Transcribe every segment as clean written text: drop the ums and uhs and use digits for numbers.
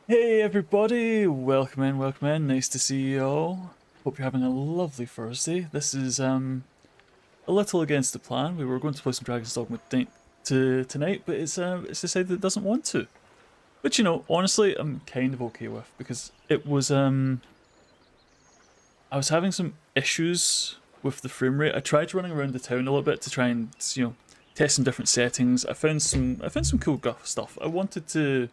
Hey everybody, welcome in, welcome in. Nice to see you all. Hope you're having a lovely Thursday. This is a little against the plan. We were going to play some Dragon's Dogma tonight, but it's decided it doesn't want to. Which, you know, honestly, I'm kind of okay with because it was I was having some issues with the frame rate. I tried running around the town a little bit to try and test some different settings. I found some cool stuff. I wanted to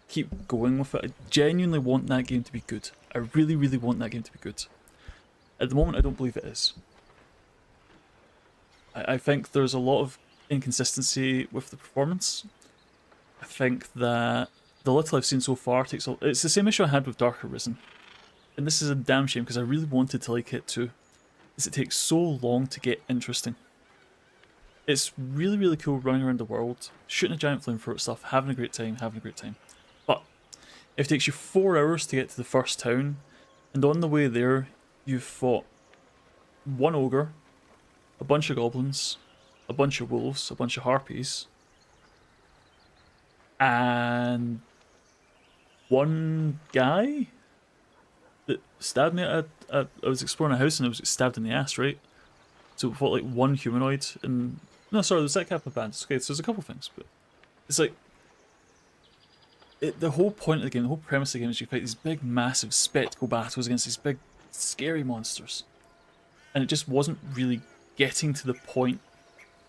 keep going with it. I genuinely want that game to be good. I really, really want that game to be good. At the moment, I don't believe it is. I think there's a lot of inconsistency with the performance. I think that the little I've seen so far it's the same issue I had with Dark Arisen. And this is a damn shame because I really wanted to like it too. Is it takes so long to get interesting. It's really, really cool running around the world, shooting a giant flamethrower stuff, having a great time, But if it takes you 4 hours to get to the first town, and on the way there, you've fought one ogre, a bunch of goblins, a bunch of wolves, a bunch of harpies, and one guy that stabbed me I was exploring a house and I was stabbed in the ass, right? So we fought like one humanoid and... No, sorry, there's that couple of bands. Okay, so there's a couple of things, but it's like... the whole point of the game, the whole premise of the game is you fight these big, massive spectacle battles against these big, scary monsters. And it just wasn't really getting to the point,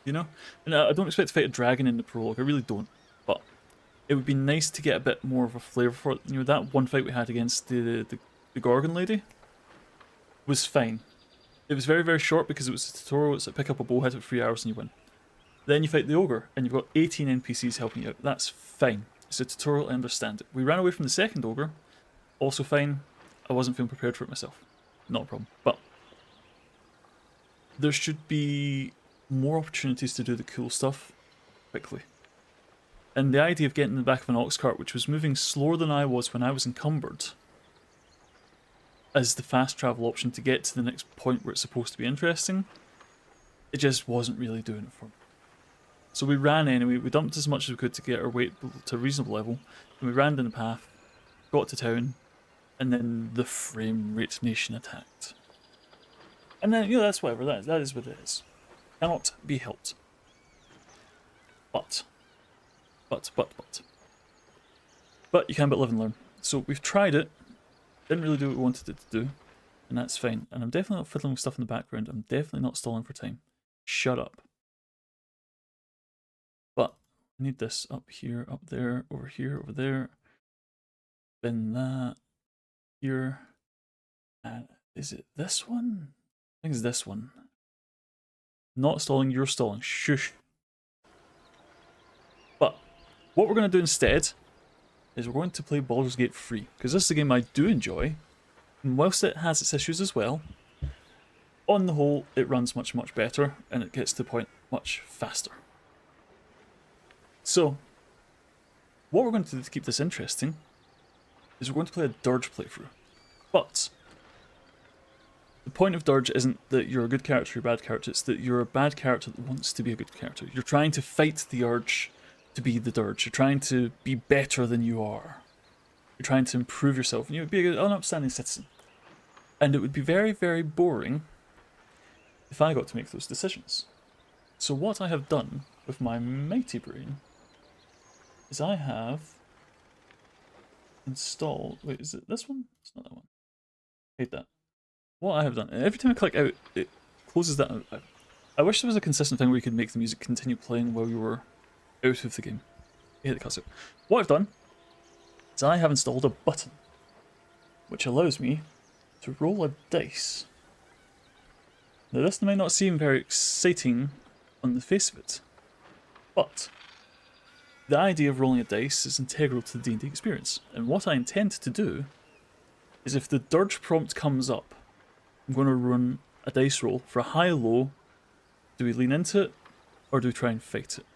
you know? And I don't expect to fight a dragon in the prologue, I really don't. But it would be nice to get a bit more of a flavour for it. You know, that one fight we had against the Gorgon lady was fine. It was very, very short because it was a tutorial. It's like pick up a bowhead for 3 hours and you win. Then you fight the ogre and you've got 18 NPCs helping you out. That's fine. It's a tutorial, I understand it. We ran away from the second ogre, also fine. I wasn't feeling prepared for it myself. Not a problem. But there should be more opportunities to do the cool stuff quickly. And the idea of getting in the back of an ox cart, which was moving slower than I was when I was encumbered, as the fast travel option to get to the next point where it's supposed to be interesting, it just wasn't really doing it for me. So we ran anyway, we dumped as much as we could to get our weight to a reasonable level, and we ran down the path, got to town, and then the frame rate nation attacked. And then, you know, that's whatever, that is what it is. Cannot be helped. But you can but live and learn. So we've tried it, didn't really do what we wanted it to do, and that's fine. And I'm definitely not fiddling with stuff in the background, I'm definitely not stalling for time. Shut up. But I need this up here, up there, over there. Then that here. And is it this one? I think it's this one. Not stalling, you're stalling. Shush. But what we're going to do instead is we're going to play Baldur's Gate 3, because this is a game I do enjoy, and whilst it has its issues as well, on the whole it runs much, much better, and it gets to the point much faster. So, what we're going to do to keep this interesting is we're going to play a Durge playthrough. But the point of Durge isn't that you're a good character or a bad character, it's that you're a bad character that wants to be a good character. You're trying to fight the urge to be the Durge. You're trying to be better than you are. You're trying to improve yourself, and you would be an upstanding citizen. And it would be very, very boring if I got to make those decisions. So what I have done with my mighty brain is I have installed... Wait, is it this one? It's not that one. I hate that. What I have done, every time I click out, it closes that out. I wish there was a consistent thing where you could make the music continue playing while you were out of the game. I hate the cutscene. What I've done is I have installed a button which allows me to roll a dice. Now this might not seem very exciting on the face of it, but the idea of rolling a dice is integral to the D&D experience, and what I intend to do is if the Durge prompt comes up, I'm going to run a dice roll for a high-low. Do we lean into it, or do we try and fight it?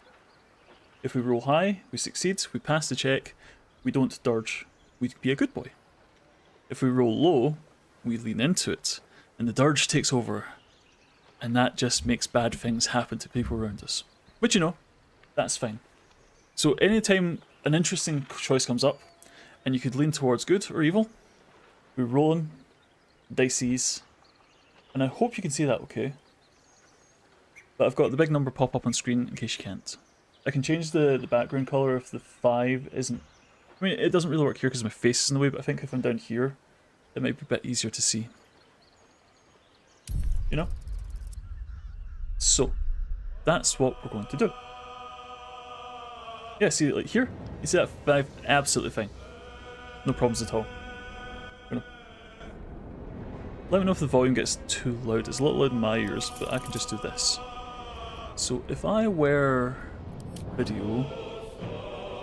If we roll high, we succeed, we pass the check, we don't Durge, we be a good boy. If we roll low, we lean into it, and the Durge takes over, and that just makes bad things happen to people around us. Which, you know, that's fine. So anytime an interesting choice comes up, and you could lean towards good or evil. We're rolling dices, and I hope you can see that okay. But I've got the big number pop up on screen in case you can't. I can change the background colour if the 5 isn't... I mean, it doesn't really work here because my face is in the way, but I think if I'm down here, it might be a bit easier to see. You know? So, that's what we're going to do. Yeah, see, like here, you see that 5? Absolutely fine. No problems at all. Let me know if the volume gets too loud. It's a little loud in my ears, but I can just do this. So if I wear video,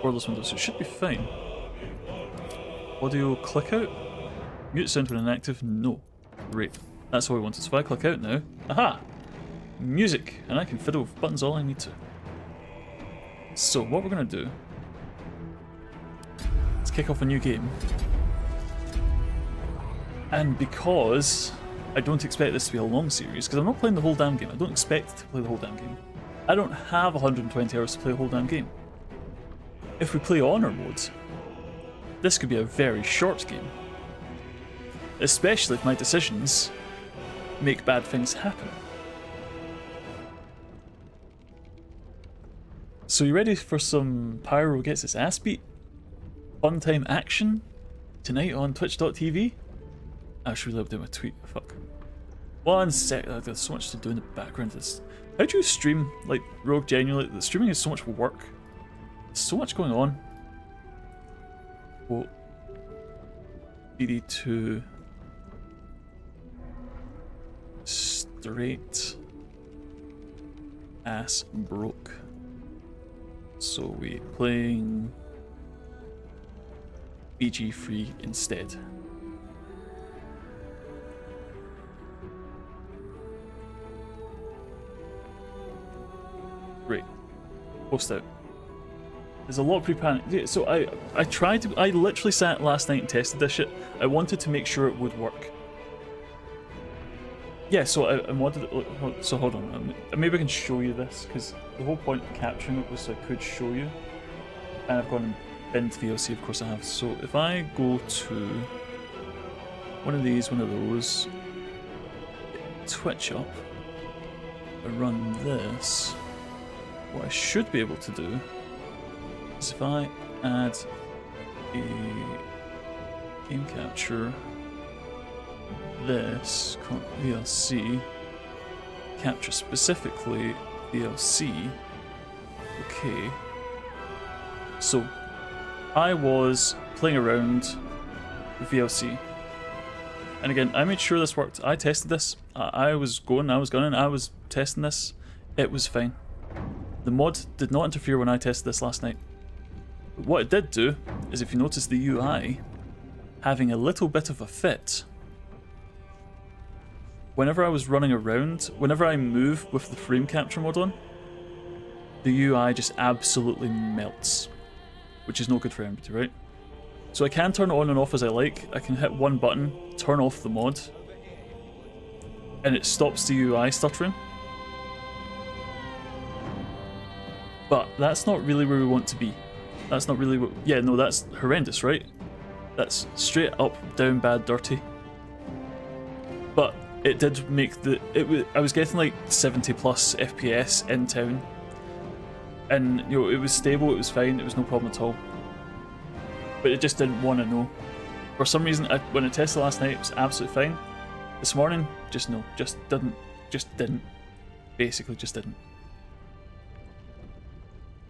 borderless windows, it should be fine. Audio click out? Mute sound when inactive? No. Great. That's what we wanted. So if I click out now, aha! Music! And I can fiddle with buttons all I need to. So what we're going to do, let's kick off a new game. And because I don't expect this to be a long series, because I'm not playing the whole damn game, I don't expect to play the whole damn game. I don't have 120 hours to play the whole damn game. If we play Honor mode, this could be a very short game. Especially if my decisions make bad things happen. So you ready for some Pyro gets his ass beat? Fun time action? Tonight on twitch.tv? I should really update my tweet. Fuck. 1 sec. There's so much to do in the background. How do you stream like Rogue? Genuinely, the streaming is so much work. There's so much going on. Well, BD2 straight ass broke. So we playing BG3 instead. Great. Post out. There's a lot of pre-panic. Yeah, so I tried to. I literally sat last night and tested this shit. I wanted to make sure it would work. Yeah, so I wanted. So hold on. Maybe I can show you this because the whole point of capturing it was so I could show you. And I've gone and been to VLC, of course I have. So if I go to one of these, one of those, Twitch up, I run this. What I should be able to do is if I add a game capture, this VLC, capture specifically VLC. Okay. So I was playing around with VLC. And again, I made sure this worked. I tested this. I was gunning, I was testing this. It was fine. The mod did not interfere when I tested this last night. But what it did do is, if you notice the UI having a little bit of a fit, whenever I was running around, whenever I move with the frame capture mod on, the UI just absolutely melts, which is no good for anybody, right? So I can turn it on and off as I like. I can hit one button, turn off the mod, and it stops the UI stuttering. But that's not really where we want to be. That's not really what... Yeah, no, that's horrendous, right? That's straight up, down, bad, dirty. But it did make the... I was getting like 70 plus FPS in town. And, you know, it was stable, it was fine, it was no problem at all. But it just didn't want to know. For some reason, when I tested last night, it was absolutely fine. This morning, just no. Just didn't. Basically, just didn't.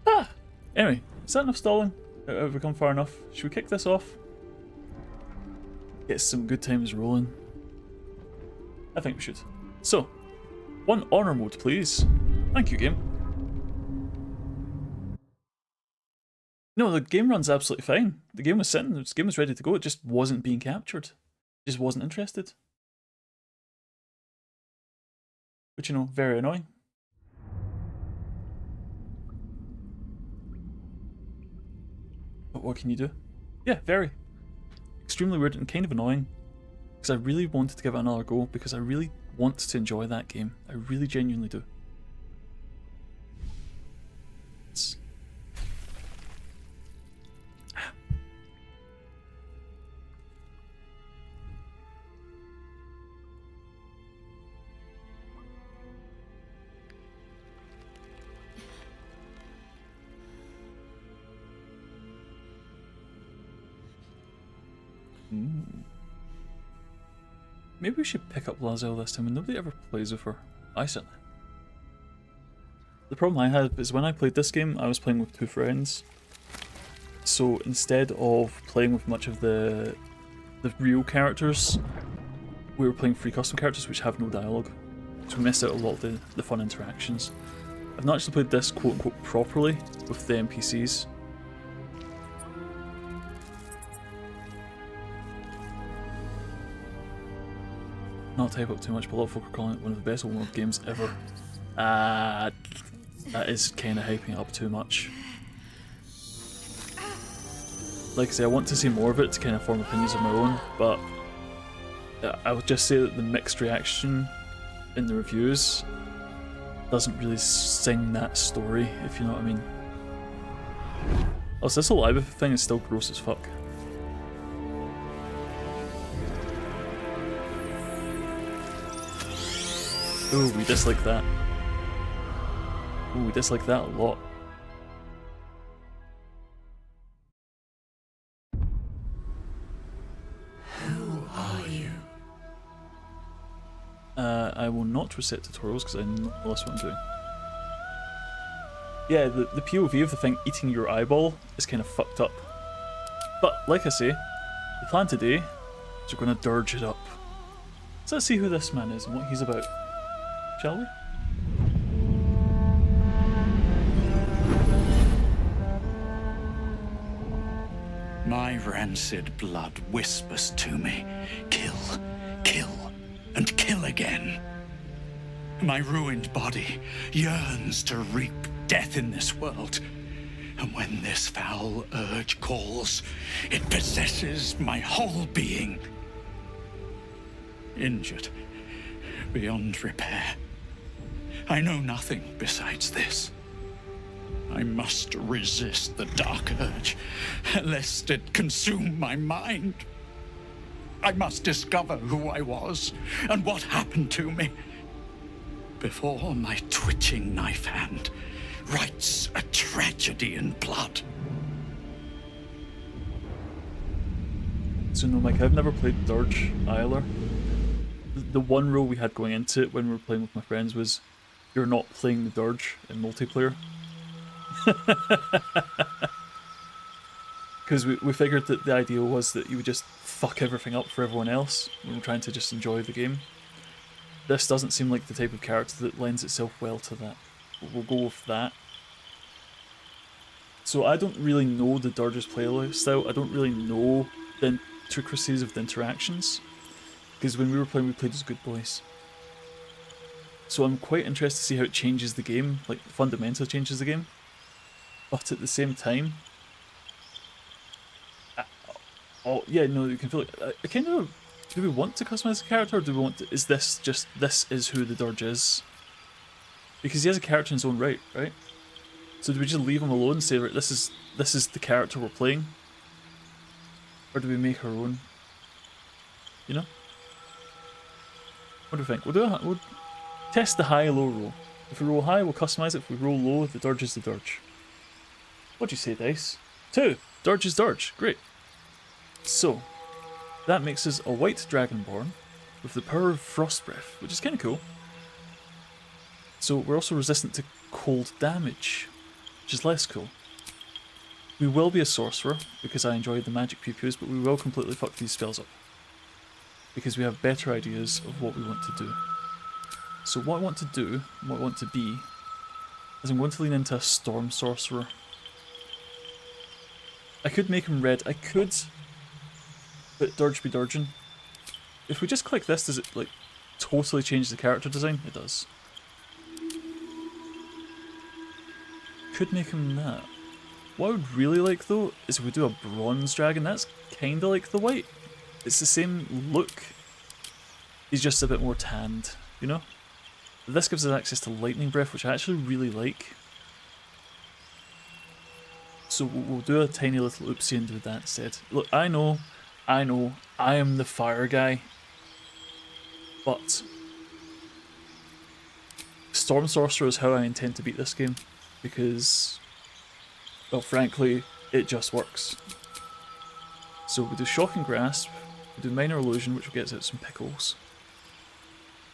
Ah! Anyway, is that enough stalling? Have we come far enough? Should we kick this off? Get some good times rolling. I think we should. So, one honor mode, please. Thank you, game. No, the game runs absolutely fine. The game was sitting, the game was ready to go, it just wasn't being captured. It just wasn't interested. Which, you know, very annoying. But what can you do? Yeah, very. Extremely weird and kind of annoying. Because I really wanted to give it another go, because I really want to enjoy that game. I really genuinely do. Maybe we should pick up Lazel this time, and nobody ever plays with her. I certainly. The problem I had is when I played this game, I was playing with 2 friends. So instead of playing with much of the real characters, we were playing free custom characters which have no dialogue. So we missed out a lot of the fun interactions. I've not actually played this quote-unquote properly with the NPCs. Not type up too much, but a lot of folk are calling it one of the best open world games ever. That is kind of hyping it up too much. Like I say, I want to see more of it to kind of form opinions of my own, but I would just say that the mixed reaction in the reviews doesn't really sing that story, if you know what I mean. Also, this whole live thing is still gross as fuck. Ooh, we dislike that. Ooh, we dislike that a lot. Who are you? I will not reset tutorials because I know that's what I'm doing. Yeah, the POV of the thing eating your eyeball is kind of fucked up. But, like I say, the plan today is we're going to Durge it up. So let's see who this man is and what he's about. Shall we? My rancid blood whispers to me, kill, kill, and kill again. My ruined body yearns to reap death in this world. And when this foul urge calls, it possesses my whole being. Injured beyond repair. I know nothing besides this. I must resist the dark urge, lest it consume my mind. I must discover who I was and what happened to me before my twitching knife hand writes a tragedy in blood. So no, Mike, I've never played Durge either. The one rule we had going into it when we were playing with my friends was you're not playing the Durge in multiplayer. Because we figured that the idea was that you would just fuck everything up for everyone else when we're trying to just enjoy the game. This doesn't seem like the type of character that lends itself well to that. We'll go with that. So I don't really know the Durge's playstyle. I don't really know the intricacies of the interactions. Because when we were playing, we played as good boys. So I'm quite interested to see how it changes the game, like fundamentally changes the game. But at the same time, oh yeah, no, you can feel like I kind of. Do we want to customize the character, or do we want to, is this just, this is who the Durge is? Because he has a character in his own right? So do we just leave him alone and say, right, this is the character we're playing? Or do we make our own? You know? What do we think? We'll test the high-low roll. If we roll high, we'll customize it. If we roll low, the Durge is the Durge. What'd you say, Dice? 2! Durge is Durge. Great. So, that makes us a white dragonborn with the power of frost breath, which is kind of cool. So we're also resistant to cold damage, which is less cool. We will be a sorcerer, because I enjoy the magic pew-pews, but we will completely fuck these spells up. Because we have better ideas of what we want to do. So what I want to do, what I want to be, is I'm going to lean into a storm sorcerer. I could make him red, I could but Durge be Durgin. If we just click this, does it like totally change the character design? It does. Could make him that. What I would really like though is if we do a bronze dragon. That's kinda like the white. It's the same look. He's just a bit more tanned, you know? This gives us access to lightning breath, which I actually really like. So we'll do a tiny little oopsie and do that instead. Look, I know, I am the fire guy, but Storm Sorcerer is how I intend to beat this game, because, well, frankly, it just works. So we do Shock and Grasp, We do minor illusion, which will get us out some pickles.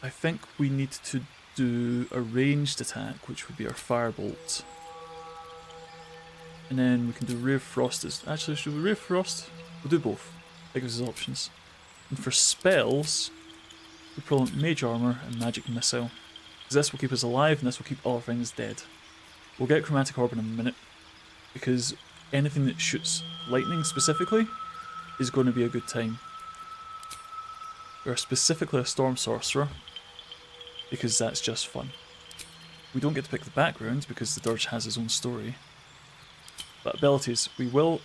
I think we need to do a ranged attack, which would be our firebolt. And then we can do Ray of Frost. Actually, should we Ray of Frost? We'll do both. That gives us options. And for spells, we pull out Mage Armor and Magic Missile. Because this will keep us alive and this will keep all our things dead. We'll get Chromatic Orb in a minute, because anything that shoots lightning specifically is going to be a good time. We are specifically a Storm Sorcerer, because that's just fun. We don't get to pick the background because the Durge has his own story. But abilities, we will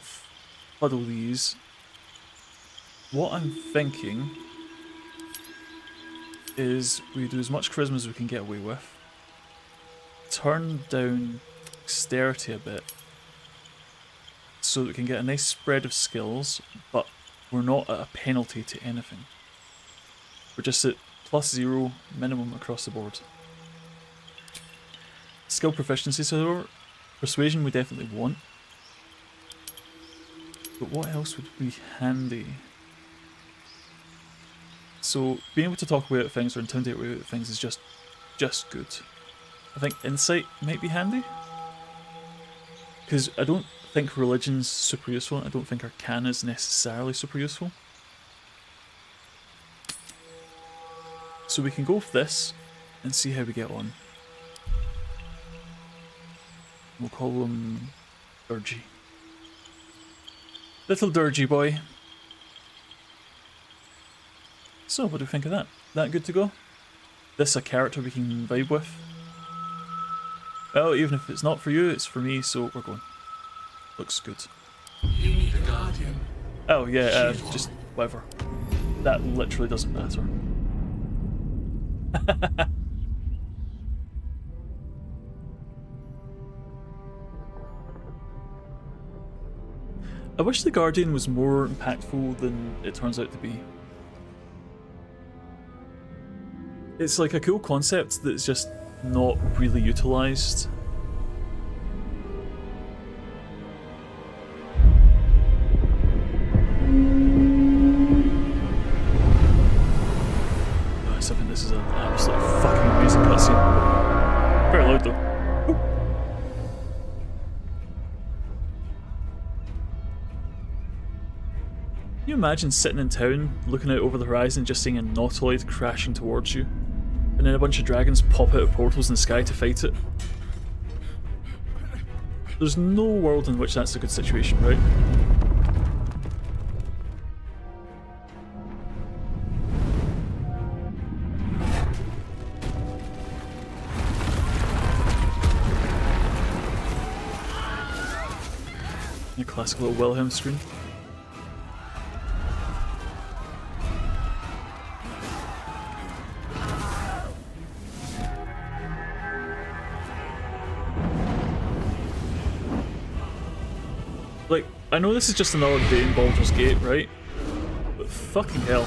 fuddle these. What I'm thinking is we do as much charisma as we can get away with. Turn down dexterity a bit so that we can get a nice spread of skills, but we're not at a penalty to anything. We're just at +0 minimum across the board. Skill proficiency, so persuasion we definitely want. But what else would be handy? So being able to talk away at things or intimidate away at things is just good. I think insight might be handy, because I don't think religion's super useful. I don't think arcana is necessarily super useful. So we can go with this and see how we get on. We'll call him Durge. Little Durge boy. So what do we think of that? That good to go? This a character we can vibe with? Well, even if it's not for you, it's for me, so we're going. Looks good. You need a guardian. Oh yeah, just whatever. That literally doesn't matter. I wish the Guardian was more impactful than it turns out to be. It's like a cool concept that's just not really utilised. Nice, I think this is an absolutely fucking amazing cutscene. Very loud though. Can you imagine sitting in town, looking out over the horizon, just seeing a nautiloid crashing towards you, and then a bunch of dragons pop out of portals in the sky to fight it? There's no world in which that's a good situation, right? A classic little Wilhelm screen. Like, I know this is just another day in Baldur's Gate, right? But fucking hell.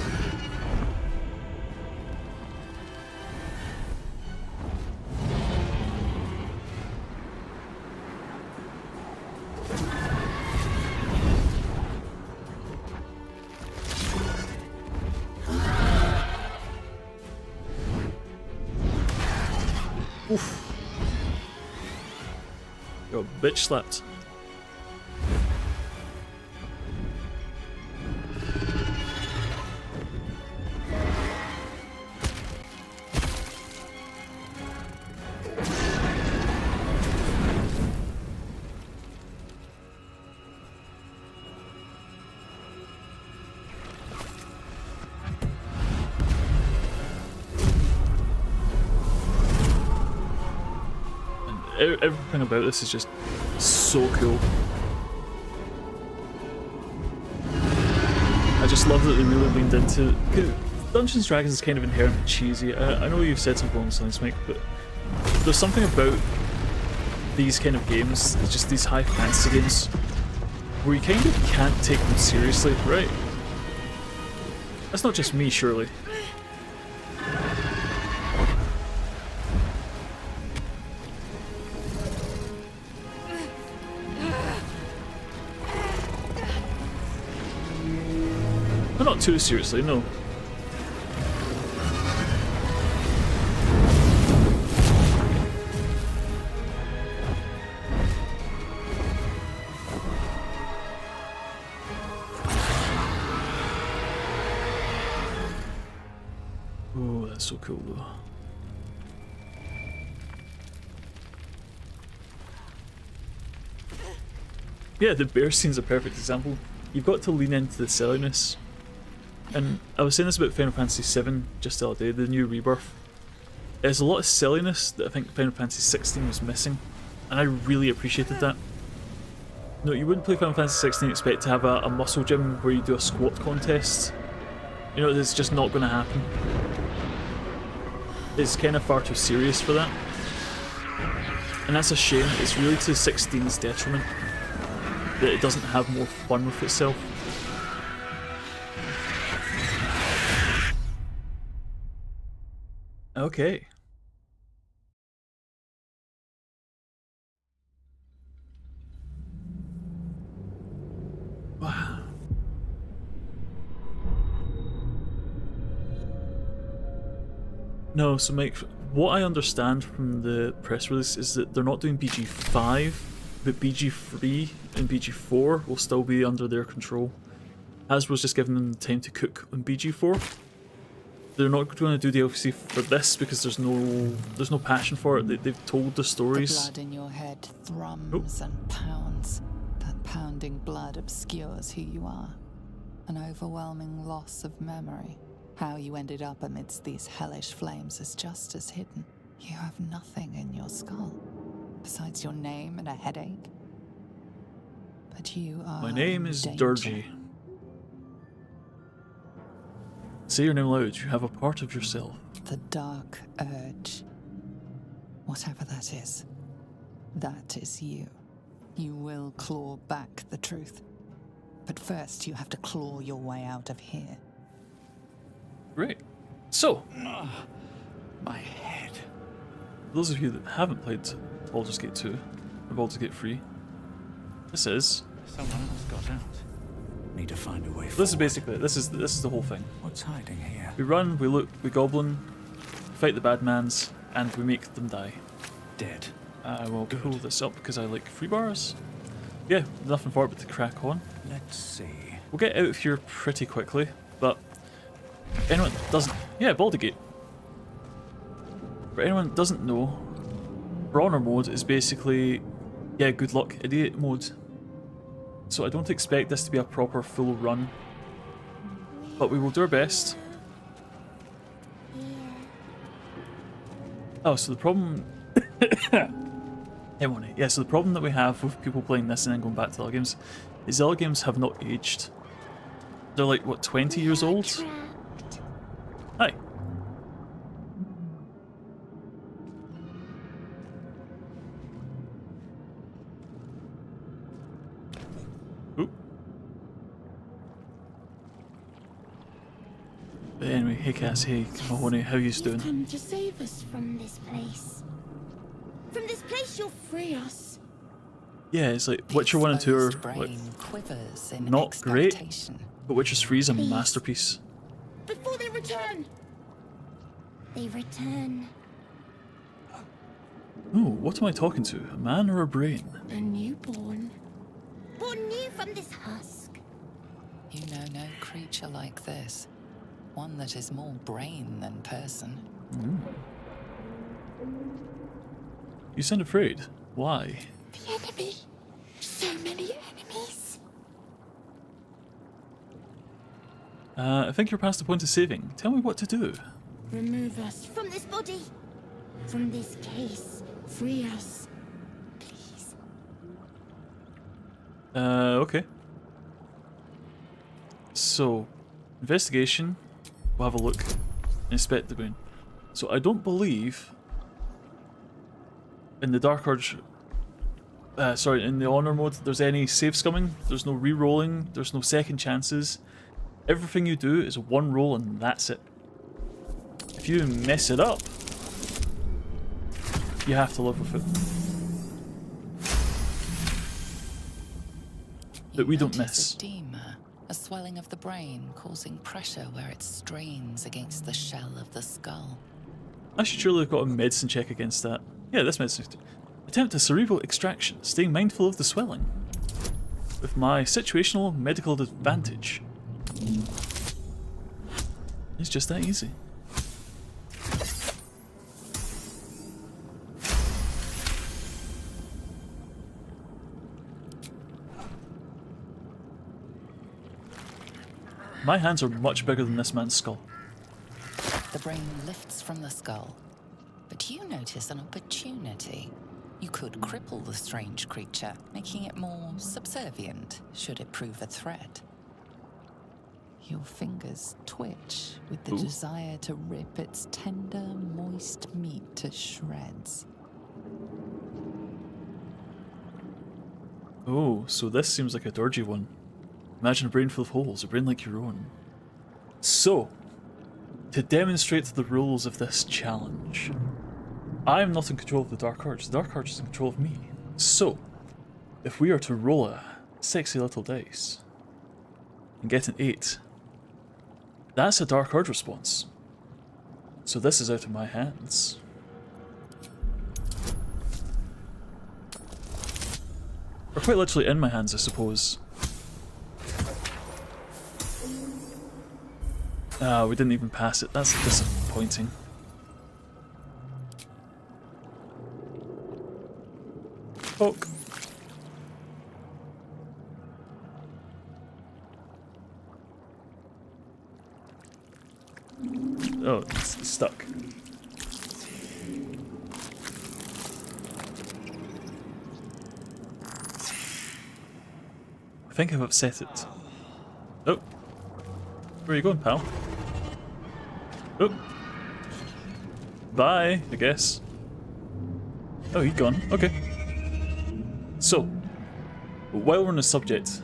Oof. Got bitch slapped. Everything about this is just so cool. I just love that they really leaned into... Dungeons & Dragons is kind of inherently cheesy. I know you've said something along those lines, Mike, but there's something about these kind of games, just these high fantasy games, where you kind of can't take them seriously, right? That's not just me, surely. But not too seriously, no. Oh, that's so cool though. Yeah, the bear scene's a perfect example. You've got to lean into the silliness. And I was saying this about Final Fantasy VII just the other day, the new Rebirth. There's a lot of silliness that I think Final Fantasy XVI was missing, and I really appreciated that. No, you wouldn't play Final Fantasy XVI and expect to have a muscle gym where you do a squat contest. You know, it's just not going to happen. It's kind of far too serious for that. And that's a shame. It's really to 16's detriment that it doesn't have more fun with itself. Okay. Wow. No, so Mike, what I understand from the press release is that they're not doing BG5, but BG3 and BG4 will still be under their control. Hasbro's just giving them the time to cook on BG4. They're not going to do DLC for this because there's no passion for it. They've told the stories. The blood in your head thrums and pounds. That pounding blood obscures who you are. An overwhelming loss of memory. How you ended up amidst these hellish flames is just as hidden. You have nothing in your skull, besides your name and a headache. But you are My name is danger. Durge. Say your name loud, you have a part of yourself. The dark urge. Whatever that is you. You will claw back the truth. But first you have to claw your way out of here. Great. So, My head. for those of you that haven't played Baldur's Gate 2 or Baldur's Gate 3, this is Someone else got out. Need to find a way forward. this is basically it. This is the whole thing. What's hiding here? We run, we look, we goblin, fight the bad mans, and we make them die. Dead. I will pull this up because I like free bars. Yeah, nothing for it but to crack on. Let's see. We'll get out of here pretty quickly, but anyone that doesn't... Yeah, Baldur's Gate. For anyone that doesn't know, Brawner mode is basically, yeah, good luck, idiot mode. So I don't expect this to be a proper full run, but we will do our best. Oh, so the problem... Yeah, so the problem that we have with people playing this and then going back to the other games is the other games have not aged. They're like, what, 20 years old? Hi. Oop. But anyway, hey Cass, hey Mahoney, how you doing? Come to save us from this place. From this place, you'll free us. Yeah, it's like Witcher 1 and 2 are Exposed like, brain quivers in not great. expectation. but Witcher 3 is a masterpiece. Before they return. They return. Oh, what am I talking to? A man or a brain? A newborn. Born new from this husk. You know no creature like this. One that is more brain than person. You sound afraid. Why? The enemy. So many enemies. I think you're past the point of saving. Tell me what to do. Remove us from this body. From this case. Free us. Please. Okay. So, investigation. We'll have a look. Inspect the brain. So I don't believe in the Dark Urge, in the Honor mode, there's any save scumming, there's no re-rolling, there's no second chances. Everything you do is one roll and that's it. If you mess it up, you have to live with it. But we don't notice miss. Edema. A swelling of the brain causing pressure where it strains against the shell of the skull. I should surely have got a medicine check against that. Yeah, this medicine. Attempt a cerebral extraction, staying mindful of the swelling. With my situational medical advantage. It's just that easy. My hands are much bigger than this man's skull. The brain lifts from the skull, but you notice an opportunity. You could cripple the strange creature, making it more subservient should it prove a threat. Your fingers twitch with the desire to rip its tender, moist meat to shreds. Oh, so this seems like a Durge one. Imagine a brain full of holes, a brain like your own. So, to demonstrate the rules of this challenge, I am not in control of the Dark Urge. The Dark Urge is in control of me. So, if we are to roll a sexy little dice and get an 8, that's a Dark Urge response. So this is out of my hands. Or quite literally in my hands, I suppose. Ah, we didn't even pass it. That's disappointing. Poke. Oh, it's stuck. I think I've upset it. Oh. Where are you going, pal? Oh. Bye, I guess. Oh, he's gone. Okay. So, while we're on the subject,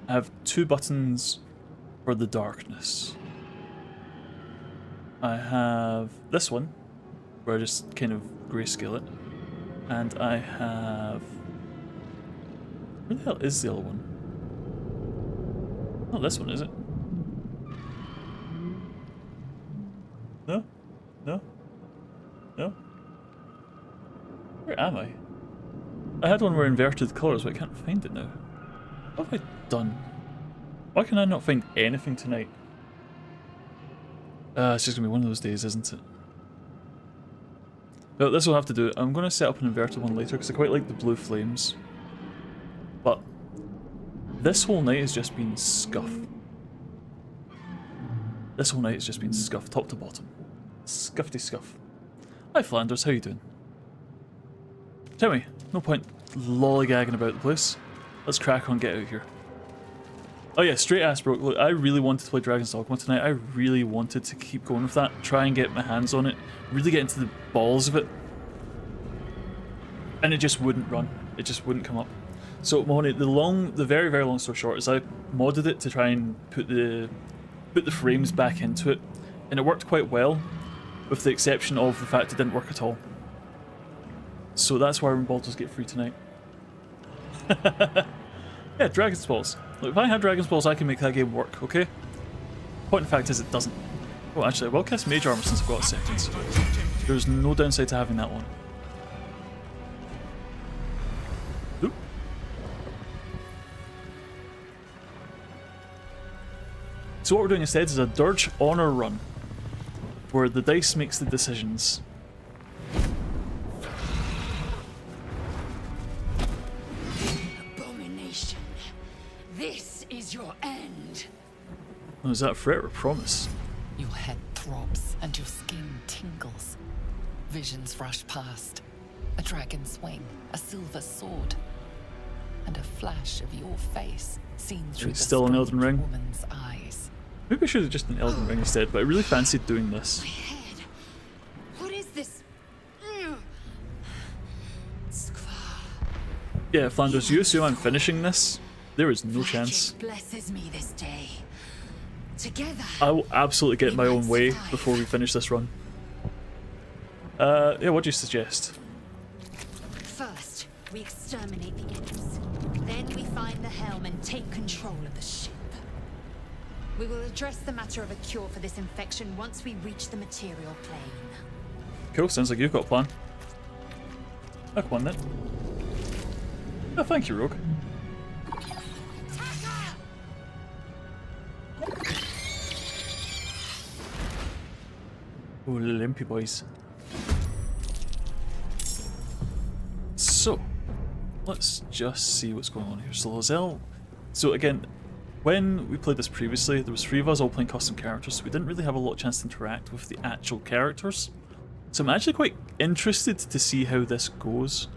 I have 2 buttons for the darkness. I have this one, where I just kind of grayscale it. And I have... Where the hell is the other one? Not this one, is it? No? No? No? Where am I? I had one where inverted colours, but I can't find it now. What have I done? Why can I not find anything tonight? It's just gonna be one of those days, isn't it? But this will have to do. I'm gonna set up an inverted one later because I quite like the blue flames. But this whole night has just been scuff. This whole night has just been scuff, top to bottom. Scuffy scuff. Hi Flanders, how you doing? Tell me, no point lollygagging about the place. Let's crack on, get out of here. Oh yeah, straight ass broke. Look, I really wanted to play Dragon's Dogma tonight. I really wanted to keep going with that, try and get my hands on it, really get into the balls of it. And it just wouldn't run. It just wouldn't come up. So Mahoney, the very, very long story short is I modded it to try and put the frames back into it, and it worked quite well, with the exception of the fact it didn't work at all. So that's why we're in Baldur's Gate 3 tonight. Yeah, Dragon's Balls. Look, if I had Dragon's Balls, I can make that game work, okay? Point of fact is it doesn't. Oh, actually, I will cast Mage Armor since I've got a second. There's no downside to having that one. Oop. So what we're doing instead is a Durge Honor run, where the dice makes the decisions. Abomination. This is your end. Oh, is that a threat or a promise? Your head throbs and your skin tingles. Visions rush past. A dragon's wing, a silver sword, and a flash of your face seen through the Still an Elden Ring? woman's eyes. Maybe I should have just done Elden Ring instead, but I really fancied doing this. My head. What is this? Skvar. Yeah, Flanders, you assume I'm finishing this? There is no chance. Magic blesses me this day. Together. I will absolutely get my own way before we finish this run. Yeah, what do you suggest? First, we exterminate the imps. Then we find the helm and take control of the ship. We will address the matter of a cure for this infection once we reach the material plane. Cool, sounds like you've got a plan. Oh, come on then. Oh, thank you, Rogue. Oh, limpy boys. So, let's just see what's going on here. So, Lozelle. So, again, when we played this previously, there was 3 of us all playing custom characters, so we didn't really have a lot of chance to interact with the actual characters. So, I'm actually quite interested to see how this goes.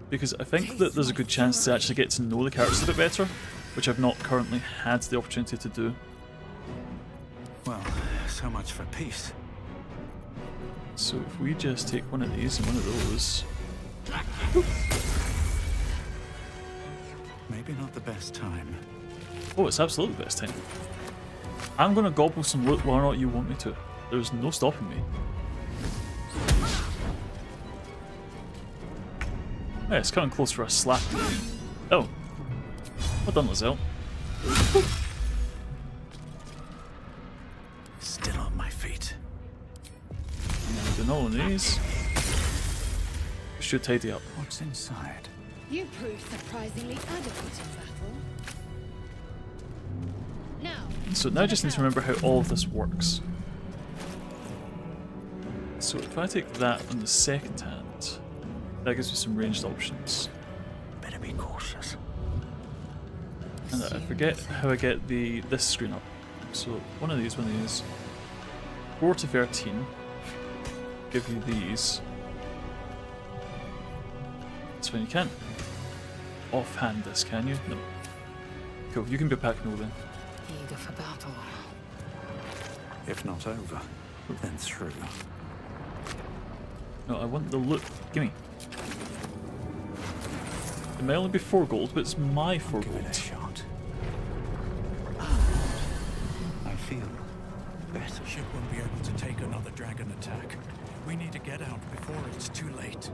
Because I think that there's a good chance to actually get to know the characters a bit better, which I've not currently had the opportunity to do. Well, so much for peace. So if we just take one of these and one of those... Maybe not the best time. Oh, it's absolutely the best time. I'm going to gobble some loot whether or not you want me to. There's no stopping me. Yeah, it's coming close for a slap. Oh. Well done, Lozelle. Still on my feet. And then all of these. Should tidy up. What's inside? You proved surprisingly adequate in battle. Now. So now I just need to remember how all of this works. So if I take that on the second hand, that gives me some ranged options. Better be cautious. And I forget how I get this screen up. So one of these. 4 to 13. Give you these. So you can't offhand this, can you? No. Cool, you can be a pack no then. Eager for battle. If not over, then through. No, I want the loot. Gimme. It may only be 4 gold, but it's my 4 Give it a gold. shot. I feel better. Ship won't be able to take another dragon attack. We need to get out before it's too late.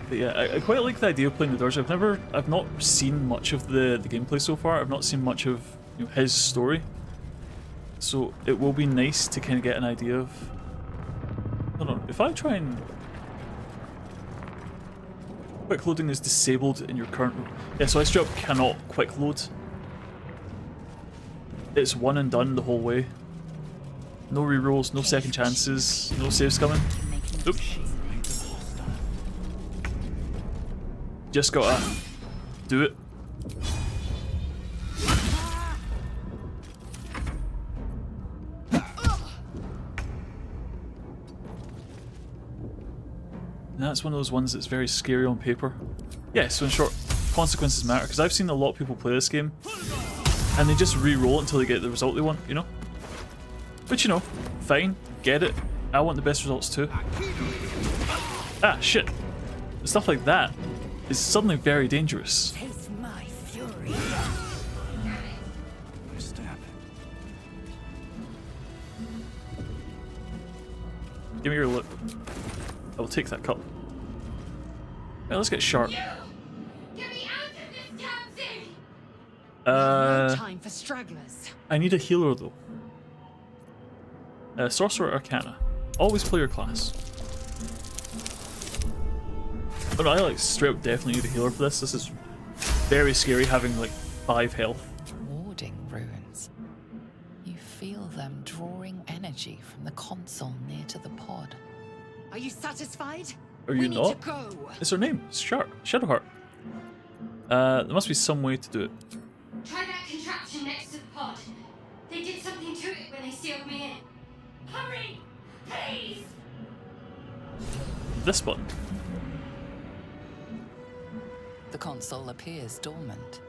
But yeah, I quite like the idea of playing the Durge. I've not seen much of the gameplay so far. I've not seen much of his story. So it will be nice to kind of get an idea of... Hold on, if I try and... Quick loading is disabled in your current... Yeah, so I straight up cannot quick load. It's one and done the whole way. No rerolls, no second chances, no saves coming. Oop. Just gotta do it. And that's one of those ones that's very scary on paper. Yeah, so in short, consequences matter, because I've seen a lot of people play this game and they just re-roll it until they get the result they want, you know? But you know, fine, get it. I want the best results too. Ah, shit. Stuff like that is suddenly very dangerous. Taste my fury. Stab. Give me your loot. I will take that cup. Right, let's get sharp. Get me out of this damn thing! No time for stragglers. I need a healer though. Sorcerer Arcana. Always play your class. Oh no, I like straight up definitely need a healer for this. This is very scary having like 5 health. Warding runes. You feel them drawing energy from the console near to the pod. Are you satisfied? Are you we not? need to go. It's her name. It's Shadowheart. There must be some way to do it. Try that contraption next to the pod. They did something to it when they sealed me in. Hurry! Please! This button. The console appears dormant.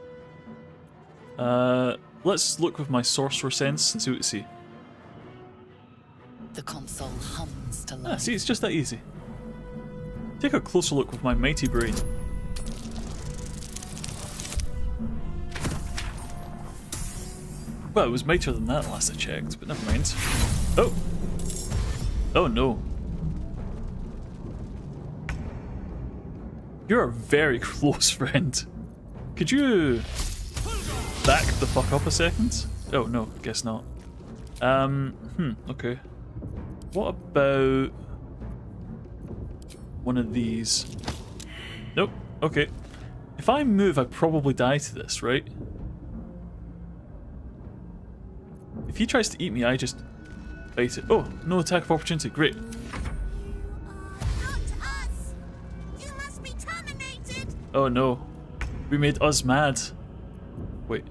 Let's look with my sorcerer sense and see what we see. The console hums to Ah, life. see, it's just that easy. Take a closer look with my mighty brain. Well, it was mightier than that last I checked, but never mind. Oh! Oh no. You're a very close friend. Could you... back the fuck up a second? Oh no, guess not. Okay. What about one of these? Nope, okay. If I move, I probably die to this, right? If he tries to eat me, I just bite it. Oh, no attack of opportunity, great. Not us! You must be terminated! Oh no, we made us mad. Wait.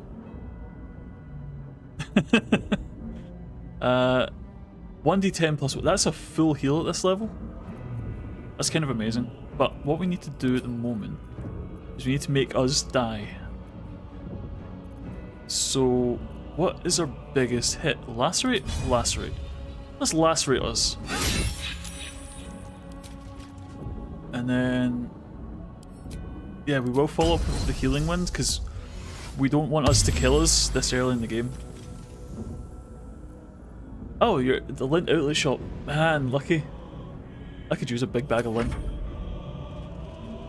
1d10 plus, that's a full heal at this level. That's kind of amazing. But what we need to do at the moment is we need to make us die. So, what is our biggest hit? Lacerate? Lacerate. Let's lacerate us. And then... yeah, we will follow up with the healing wind, because we don't want us to kill us this early in the game. Oh, you're at the lint outlet shop. Man, lucky. I could use a big bag of lint.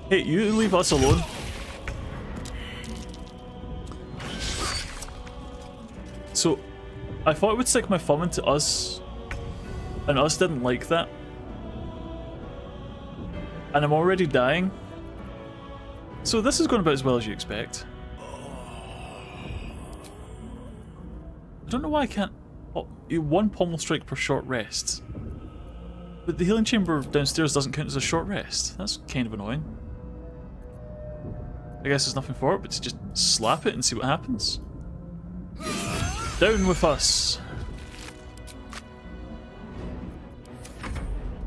Hey, you leave us alone. So, I thought I would stick my thumb into us, and us didn't like that. And I'm already dying. So this is going about as well as you expect. I don't know why I can't... oh, one pommel strike per short rest. But the healing chamber downstairs doesn't count as a short rest. That's kind of annoying. I guess there's nothing for it but to just slap it and see what happens. Down with us!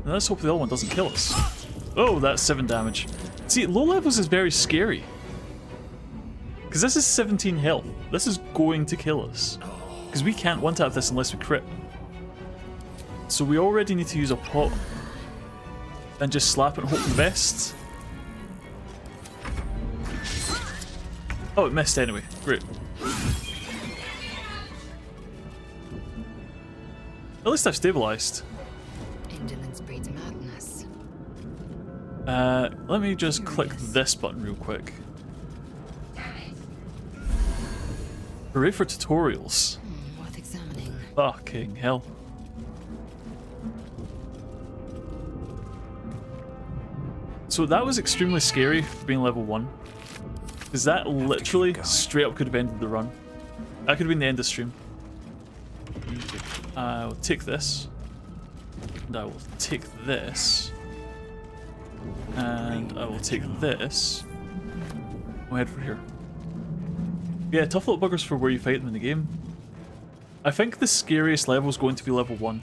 Now let's hope the other one doesn't kill us. Oh, that's 7 damage. See, low levels is very scary. Because this is 17 health. This is going to kill us. Because we can't one-tap this unless we crit. So we already need to use a pot. And just slap it and hope for the best. Oh, it missed anyway. Great. At least I've stabilised. Indolence breeds madness. Let me just click this button real quick. Hooray for tutorials. Worth examining. Fucking hell. So that was extremely scary for being level 1. Because that literally straight up could have ended the run. That could have been the end of stream. I will take this. And I will take this. And I will take this. We'll head for here. Yeah, tough little buggers for where you fight them in the game. I think the scariest level is going to be level 1.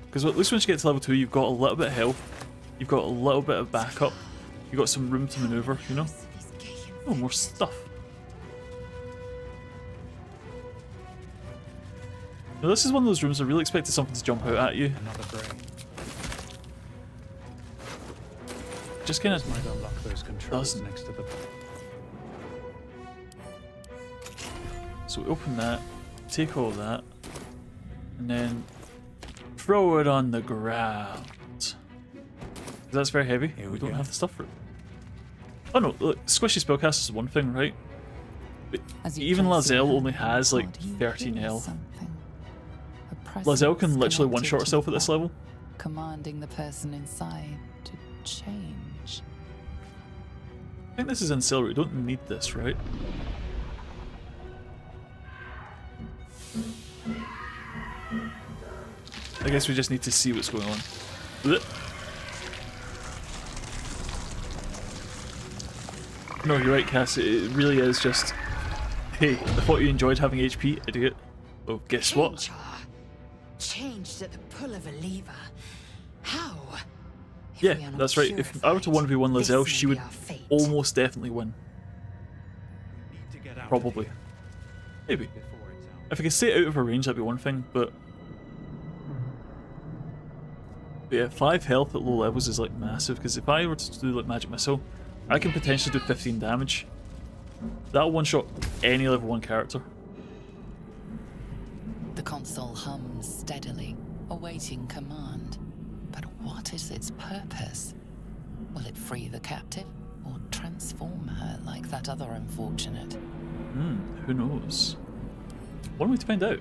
Because at least once you get to level 2, you've got a little bit of health. You've got a little bit of backup. You've got some room to maneuver, you know? Oh, more stuff. Now this is one of those rooms I really expected something to jump out at you. Another brain. Just kind of Might unlock those controls doesn't. next to the... So we open that, take all that, and then throw it on the ground. That's very heavy. Here We we don't go. have the stuff for it. Oh no, look, squishy spellcast is one thing, right? But As you even place your Lazelle hand only on has the like pod, you 13 hear health. something. A Lazelle can presence literally one-shot connected herself to at this the level. commanding the person inside to change. I think this is ancillary, we don't need this, right? I guess we just need to see what's going on. Blech. No, you're right, Cass. It really is just... Hey, I thought you enjoyed having HP, idiot. Oh, guess what? Change her. Changed at the pull of a lever. How? If Yeah, we are not that's right. If I were to 1v1 this Lazelle, may she be would our fate. almost definitely win. Need to get out of Probably. here Maybe. before it's out. If I could stay out of her range, that'd be one thing, but yeah, 5 health at low levels is like massive, because if I were to do like magic missile, I can potentially do 15 damage. That'll one-shot any level 1 character. The console hums steadily, awaiting command. But what is its purpose? Will it free the captive, or transform her like that other unfortunate? Who knows? One way to find out.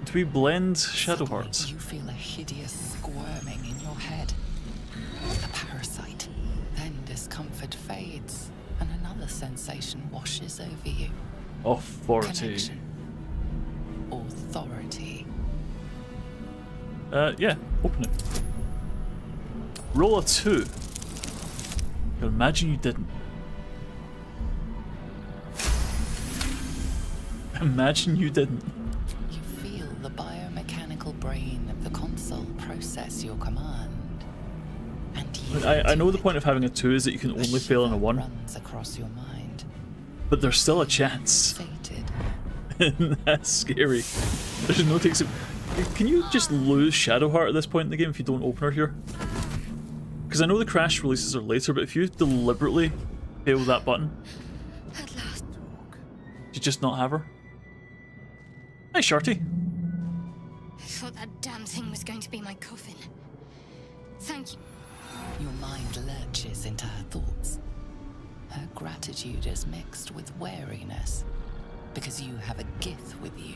Do we blend shadow Suddenly, hearts? You feel a hideous squirming in your head. A parasite. Then discomfort fades, and another sensation washes over you. Authority. Connection. Authority. Yeah, open it. Roll a 2. Imagine you didn't. Imagine you didn't. You feel the biomechanical brain of the console process your command. And you I know the point of having a 2 is that you can only fail on a 1, runs across your mind. but there's still a chance. Fated. That's scary. There's no takes. Can you just lose Shadowheart at this point in the game if you don't open her here? Because I know the crash releases are later, but if you deliberately fail that button, At last. you just not have her. Hi, Sharty. I thought that damn thing was going to be my coffin. Thank you. Your mind lurches into her thoughts. Her gratitude is mixed with wariness, because you have a Gith with you.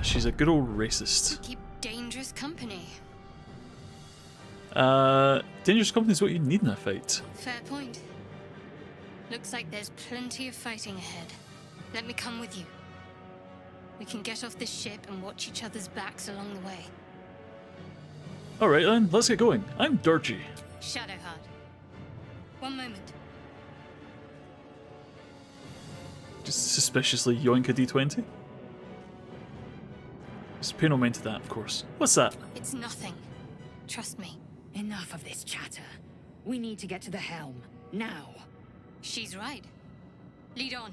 She's a good old racist. Keep dangerous company. Dangerous company is what you need in a fight. Fair point. Looks like there's plenty of fighting ahead. Let me come with you. We can get off this ship and watch each other's backs along the way. Alright then, let's get going. I'm Durge. Shadowheart. One moment. Just suspiciously yoink a d20. Just pay no mind to that, of course. What's that? It's nothing. Trust me. Enough of this chatter. We need to get to the helm. Now. She's right. Lead on.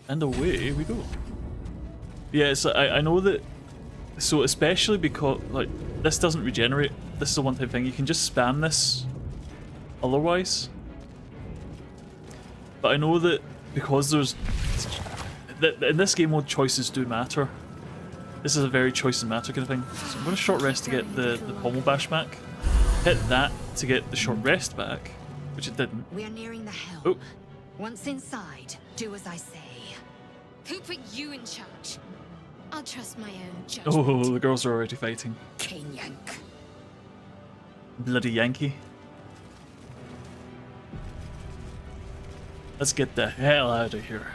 And away we go. Yeah, it's I know that. So especially because like this doesn't regenerate. This is a one-time thing. You can just spam this. Otherwise. But I know that because there's that in this game mode choices do matter. This is a very choice and matter kind of thing. So I'm going to short rest to get the pommel bash back. Hit that to get the short rest back, which it didn't. We're nearing the helm. Oh. Once inside, do as I say. Who put you in charge? I'll trust my own judgment. Oh, the girls are already fighting. King Yank. Bloody Yankee. Let's get the hell out of here.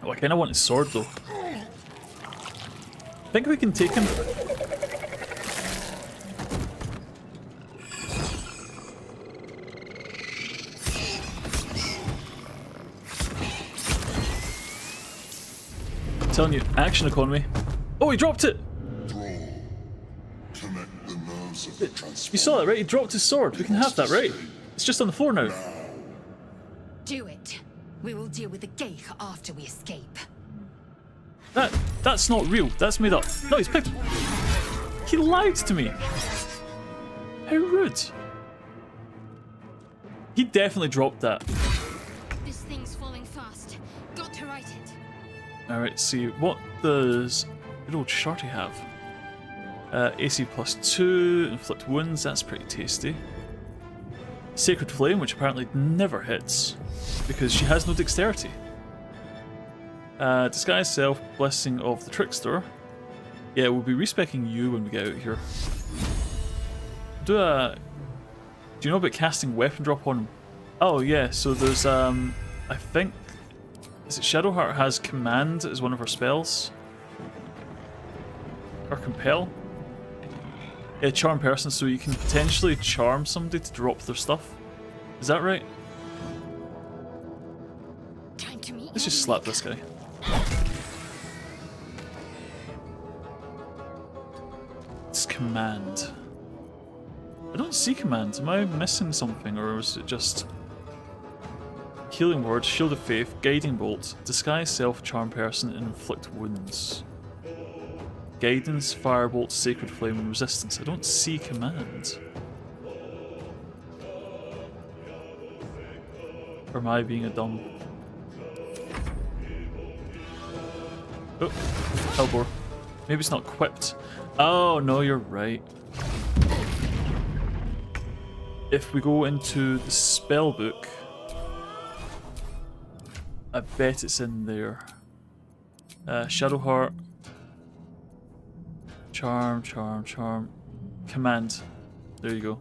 Oh, I kind of want his sword though. Think we can take him? I'm telling you, action economy. Oh, he dropped it! Connect the nerves of the You saw that, right? He dropped his sword. We can have that, right? It's just on the floor now. Do it. We will deal with the Geich after we escape. That's not real. That's made up. No, he's picked. He lied to me. How rude. He definitely dropped that. This thing's falling fast. Got to right it. Alright, see, what does good old Sharty have? AC +2, inflict wounds, that's pretty tasty. Sacred Flame, which apparently never hits, because she has no dexterity. Disguise Self, Blessing of the Trickster. Yeah, we'll be respecking you when we get out here. Do you know about casting weapon drop on? Oh yeah, so there's I think, is it Shadowheart has command as one of her spells? Or compel? Yeah, charm person, so you can potentially charm somebody to drop their stuff. Is that right? Time to meet. Let's just slap this guy. It's command. I don't see command. Am I missing something, or is it just healing word, shield of faith, guiding bolt, disguise self, charm person, and inflict wounds? Guidance, firebolt, sacred flame, and resistance. I don't see command. Or am I being a dumb? Oh, Hellbore. Maybe it's not equipped. Oh no, you're right. if we go into the spell book, I bet it's in there. Shadowheart. Charm, charm, charm. Command. There you go.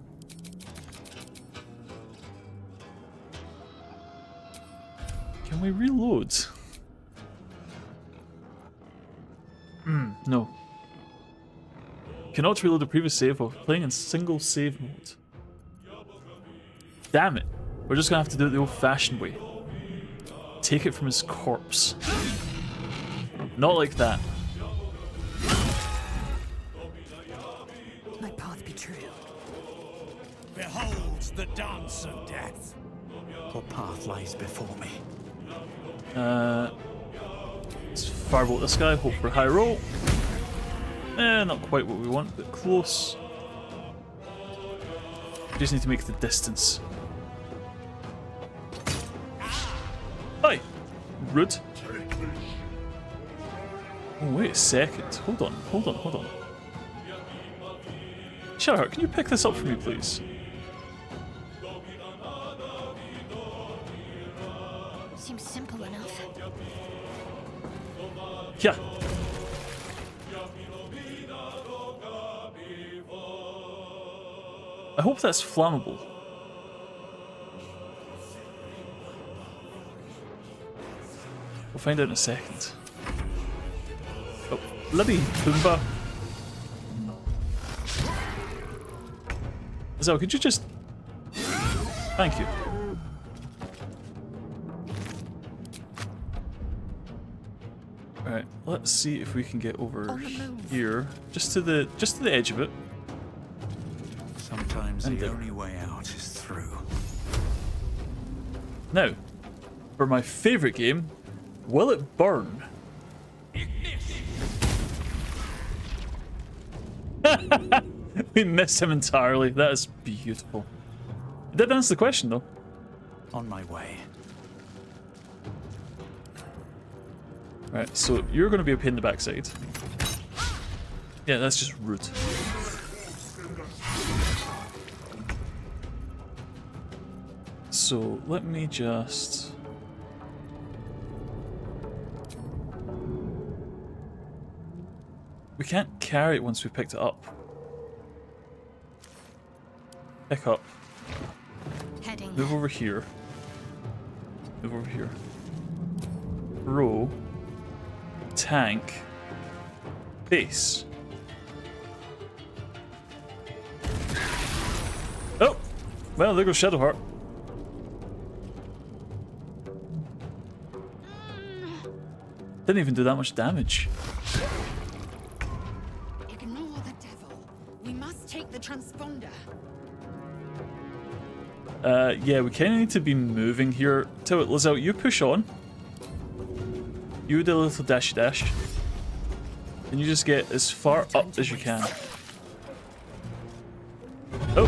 Can we reload? No. Cannot reload the previous save while playing in single save mode. Damn it. We're just gonna have to do it the old-fashioned way. Take it from his corpse. Not like that. My path be true. Behold the dance of death. What path lies before me? Let's firebolt this guy, hope for a high roll. Not quite what we want, but close. We just need to make the distance. Hi! Rude. Oh, wait a second. Hold on, hold on, hold on. Shadowheart, can you pick this up for me, please? Seems simple enough. Yeah. I hope that's flammable. We'll find out in a second. Oh, Libby, Pumbaa. Zell, could you just... Thank you. Alright, let's see if we can get over here. Just to the edge of it. Sometimes And the there. only way out is through. Now, for my favourite game, will it burn? We missed him entirely. That is beautiful. It did answer the question though. On my way. Right, so you're going to be a pain in the backside. Yeah, that's just rude. So let me just... We can't carry it once we picked it up. Pick up. Heading. Move over here. Move over here. Row. Tank. Base. Oh! Well, there goes Shadowheart. Didn't even do that much damage. Ignore the devil. We must take the transponder. Yeah, we kind of need to be moving here. Tell it, Lizelle, you push on. You do a little dashy dash. And you just get as far up as you can. Oh!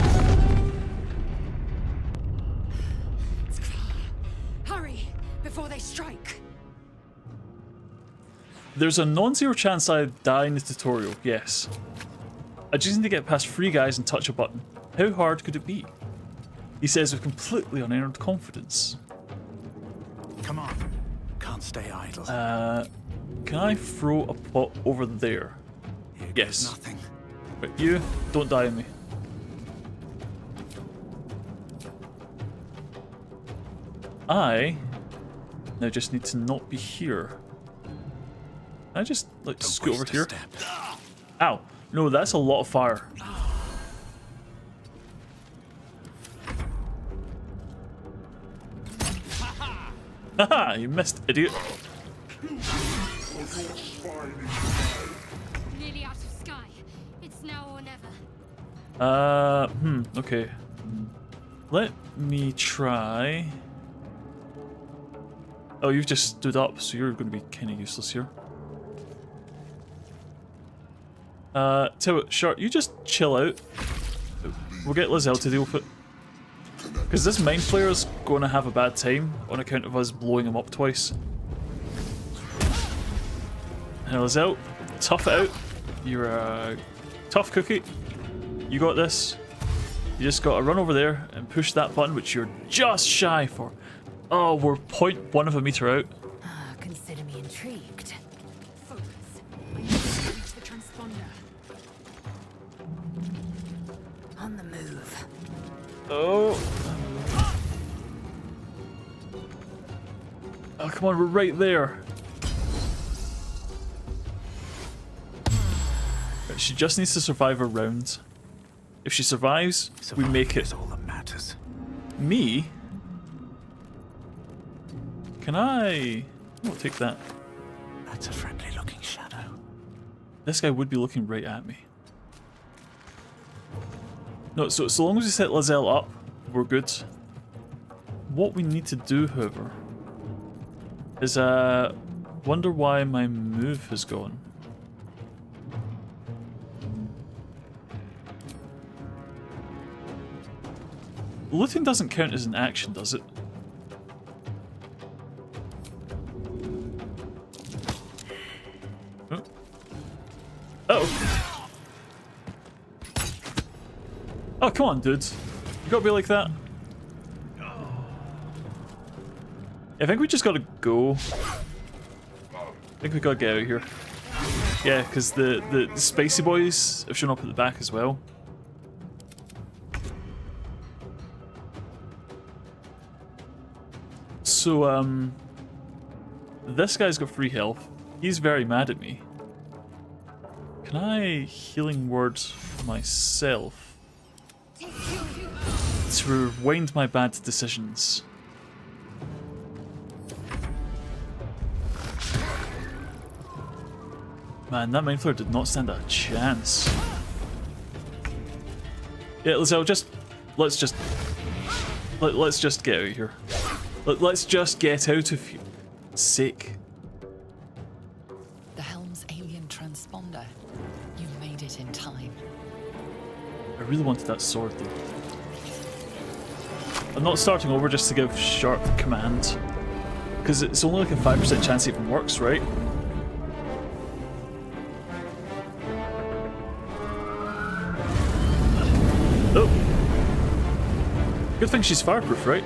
Hurry before they strike. There's a non-zero chance I die in the tutorial, yes. I just need to get past 3 guys and touch a button. How hard could it be? He says with completely unearned confidence. Come on. Can't stay idle. Can I throw a pot over there? Here goes Yes. nothing. But you, don't die on me. I now just need to not be here. Can I just like Don't scoot over waste a here? step. Ow! No, that's a lot of fire. Haha! You missed, idiot. Nearly out of sky. It's now or never. Okay. Let me try. Oh, you've just stood up, so you're going to be kind of useless here. Tell it, Shark, you just chill out. We'll get Lizelle to deal with it. Because this Mind Flayer's going to have a bad time on account of us blowing him up twice. And Lizelle, tough it out. You're a tough cookie. You got this. You just gotta run over there and push that button, which you're just shy for. Oh, we're 0.1 of a meter out. Consider me intrigued. Focus. I need to reach the transponder. On the move. Oh. Oh, come on, we're right there. Right, she just needs to survive a round. If she survives, we make it. Is all that matters. Me? Can I? I'll take that. That's a friendly-looking shadow. This guy would be looking right at me. No, so long as we set Lizelle up, we're good. What we need to do, however, is wonder why my move has gone. Looting doesn't count as an action, does it? Oh. Uh-oh. Oh, come on, dudes. You gotta be like that. I think we just gotta go. I think we gotta get out of here. Yeah, because the Spacey Boys have shown up at the back as well. So, this guy's got free health. He's very mad at me. Can I healing word myself to rewind my bad decisions? Man, that Mind Flayer did not stand a chance. Yeah, Lizelle, let's just get out of here. Let's just get out of here. Sick. The Helm's alien transponder. You made it in time. I really wanted that sword though. I'm not starting over just to give sharp command, because it's only like a 5% chance it even works, right? Oh. Good thing she's fireproof, right?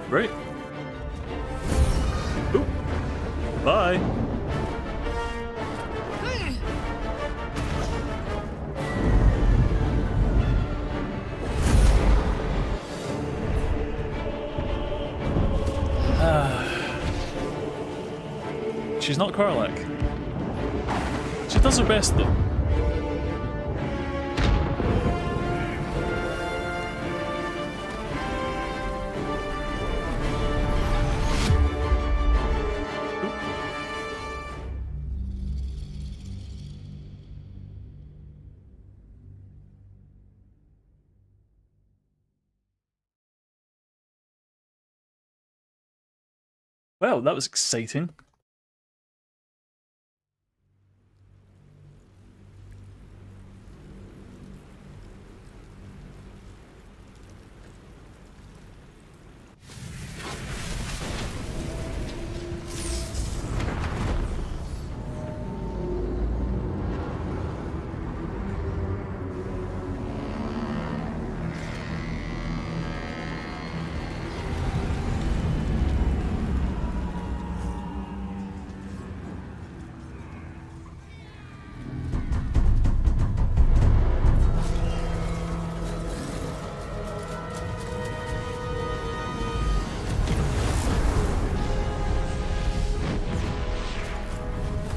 Right? Oop. Bye. She's not Karlak. She does her best though. Well, that was exciting.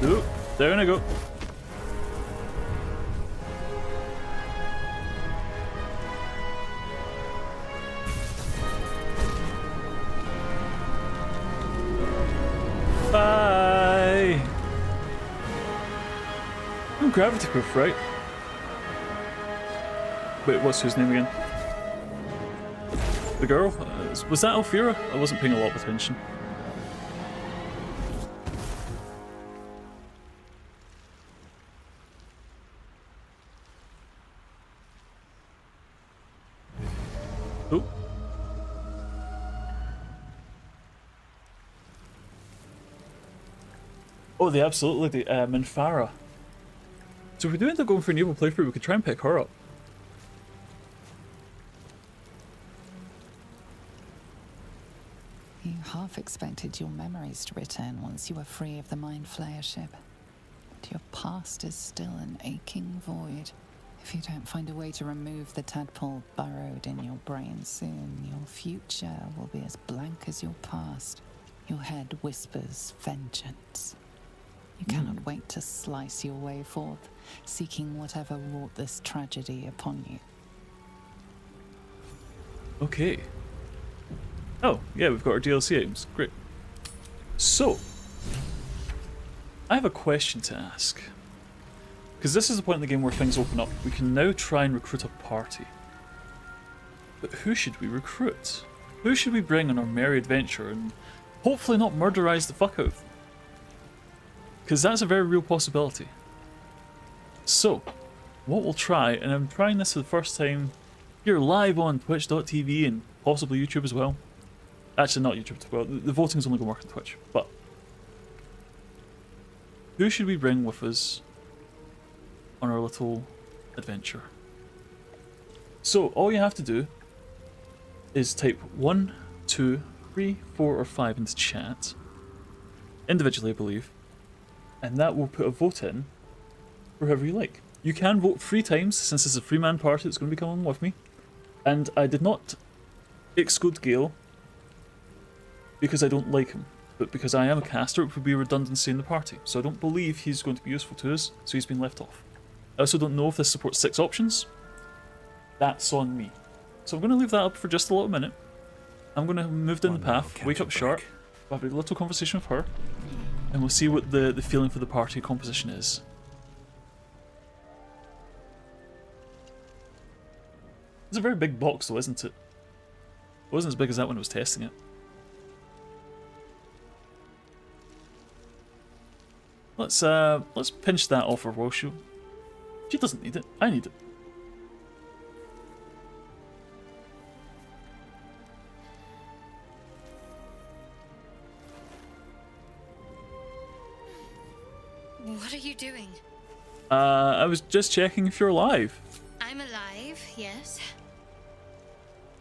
Oop, down I go. Bye. I'm gravity proof, right? Wait, what's his name again? The girl? Was that Alfira? I wasn't paying a lot of attention. Oh. Oh, they absolutely do. Minfara. So if we do end up going for an evil playthrough, we could try and pick her up. You half expected your memories to return once you were free of the Mind Flayer ship. But your past is still an aching void. If you don't find a way to remove the tadpole burrowed in your brain soon, your future will be as blank as your past. Your head whispers vengeance. You cannot wait to slice your way forth, seeking whatever wrought this tragedy upon you. Okay. Oh, yeah, we've got our DLC items. Great. So, I have a question to ask. Because this is the point in the game where things open up. We can now try and recruit a party. But who should we recruit? Who should we bring on our merry adventure and hopefully not murderize the fuck out of? Because that's a very real possibility. So, what we'll try, and I'm trying this for the first time here live on twitch.tv and possibly YouTube as well. Actually, not YouTube as well. The voting's only going to work on Twitch. But who should we bring with us on our little adventure? So all you have to do is type 1, 2, 3, 4, or 5 into chat, individually I believe, and that will put a vote in for whoever you like. You can vote 3 times since it's a 3-man party that's going to be coming with me, and I did not exclude Gale because I don't like him, but because I am a caster it would be a redundancy in the party, so I don't believe he's going to be useful to us, so he's been left off. I also don't know if this supports 6 options. That's on me. So I'm going to leave that up for just a little minute. I'm going to move down the path, wake up Sharp, have a little conversation with her, and we'll see what the feeling for the party composition is. It's a very big box though, isn't it? It wasn't as big as that when I was testing it. Let's pinch that off her while she doesn't need it. I need it. What are you doing? I was just checking if you're alive. I'm alive, yes.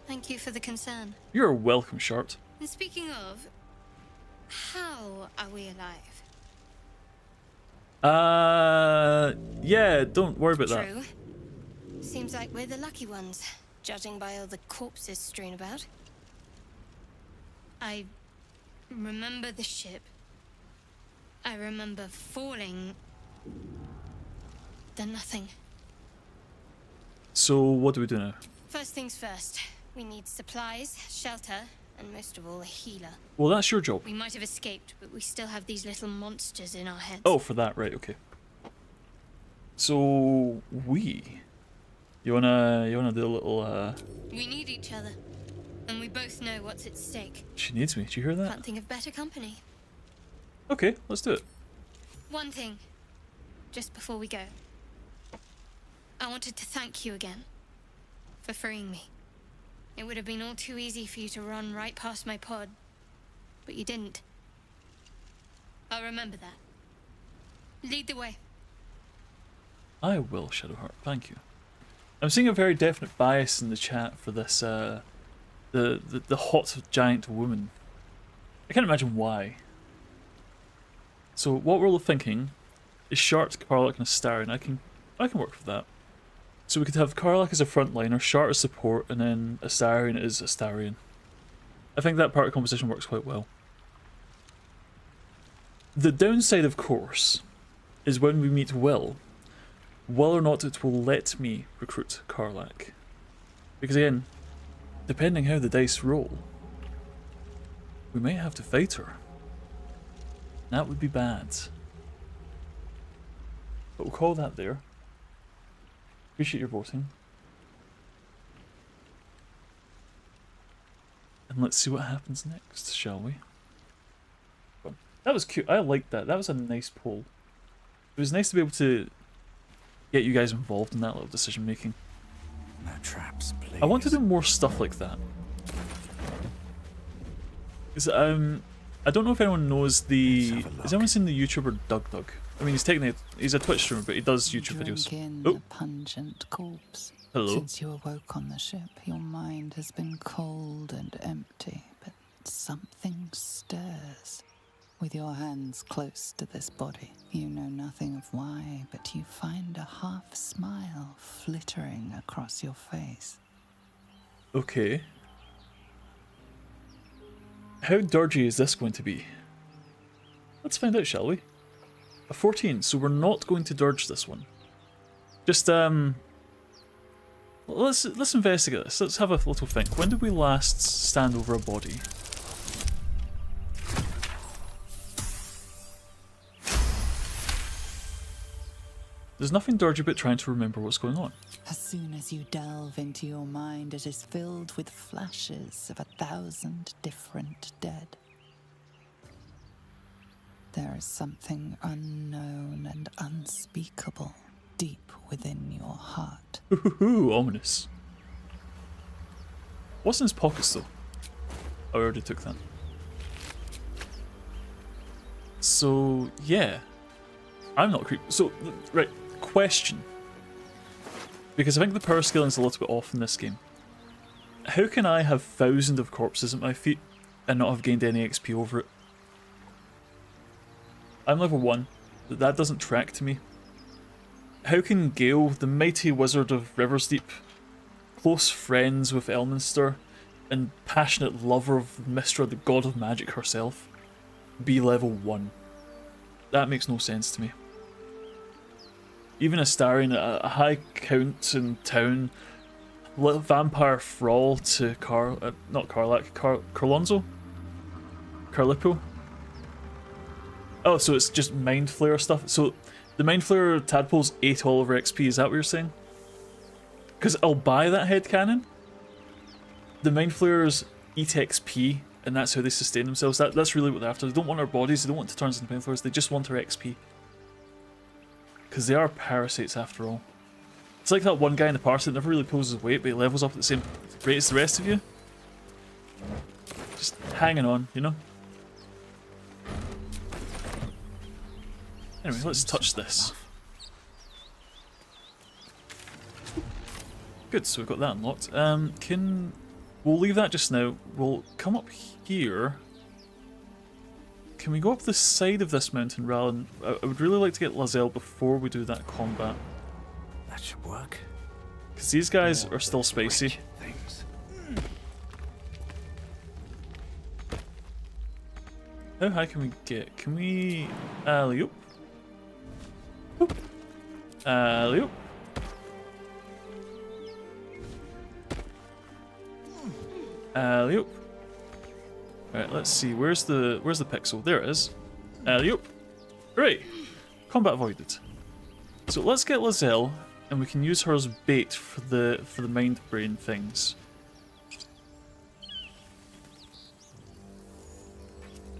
Thank you for the concern. You're welcome, Shart. And speaking of, how are we alive? Yeah, don't worry about that. True. Seems like we're the lucky ones, judging by all the corpses strewn about. I remember the ship. I remember falling. Then nothing. So what do we do now? First things first. We need supplies, shelter, and most of all, a healer. Well, that's your job. We might have escaped, but we still have these little monsters in our heads. Oh, for that, right, okay. So, You wanna do a little, We need each other, and we both know what's at stake. She needs me, do you hear that? Can't think of better company. Okay, let's do it. One thing, just before we go. I wanted to thank you again for freeing me. It would have been all too easy for you to run right past my pod, but you didn't. I'll remember that. Lead the way. I will, Shadowheart, thank you. I'm seeing a very definite bias in the chat for this, the hot giant woman. I can't imagine why. So what we're all thinking is Shart, Karlach, and Astarion. I can work with that. So we could have Karlach as a frontliner, Shart as support, and then Astarion as Astarion. I think that party composition works quite well. The downside, of course, is when we meet Will, whether or not it will let me recruit Karlach. Because again, depending how the dice roll, we might have to fight her. That would be bad. But we'll call that there. Appreciate your voting. And let's see what happens next, shall we? That was cute. I liked that. That was a nice poll. It was nice to be able to get you guys involved in that little decision making. No traps, please. I want to do more stuff like that. Because I don't know if anyone knows the... Has anyone seen the YouTuber Dug? I mean, he's a Twitch streamer, but he does YouTube Drink videos. in Oh, the pungent corpse. hello. Since you awoke on the ship, your mind has been cold and empty, but something stirs. With your hands close to this body, you know nothing of why, but you find a half smile flittering across your face. Okay. How dirgy is this going to be? Let's find out, shall we? A 14, so we're not going to Durge this one. Just, let's investigate this. Let's have a little think. When did we last stand over a body? There's nothing dirgy about trying to remember what's going on. As soon as you delve into your mind, it is filled with flashes of 1,000 different dead. There is something unknown and unspeakable deep within your heart. Ooh, ominous. What's in his pockets though? Oh, I already took that. So, yeah. I'm not creepy. So, right, question. Because I think the power scaling is a little bit off in this game. How can I have thousands of corpses at my feet and not have gained any XP over it? I'm level 1, but that doesn't track to me. How can Gale, the mighty wizard of Riversdeep, close friends with Elminster, and passionate lover of Mystra, the god of magic herself, be level 1? That makes no sense to me. Even Astarion, a high count in town, vampire thrall to Carlonzo? Carlipo? Oh, so it's just Mind Flayer stuff. So the Mind Flayer tadpoles ate all of our XP, is that what you're saying? Because I'll buy that headcanon. The Mind Flayers eat XP, and that's how they sustain themselves. That's really what they're after. They don't want our bodies, they don't want to turn us into Mind Flayers, they just want our XP. Because they are parasites after all. It's like that one guy in the party that never really pulls his weight, but he levels up at the same rate as the rest of you. Just hanging on, you know? Anyway, let's touch this. Good, so we've got that unlocked. We'll leave that just now. We'll come up here. Can we go up the side of this mountain rather than... I would really like to get Lae'zel before we do that combat. That should work. Because these guys are still spicy. Things. How high can we get? Can we... alley-oop? Oop. Alley-oop. Alley-oop. Alright, let's see. Where's the pixel? There it is. Alley-oop. Hooray! Combat avoided. So let's get Lae'zel, and we can use her as bait for the mind brain things.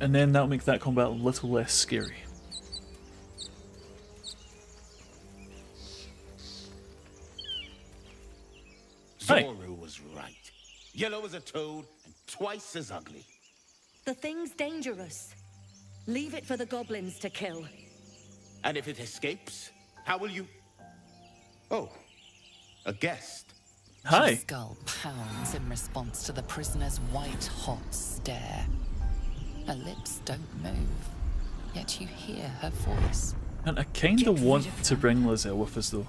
And then that'll make that combat a little less scary. Hi. Zoru was right. Yellow as a toad and twice as ugly. The thing's dangerous. Leave it for the goblins to kill. And if it escapes, how will you... Oh, a guest. Hi. Her skull pounds in response to the prisoner's white-hot stare. Her lips don't move, yet you hear her voice. And I kinda want to bring Lae'zel with us though.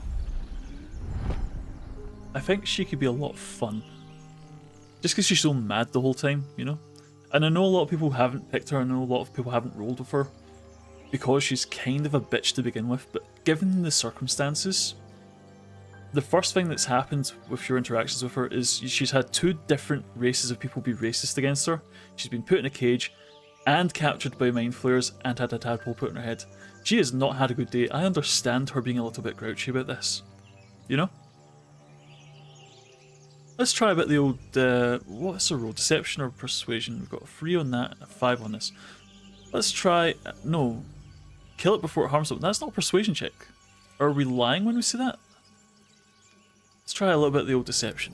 I think she could be a lot of fun. Just because she's so mad the whole time, you know? And I know a lot of people haven't picked her, I know a lot of people haven't rolled with her because she's kind of a bitch to begin with, but given the circumstances, the first thing that's happened with your interactions with her is she's had 2 different races of people be racist against her. She's been put in a cage and captured by mind flayers and had a tadpole put in her head. She has not had a good day. I understand her being a little bit grouchy about this, you know? Let's try a bit the old, what's the roll? Deception or persuasion? We've got a 3 on that and a 5 on this. Let's try, no, kill it before it harms someone. That's not a persuasion check. Are we lying when we say that? Let's try a little bit of the old deception.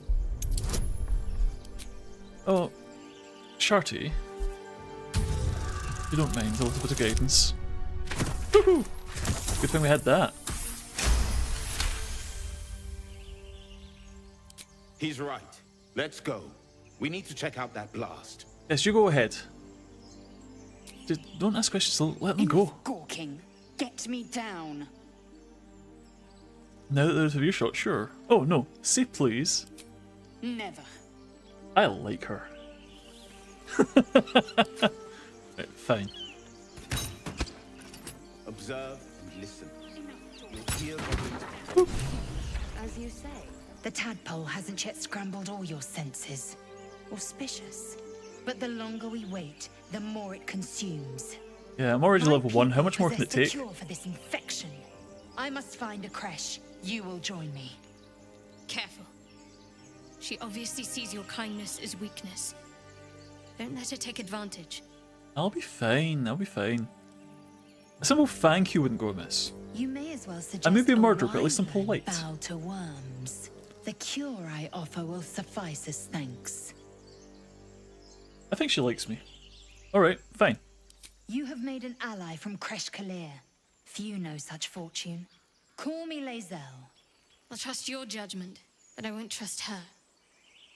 Oh, Sharty, if you don't mind a little bit of guidance. Woohoo! Good thing we had that. He's right. Let's go. We need to check out that blast. Yes, you go ahead. Just don't ask questions, let them go. Gawking. Get me down. Now that they're out of earshot, sure. Oh no, say please. Never. I like her. Right, fine. Observe and listen. You'll hear goblins. As you say, the tadpole hasn't yet scrambled all your senses. Auspicious. But the longer we wait, the more it consumes. Yeah, I'm already My level 1. How people much more can it possess take? the cure for this infection. I must find a creche. You will join me. Careful. She obviously sees your kindness as weakness. Don't let her take advantage. I'll be fine, I'll be fine. A simple thank you wouldn't go amiss. You may as well suggest I may be a a murderer, but at least I'm wyvern polite. bow to worms. The cure I offer will suffice as thanks. I think she likes me. Alright, fine. You have made an ally from Creche Kalir. Few know such fortune. Call me Lae'zel. I'll trust your judgment, but I won't trust her.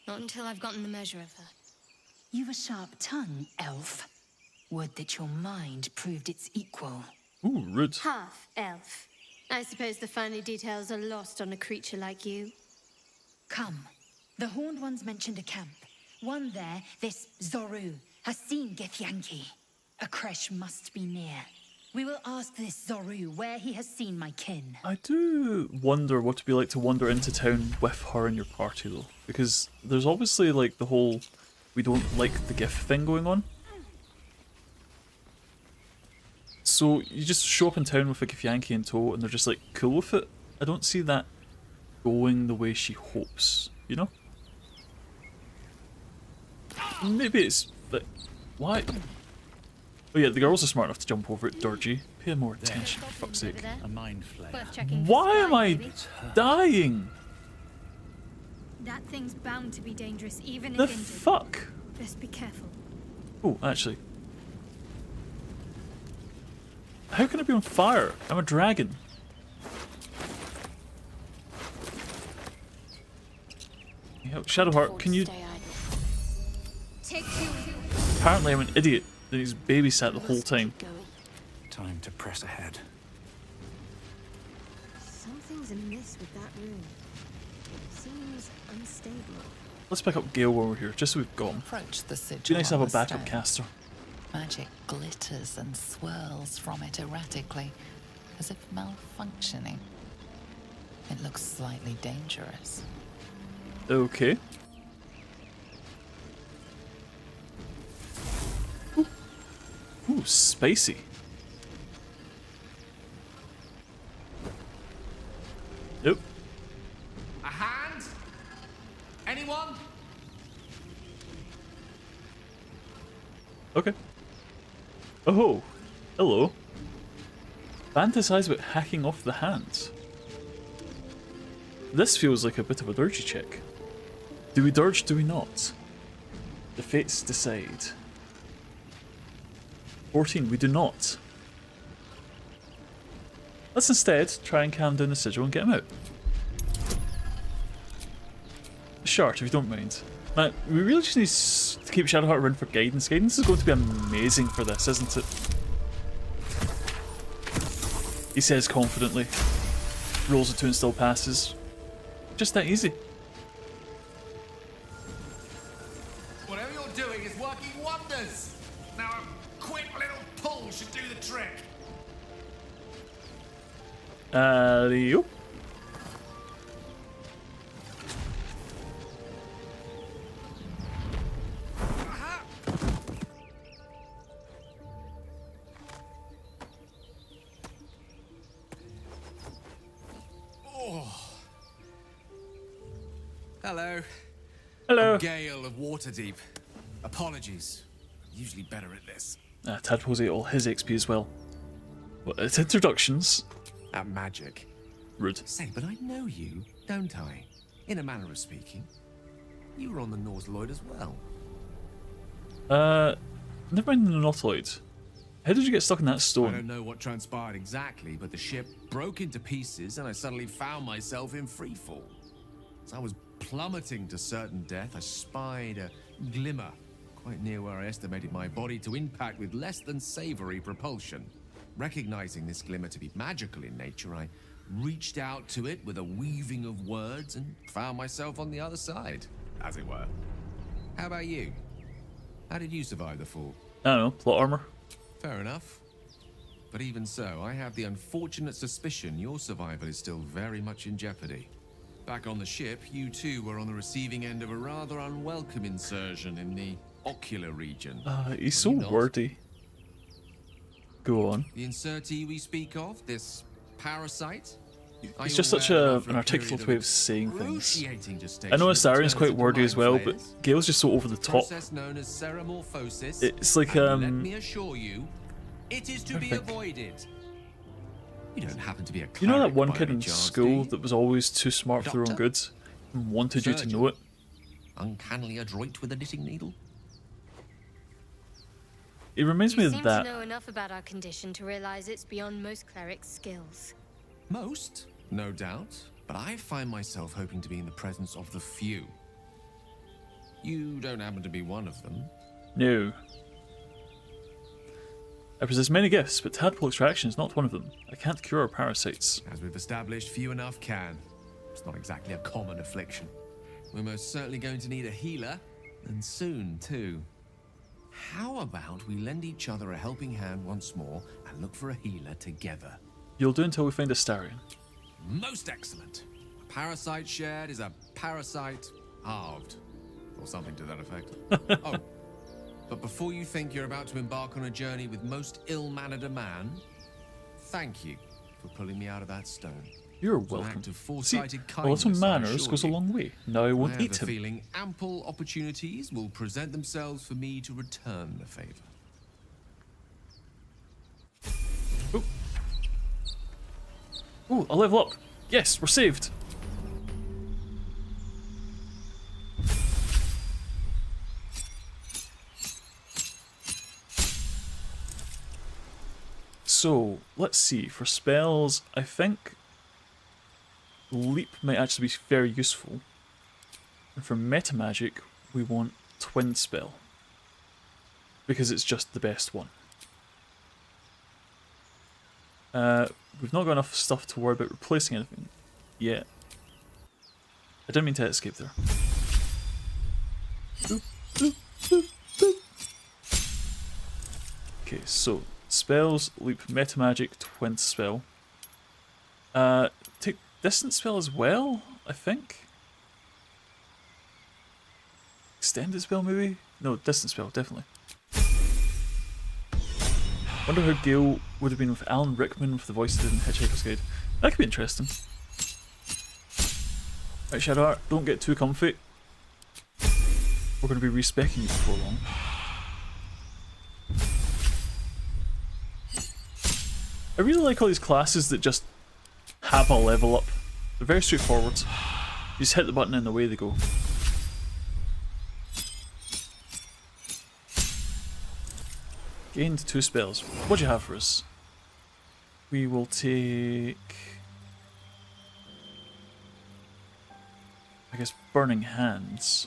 Not until I've gotten the measure of her. You've a sharp tongue, elf. Would that your mind proved its equal. Ooh, rude. Half elf. I suppose the finer details are lost on a creature like you. Come. The Horned Ones mentioned a camp. One there, this Zoru, has seen Githyanki. A creche must be near. We will ask this Zoru where he has seen my kin. I do wonder what it'd be like to wander into town with her in your party, though. Because there's obviously, like, the whole we don't like the gift thing going on. So you just show up in town with a Githyanki in tow and they're just, like, cool with it. I don't see that going the way she hopes, you know? Maybe it's... like, why? Oh yeah, the girls are smart enough to jump over it, Durge. Pay more attention, for fuck's sake. A mind flayer. Why am I dying? That thing's bound to be dangerous, even The if injured. fuck? Best be careful. Oh, actually. How can I be on fire? I'm a dragon. Yeah, Shadowheart, can you... Take two. Apparently I'm an idiot that he's babysat the whole time. Time to press ahead. Something's amiss with that room. Seems unstable. Let's pick up Gale while we're here, just so we've got him. Approach the sigil. Be nice to on have a the backup stone. caster. Magic glitters and swirls from it erratically, as if malfunctioning. It looks slightly dangerous. Okay. Ooh, spicy. Nope. A hand? Anyone? Okay. Oh, hello. Fantasize about hacking off the hands. This feels like a bit of a Durge check. Do we Durge, do we not? The fates decide. 14, we do not. Let's instead try and calm down the sigil and get him out. Short, if you don't mind. Now, we really just need to keep Shadowheart around for guidance. Guidance is going to be amazing for this, isn't it? He says confidently. Rolls a 2 and still passes. Just that easy. Whatever you're doing is working wonders. Now a quick little pull should do the trick. Yo. Hello. Hello. Gale of Waterdeep. Apologies. I'm usually better at this. Tadpole's ate all his XP as well. Well, it's introductions. At magic. Rude. Say, but I know you, don't I? In a manner of speaking. You were on the Norse Lloyd as well. Never mind the Nautiloid. How did you get stuck in that I stone? don't know what transpired exactly, but the ship broke into pieces and I suddenly found myself in freefall. As I was plummeting to certain death, I spied a glimmer quite near where I estimated my body to impact with less than savory propulsion. Recognizing this glimmer to be magical in nature, I reached out to it with a weaving of words and found myself on the other side, as it were. How about you? How did you survive the fall? I don't know, plot armor. Fair enough. But even so, I have the unfortunate suspicion your survival is still very much in jeopardy. Back on the ship, you too were on the receiving end of a rather unwelcome insertion in the ocular region. He's so wordy. Go on. The insertee we speak of, this parasite? It's just such an articulate way of saying things. I know Astarian's quite wordy as well, but Gale's just so over the top. Known as ceramorphosis, it's like let me assure you, it is to be avoided. You don't happen to be a you know that one cleric by kid in any chance, school do you? that was always too smart for their own Doctor? good and wanted you to know it? Uncannily adroit with a knitting needle? It reminds me You of seem that. to know enough about our condition to realize it's beyond most clerics' skills. Most, no doubt, but I find myself hoping to be in the presence of the few. You don't happen to be one of them. No. I possess many gifts, but tadpole extraction is not one of them. I can't cure parasites. As we've established, few enough can. It's not exactly a common affliction. We're most certainly going to need a healer, and soon, too. How about we lend each other a helping hand once more and look for a healer together? You'll do until we find Astarian. Most excellent. A parasite shared is a parasite halved. Or something to that effect. Oh, but before you think you're about to embark on a journey with most ill-mannered a man, thank you for pulling me out of that stone. You're It was an welcome. act of See, foresighted a little kindness, I manners assure goes a you. long way. Now I I won't have eat the him. feeling ample opportunities will present themselves for me to return the favor. Oh. Oh, a level up. Yes, we're saved. So, let's see. For spells, I think Leap might actually be very useful. And for meta magic, we want Twin Spell. Because it's just the best one. We've not got enough stuff to worry about replacing anything yet. I didn't mean to escape there. Boop, boop, boop, boop. Okay, so spells, leap, meta magic, twin spell. Take distance spell as well, I think. Extended spell maybe? No, distance spell, definitely. Wonder how Gale would have been with Alan Rickman with the voice he did in Hitchhiker's Guide. That could be interesting. Right, Shadowheart, don't get too comfy. We're going to be respecking you before long. I really like all these classes that just have a level up. They're very straightforward. You just hit the button and away they go. Gained 2 spells. What do you have for us? We will take... I guess Burning Hands.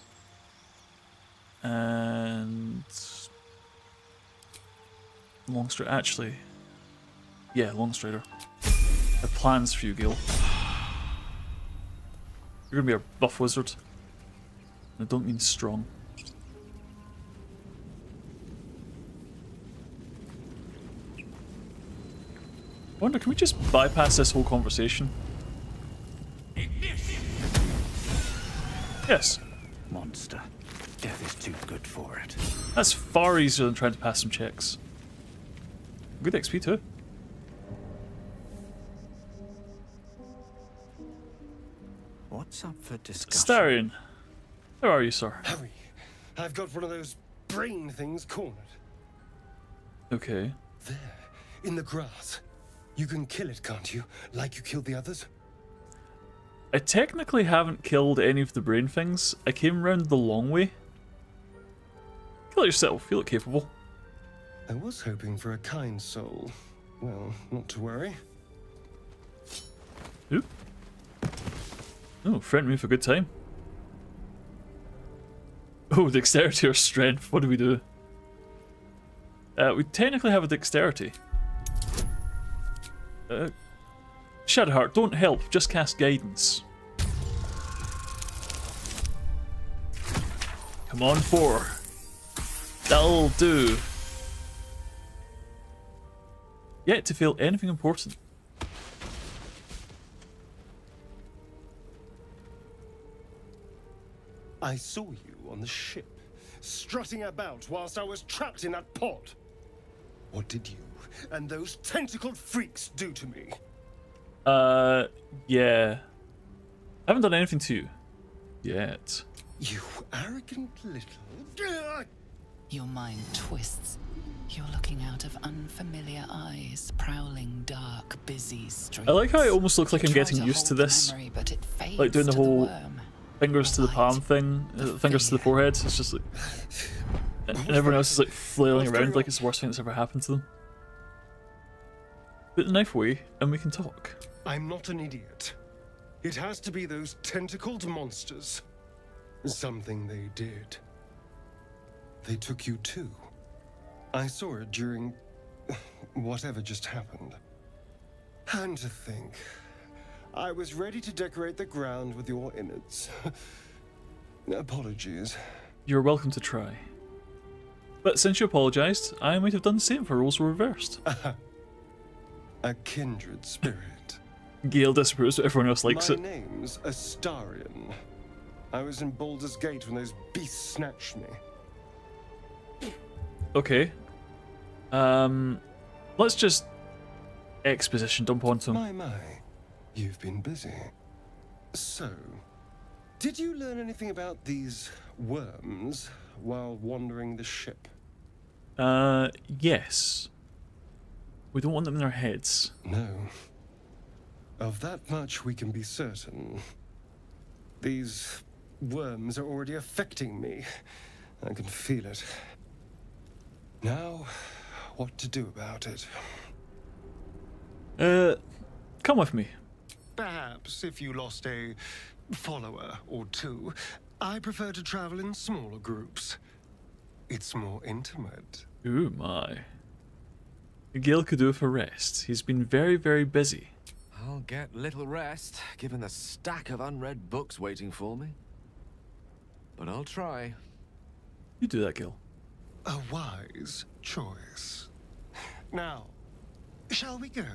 And... Longstrider. Actually... Yeah, Longstrider. I have plans for you, Gale. You're gonna be a buff wizard. And I don't mean strong. I wonder, can we just bypass this whole conversation? Yes. Monster. Death is too good for it. That's far easier than trying to pass some checks. Good XP too. What's up for discussion? Astarian, how are you, sir? Harry, I've got one of those brain things cornered. Okay. There, in the grass. You can kill it, can't you? Like you killed the others? I technically haven't killed any of the brain things. I came round the long way. Kill it yourself, you look capable. I was hoping for a kind soul. Well, not to worry. Oop. Oh, friend me for a good time. Oh, dexterity or strength. What do we do? We technically have a dexterity. Shadowheart, don't help. Just cast guidance. Come on, 4. That'll do. Yet to fail anything important. I saw you on the ship, strutting about whilst I was trapped in that pod. What did you and those tentacled freaks do to me? Yeah. I haven't done anything to you. Yet. You arrogant little... Your mind twists. You're looking out of unfamiliar eyes, prowling dark, busy streets. I like how it almost looks like I'm getting used to this. Memory, but it fades Like doing the to whole worm. fingers to the palm thing, fingers to the forehead. It's just like, and everyone else is like flailing around like it's the worst thing that's ever happened to them. Put the knife away and we can talk. I'm not an idiot. It has to be those tentacled monsters. Something they did. They took you too. I saw it during whatever just happened. And to think, I was ready to decorate the ground with your innards. Apologies. You're welcome to try. But since you apologised, I might have done the same if our roles were reversed. A kindred spirit. Gale disapproves, but everyone else likes My it. name's Astarion. I was in Baldur's Gate when those beasts snatched me. Okay. Let's just exposition dump onto him. My, you've been busy. So, did you learn anything about these worms while wandering the ship? Yes. We don't want them in our heads. No. Of that much we can be certain. These worms are already affecting me. I can feel it. Now, what to do about it? Come with me. Perhaps if you lost a follower or two, I prefer to travel in smaller groups. It's more intimate. Ooh my. Gale could do with a rest. He's been very, very busy. I'll get little rest, given the stack of unread books waiting for me. But I'll try. You do that, Gale. A wise choice. Now, shall we go?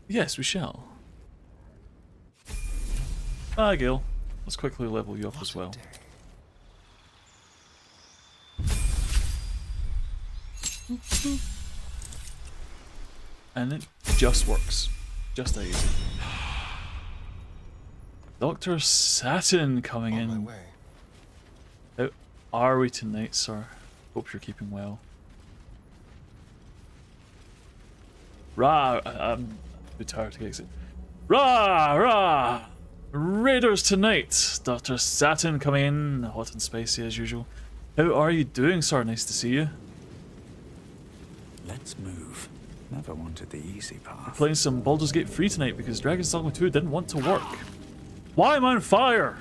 Yes, we shall. Ah, Gale. Let's quickly level you up as well. And it just works. Just that easy. Dr. Satin coming On my in. way. How are we tonight, sir? Hope you're keeping well. Rah! I'm too tired to get exit. Rah! Rah! Raiders tonight! Dr. Satin coming in, hot and spicy as usual. How are you doing, sir? Nice to see you. Let's move. Never wanted the easy path. Playing some Baldur's Gate 3 tonight because Dragon's Dogma 2 didn't want to work. Why am I on fire?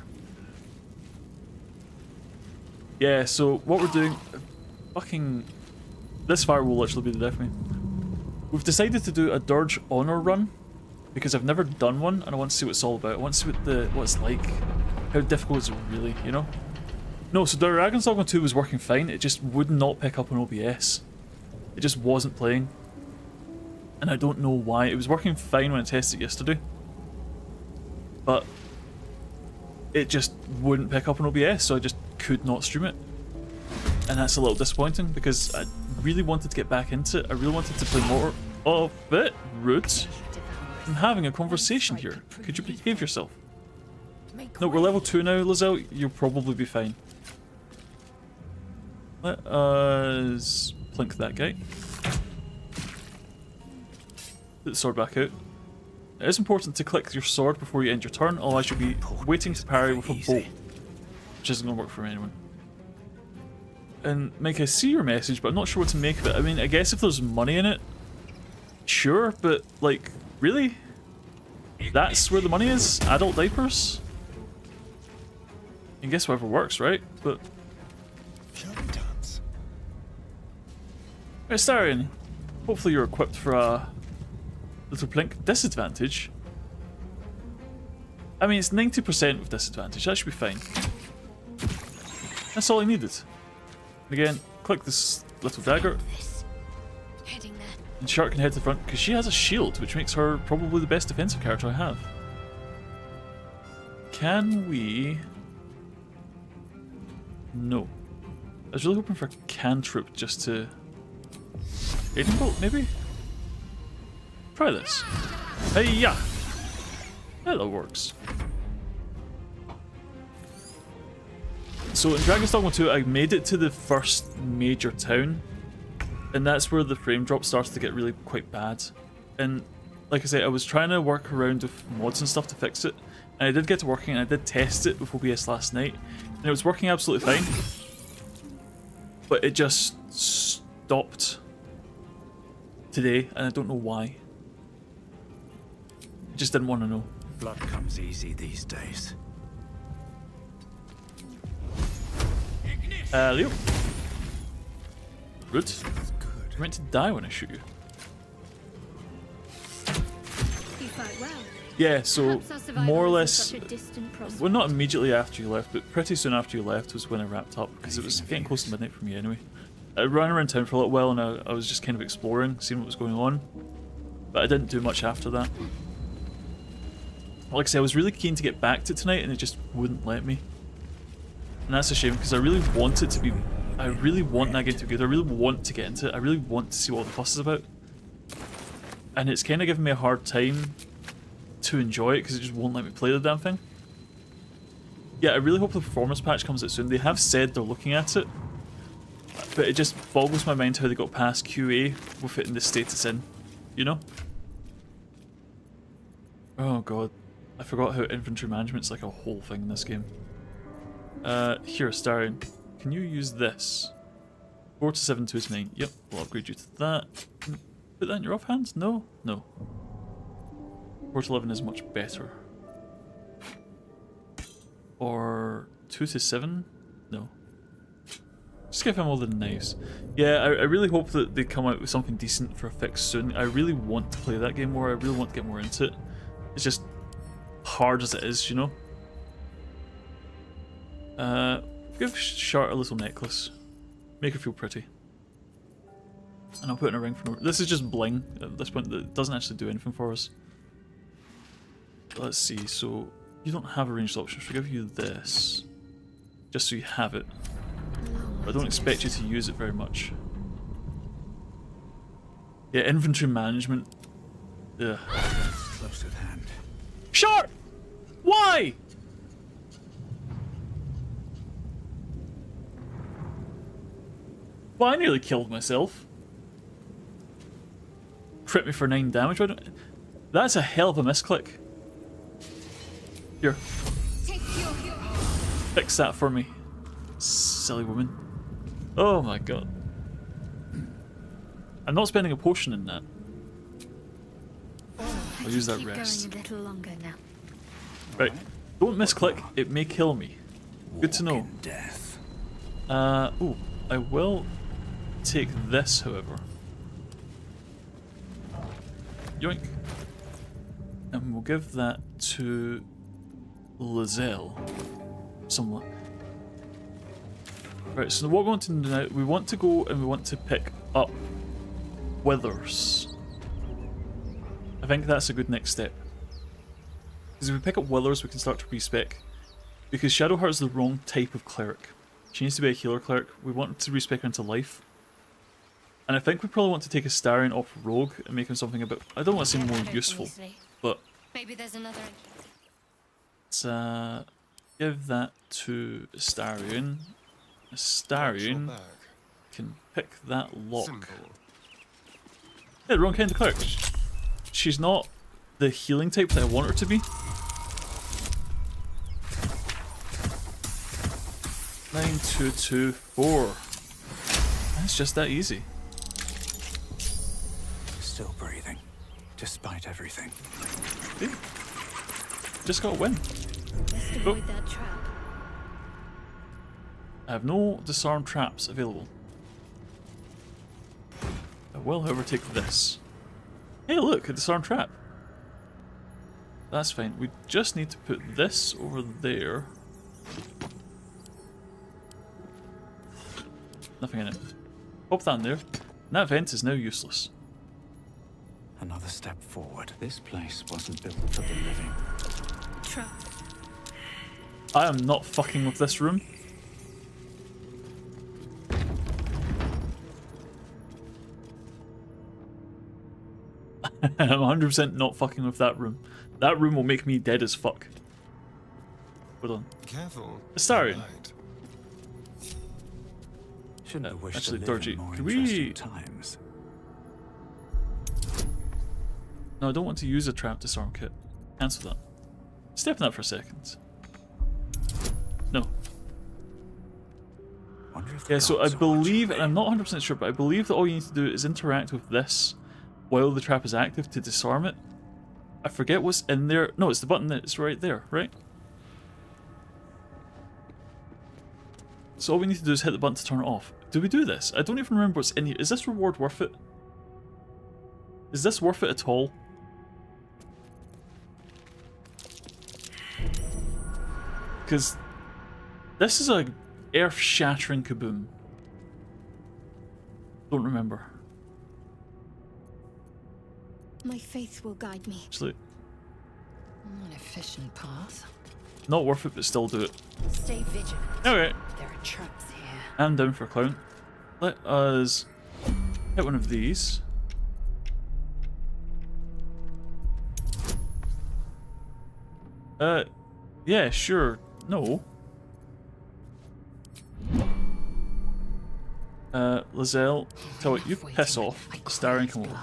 Yeah, so what we're doing... Fucking... This fire will literally be the death of me. We've decided to do a Durge honor run because I've never done one and I want to see what it's all about. I want to see what it's like. How difficult is it really, you know? No, so Dragon's Dogma 2 was working fine, it just would not pick up on OBS. It just wasn't playing. And I don't know why. It was working fine when I tested it yesterday. But it just wouldn't pick up on OBS, so I just could not stream it. And that's a little disappointing because I really wanted to get back into it. I really wanted to play more of it. Rude. I'm having a conversation here. Could you behave yourself? No, we're level 2 now, Lizelle. You'll probably be fine. Let us plink that guy. Put the sword back out. It is important to click your sword before you end your turn, otherwise you'll be waiting to parry with a bolt, which isn't going to work for anyone. And Mike, I see your message, but I'm not sure what to make of it. I mean, I guess if there's money in it, sure, but like, really? That's where the money is? Adult diapers? I guess whatever works, right? But right, Starion, hopefully you're equipped for a little plink. Disadvantage? I mean, it's 90% with disadvantage. That should be fine. That's all I needed. Again, click this little dagger. And Shark can head to the front because she has a shield, which makes her probably the best defensive character I have. Can we... No. I was really hoping for a cantrip just to... Aiding bolt, maybe? Try this. Hey-ya! That works. So in Dragon's Dogma 2, I made it to the first major town, and that's where the frame drop started to get really quite bad. And like I said, I was trying to work around with mods and stuff to fix it, and I did get to working, and I did test it with OBS last night, and it was working absolutely fine. But it just stopped today, and I don't know why. I just didn't want to know. Blood comes easy these days. Leo. Rude. You're meant to die when I shoot you. You fight well. Yeah, so more or less, such a distant prospect. well, not immediately after you left, but pretty soon after you left was when I wrapped up, because it was getting close to midnight for me anyway. I ran around town for a little while, and I was just kind of exploring, seeing what was going on, but I didn't do much after that. Like I said, I was really keen to get back to it tonight, and it just wouldn't let me. And that's a shame, because I really want it to be... I really want that game to be good. I really want to get into it. I really want to see what the fuss is about. And it's kind of giving me a hard time to enjoy it, because it just won't let me play the damn thing. Yeah, I really hope the performance patch comes out soon. They have said they're looking at it, but it just boggles my mind how they got past QA with it in the state it's in, you know? Oh god, I forgot how inventory management's like a whole thing in this game. Here, Starion, can you use this? 4 to 7 to 9. Yep, we'll upgrade you to that. Can you put that in your offhand? No? No. 4 to 11 is much better. Or 2 to 7? No. Just give him all the knives. Yeah, I really hope that they come out with something decent for a fix soon. I really want to play that game more. I really want to get more into it. It's just hard as it is, you know? Give Shart a little necklace. Make her feel pretty. And I'll put in a ring for her. This is just bling at this point. It doesn't actually do anything for us. Let's see, so you don't have a ranged option. Should I give you this? Just so you have it. I don't expect you to use it very much. Yeah, inventory management. Ugh. Close at hand. Shart! Why? Well, I nearly killed myself. Crit me for 9 damage. Why don't... That's a hell of a misclick. Here. Fix that for me. Silly woman. Oh my god. I'm not spending a potion in that. I'll use that rest. Going a little longer now. Right. Don't misclick, it may kill me. Good to know. Death. Ooh, I will take this, however. Yoink. And we'll give that to Lizelle. Somewhat. Right, so what we want to do now, we want to go and we want to pick up Withers. I think that's a good next step. Because if we pick up Withers, we can start to respec. Because Shadowheart is the wrong type of cleric. She needs to be a healer cleric. We want to respec her into life. And I think we probably want to take a Starion off Rogue and make him something a bit... I don't want to say more useful, but... Maybe there's another... Let's give that to Starion. Starion can pick that lock. Yeah, the wrong kind of cleric. She's not the healing type that I want her to be. 9, 2, 2, 4. It's just that easy. Still breathing, despite everything. See? Just gotta win. Best avoid that trap. I have no disarm traps available. I will, however, take this. Hey, look, a disarm trap. That's fine. We just need to put this over there. Nothing in it. Pop that in there. And that vent is now useless. Another step forward. This place wasn't built for the living. Trap. I am not fucking with this room. I'm 100% not fucking with that room. That room will make me dead as fuck. Hold on. Careful. Astarion. Shouldn't have wished Actually, to live in Durge, more can we... interesting times. No, I don't want to use a trap disarm kit. Cancel that. Step in that for a second. No. Yeah, so I believe, and I'm not 100% sure, but I believe that all you need to do is interact with this while the trap is active to disarm it. I forget what's in there. No, it's the button that's right there, right? So all we need to do is hit the button to turn it off. Do we do this? I don't even remember what's in here. Is this reward worth it? Is this worth it at all? Because this is a earth-shattering kaboom. Don't remember. My faith will guide me. Actually, An efficient path. not worth it, but still do it. Stay vigilant. Okay. There are traps here. I'm down for a clown. Let us hit one of these. Yeah, sure. No. Lizelle, tell it, you piss off. Starring come over.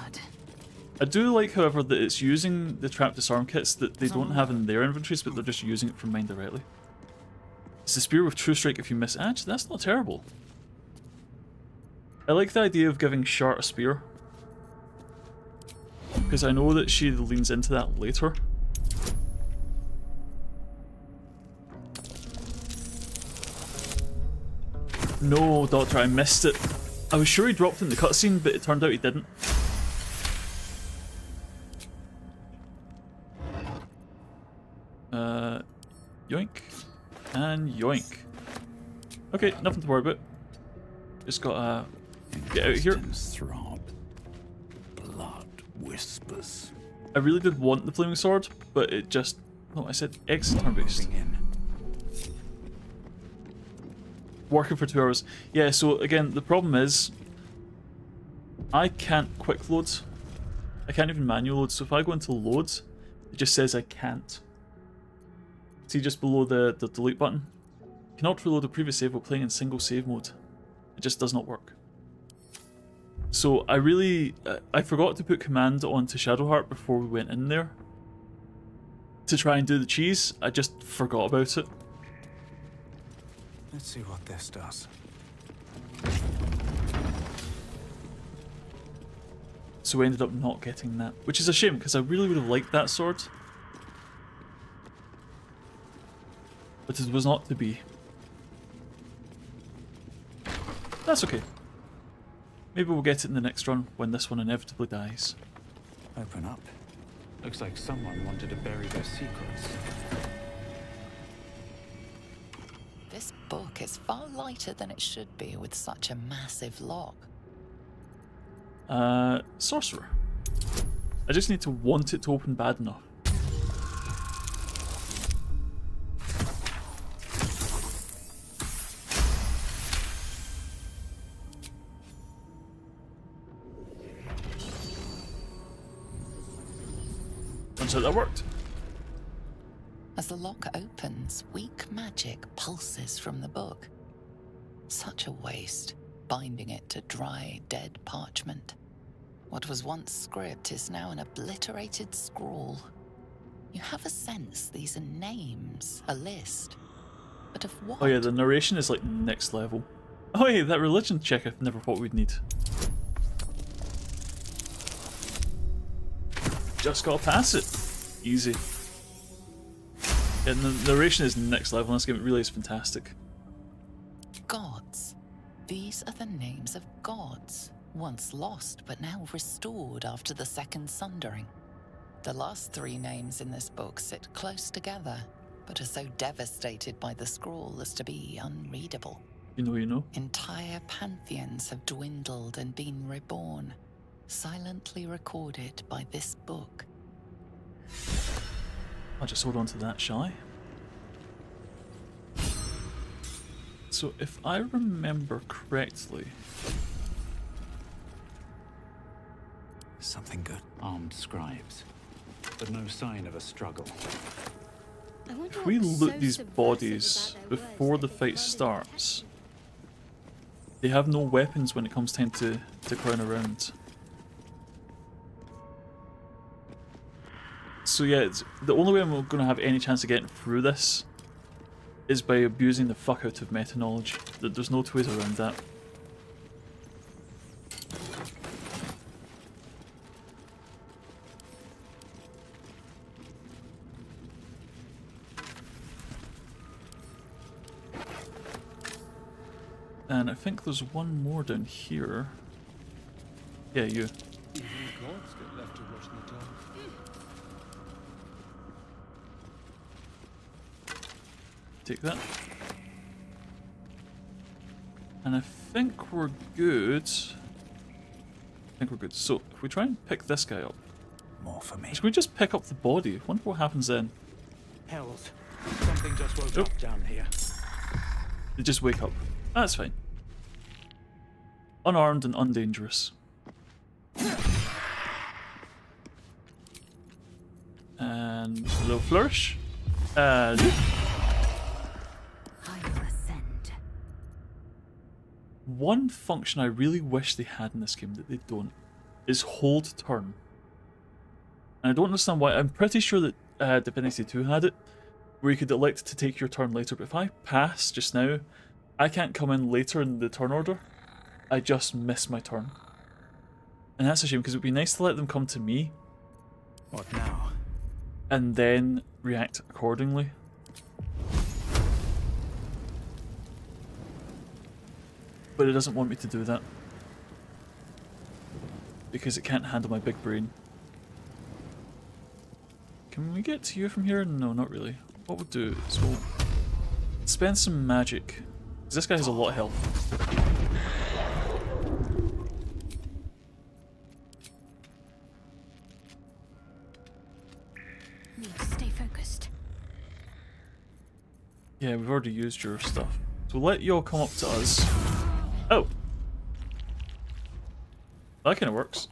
I do like, however, that it's using the trap disarm kits that they don't have in their inventories, but they're just using it from mine directly. It's a spear with true strike if you miss. Actually, that's not terrible. I like the idea of giving Shart a spear, because I know that she leans into that later. No, Doctor, I missed it. I was sure he dropped it in the cutscene, but it turned out he didn't. Yoink. And yoink. Okay, nothing to worry about. Just gotta get out of here. Throb. Blood whispers. I really did want the flaming sword, but it just... No, I said exit turn-based. Working for 2 hours. Yeah, so again, the problem is I can't quick load. I can't even manual load, so if I go into load, it just says I can't. See just below the delete button? You cannot reload a previous save while playing in single save mode. It just does not work. So I really... I forgot to put command onto Shadowheart before we went in there to try and do the cheese. I just forgot about it. Let's see what this does. So we ended up not getting that, which is a shame because I really would have liked that sword. But it was not to be. That's okay. Maybe we'll get it in the next run when this one inevitably dies. Open up. Looks like someone wanted to bury their secrets. This book is far lighter than it should be with such a massive lock. Sorcerer. I just need to want it to open bad enough. Turns out that worked. As the lock opens, weak magic pulses from the book. Such a waste, binding it to dry, dead parchment. What was once script is now an obliterated scrawl. You have a sense these are names, a list. But of what? Oh yeah, the narration is like next level. Oh hey, that religion check I never thought we'd need. Just gotta pass it. Easy. And the narration is next level in this game, it really is fantastic. Gods. These are the names of gods, once lost but now restored after the Second Sundering. The last three names in this book sit close together, but are so devastated by the scroll as to be unreadable. You know. Entire pantheons have dwindled and been reborn, silently recorded by this book. I'll just hold on to that, shall I? So if I remember correctly... Something good. Armed scribes, but no sign of a struggle. If we loot these bodies before the fight starts, they have no weapons when it comes time to clown around. So yeah, the only way I'm going to have any chance of getting through this is by abusing the fuck out of meta knowledge. There's no two ways around that. And I think there's one more down here. Yeah, you. Even gods get left to rot in the dark. Take that. And I think we're good. So, if we try and pick this guy up. More for me. Should we just pick up the body? Wonder what happens then. Hells. Something just woke up down here. They just wake up. That's fine. Unarmed and undangerous. And a little flourish. And... I will ascend. One function I really wish they had in this game that they don't is hold turn. And I don't understand why. I'm pretty sure that Divinity 2 had it, where you could elect to take your turn later, but if I pass just now, I can't come in later in the turn order. I just miss my turn. And that's a shame, because it would be nice to let them come to me. What now? And then react accordingly. But it doesn't want me to do that. Because it can't handle my big brain. Can we get to you from here? No, not really. What we'll do is we'll spend some magic. Because this guy has a lot of health. Need to stay focused. Yeah, we've already used your stuff. So we'll let you all come up to us. Oh! That kind of works.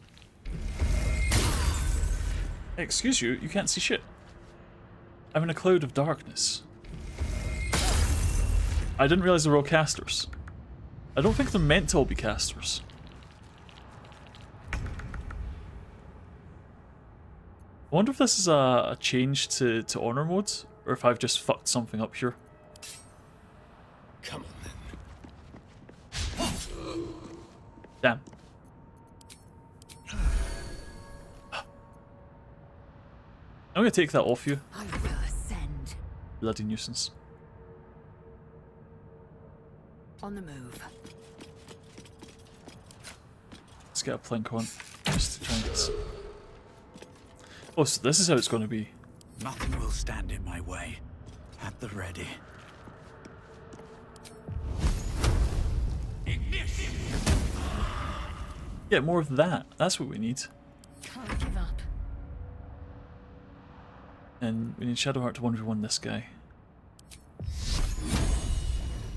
Hey, excuse you, you can't see shit. I'm in a cloud of darkness. I didn't realize they were all casters. I don't think they're meant to all be casters. I wonder if this is a change to honor mode, or if I've just fucked something up here. Come on then. Damn. I'm gonna take that off you. I will ascend. Bloody nuisance. On the move. Let's get a plank on. Just to try and get... Oh, so this is how it's gonna be. Nothing will stand in my way. At the ready. Yeah, more of that. That's what we need. Can't give up. And we need Shadowheart to 1v1 this guy.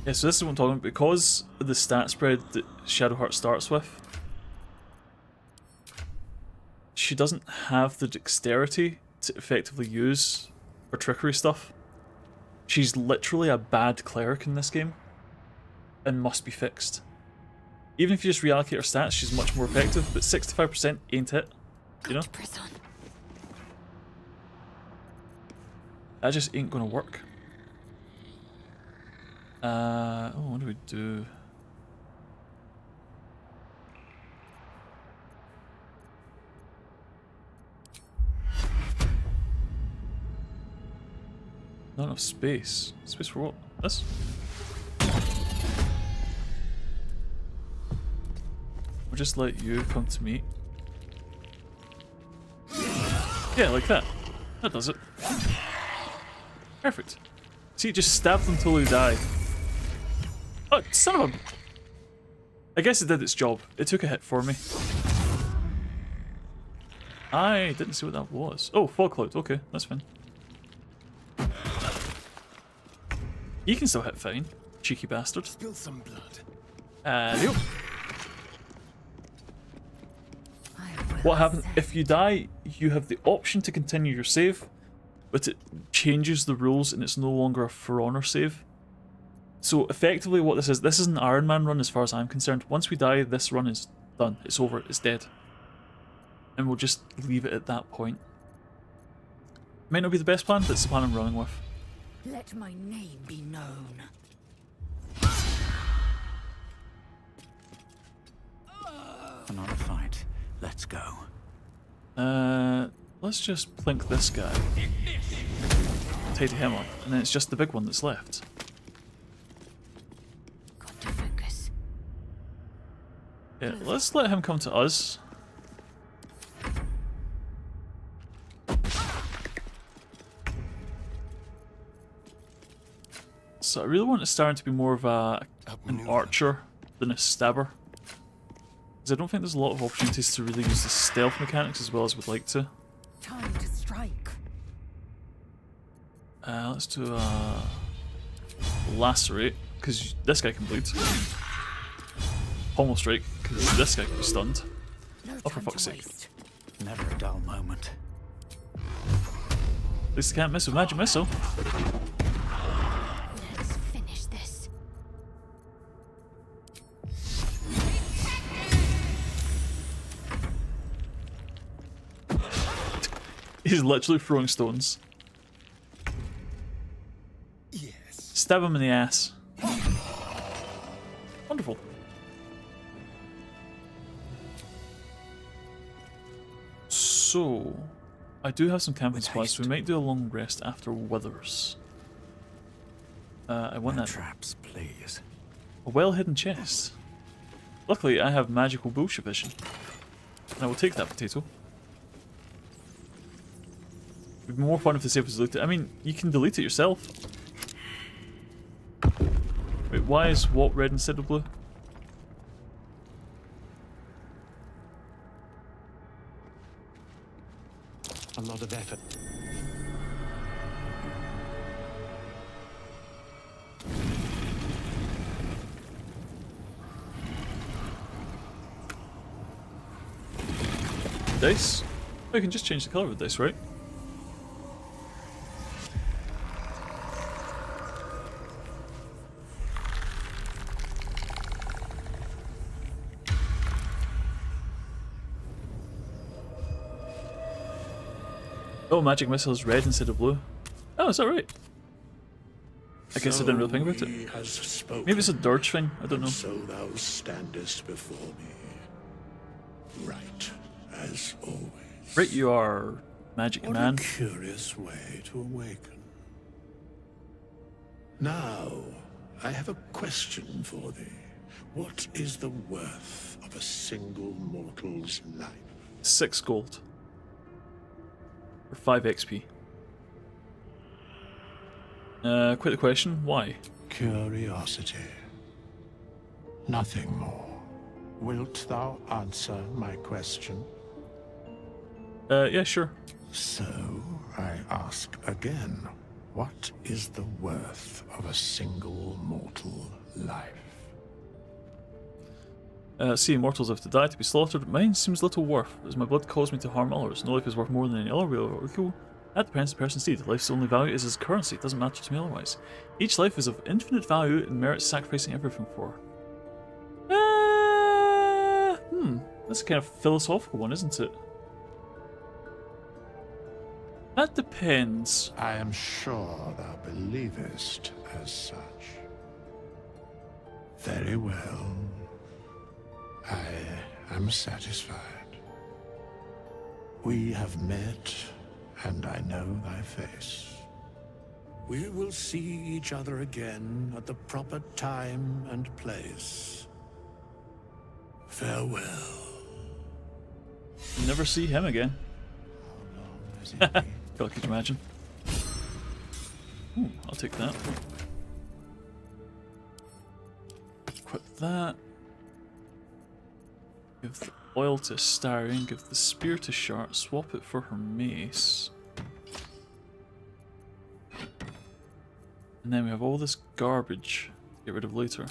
Yeah, so this is what I'm talking about. Because of the stat spread that Shadowheart starts with, she doesn't have the dexterity to effectively use her trickery stuff. She's literally a bad cleric in this game and must be fixed. Even if you just reallocate her stats, she's much more effective, but 65% ain't it, you know? Press on. That just ain't gonna work. Oh, what do we do? Not enough space. Space for what? This? We'll just let you come to me. Yeah, like that. That does it. Perfect. See, just stab them till they die. Oh, son of a... I guess it did its job. It took a hit for me. I didn't see what that was. Oh, fog cloud. Okay, that's fine. You can still hit fine, cheeky bastard. Spill some blood. Yep. What happens if you die? You have the option to continue your save, but it changes the rules and it's no longer a For Honor save. So effectively, what this is an Iron Man run as far as I'm concerned. Once we die, this run is done. It's over. It's dead, and we'll just leave it at that point. Might not be the best plan, but it's the plan I'm running with. Let my name be known. Another fight. Let's go. Let's just plink this guy. Tidy him up, and then it's just the big one that's left. Got to focus. Yeah, let's let him come to us. So I really want it starting to be more of an archer than a stabber. Because I don't think there's a lot of opportunities to really use the stealth mechanics as well as we'd like to. Time to strike. Let's do lacerate, because this guy can bleed. Pommel strike, because this guy can be stunned. Oh, for fuck's sake. Never a dull moment. At least I can't miss with magic missile. Let's finish this. He's literally throwing stones. Yes. Stab him in the ass. Wonderful. So, I do have some camping supplies, so we might do a long rest after Withers. I want No that. traps, please. A well-hidden chest. Luckily, I have magical bullshit vision. And I will take that potato. It'd be more fun if the save was deleted. I mean, you can delete it yourself. Wait, why is what red instead of blue? A lot of effort. Dice? Oh, you can just change the colour of the dice, right? Oh, magic missile is red instead of blue. Oh, is that right? I guess I didn't really think about it. He has spoken, Maybe it's a Durge thing, I don't know. So thou standest before me, right as always. Right you are, magic What man. a curious way to awaken. Now, I have a question for thee. What is the worth of a single mortal's life? 6 gold. Or 5 XP. Quite the question, why? Curiosity. Nothing more. Wilt thou answer my question? Yeah, sure. So, I ask again, what is the worth of a single mortal life? Seeing mortals have to die to be slaughtered, mine seems little worth, as my blood caused me to harm others. No life is worth more than any other real or equal. That depends on the person's deed. Life's only value is its currency, it doesn't matter to me otherwise. Each life is of infinite value and merits sacrificing everything for. That's a kind of philosophical one, isn't it? That depends. I am sure thou believest as such. Very well. I am satisfied. We have met, and I know thy face. We will see each other again at the proper time and place. Farewell. Never see him again. God, could you imagine? Ooh, I'll take that. Equip that. Give the oil to Astarion, give the spear to Shart, swap it for her mace. And then we have all this garbage to get rid of later.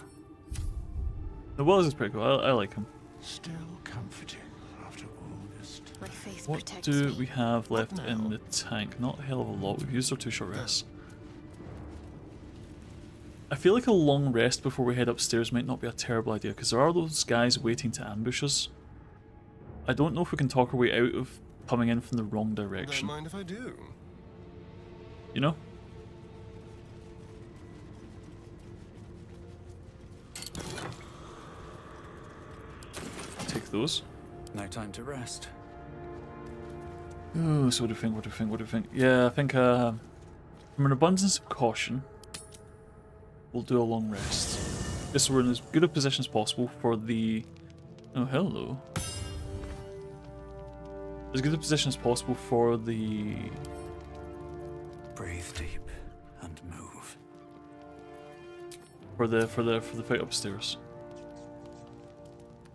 The Wells is pretty cool, I like him. Still comforting after August. My faith What protects do me. we have left What in now? the tank? Not a hell of a lot, we've used our 2 short rests. I feel like a long rest before we head upstairs might not be a terrible idea, because there are those guys waiting to ambush us. I don't know if we can talk our way out of coming in from the wrong direction. Don't mind if I do. You know? Take those. No time to rest. Ooh, so what do you think? What do you think? What do you think? Yeah, I think from an abundance of caution, we'll do a long rest. Just so we're in as good a position as possible for the... Oh, hello. As good a position as possible for the... Breathe deep and move. For the fight upstairs.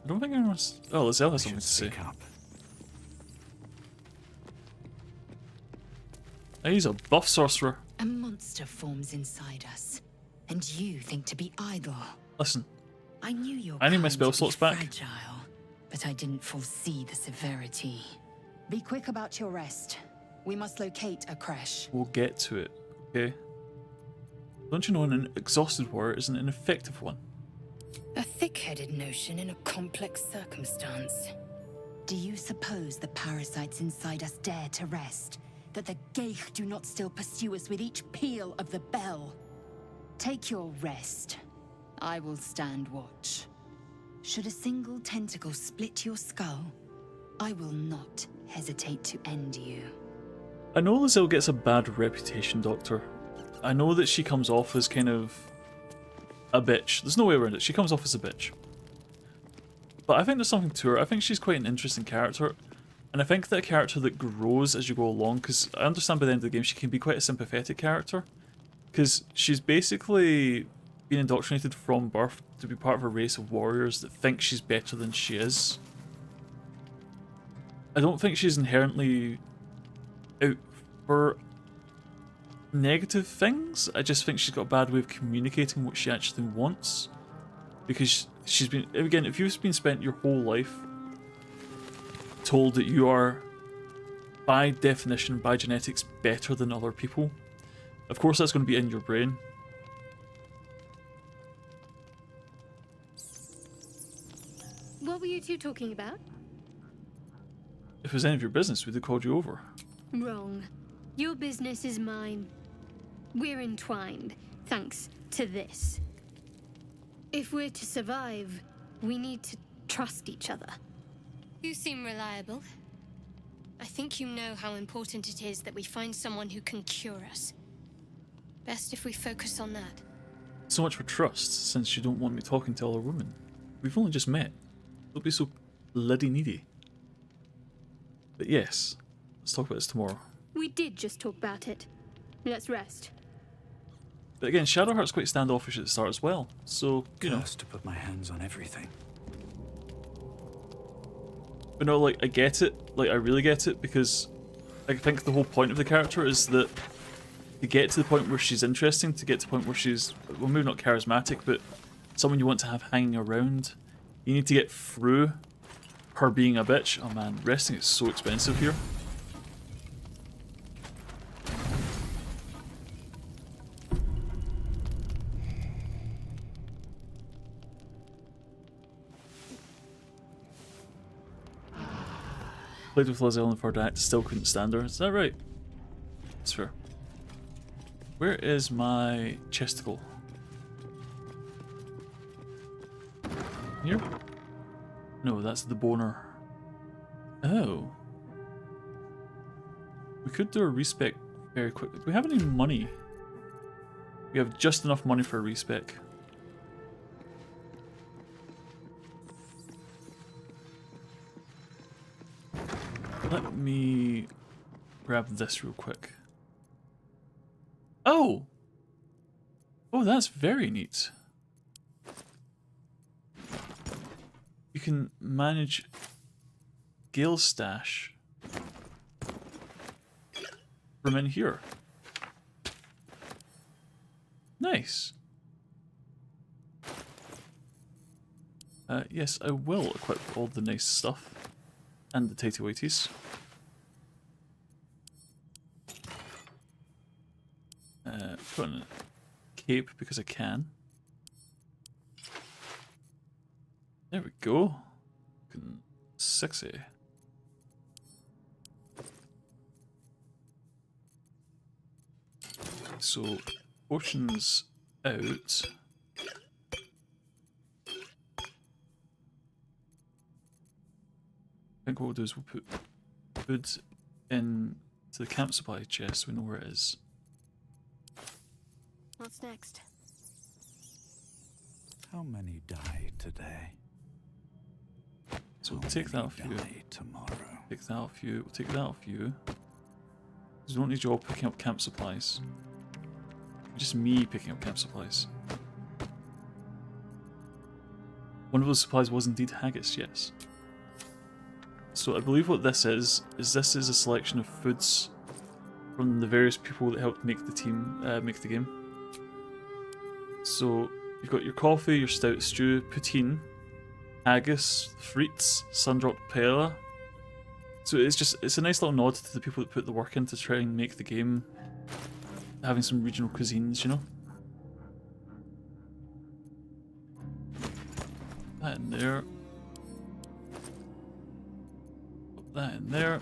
I don't think anyone's... Oh, Lizelle has something to say. Up. He's a buff sorcerer. A monster forms inside us, and you think to be idle. Listen, I knew your I need my kind spell to be slots back. fragile, but I didn't foresee the severity. Be quick about your rest. We must locate a crash. We'll get to it, okay? Don't you know an exhausted warrior is an ineffective one? A thick-headed notion in a complex circumstance. Do you suppose the parasites inside us dare to rest? That the Geich do not still pursue us with each peal of the bell? Take your rest. I will stand watch. Should a single tentacle split your skull, I will not hesitate to end you. I know Lizelle gets a bad reputation, Doctor. I know that she comes off as kind of a bitch. There's no way around it. She comes off as a bitch. But I think there's something to her. I think she's quite an interesting character. And I think that a character that grows as you go along, because I understand by the end of the game she can be quite a sympathetic character. Because she's basically been indoctrinated from birth to be part of a race of warriors that think she's better than she is. I don't think she's inherently out for negative things. I just think she's got a bad way of communicating what she actually wants. Because she's been, again, if you've been spent your whole life told that you are, by definition, by genetics, better than other people, of course that's going to be in your brain. What were you two talking about? If it was any of your business, we'd have called you over. Wrong. Your business is mine. We're entwined, thanks to this. If we're to survive, we need to trust each other. You seem reliable. I think you know how important it is that we find someone who can cure us. Best if we focus on that. So much for trust, since you don't want me talking to other women. We've only just met. Don't be so bloody needy. But yes, let's talk about this tomorrow. We did just talk about it. Let's rest. But again, Shadowheart's quite standoffish at the start as well, so, you know. Cursed to put my hands on everything. But no, like, I get it. Like, I really get it, because I think the whole point of the character is that to get to the point where she's interesting, to get to the point where she's, well, maybe not charismatic, but someone you want to have hanging around, you need to get through her being a bitch. Oh man, resting is so expensive here. Played with Lizelle in the third act, still couldn't stand her. Is that right? That's fair. Where is my chesticle? Here? No, that's the boner. Oh. We could do a respec very quickly. Do we have any money? We have just enough money for a respec. Let me grab this real quick. Oh! Oh, that's very neat. You can manage Gale's stash from in here. Nice. Yes, I will equip all the nice stuff. And the tatty-weighties. Put on a cape because I can. There we go. Looking sexy. So, potions out. I think what we'll do is we'll put food in to the camp supply chest. We know where it is. What's next? How many die today? So we'll take that off you. Tomorrow. Take that off you. We'll take that off you. Because we don't need you all picking up camp supplies. Just me picking up camp supplies. One of those supplies was indeed haggis, yes. So I believe what this is this is a selection of foods from the various people that helped make the team, make the game. So you've got your coffee, your stout stew, poutine, haggis, frites, sun-dropped paella. So it's a nice little nod to the people that put the work in to try and make the game, having some regional cuisines, you know. That in there. Put that in there.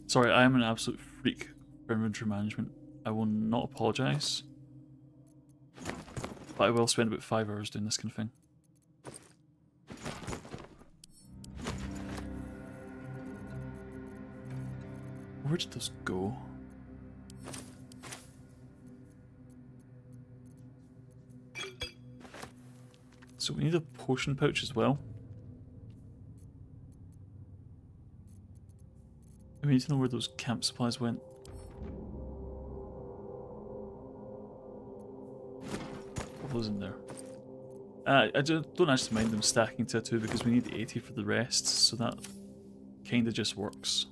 Sorry, I am an absolute freak for inventory management. I will not apologise. But I will spend about 5 hours doing this kind of thing. Where did those go? So we need a potion pouch as well. And we need to know where those camp supplies went. What was in there? I don't actually mind them stacking to a 2 because we need 80 for the rest, so that kinda just works.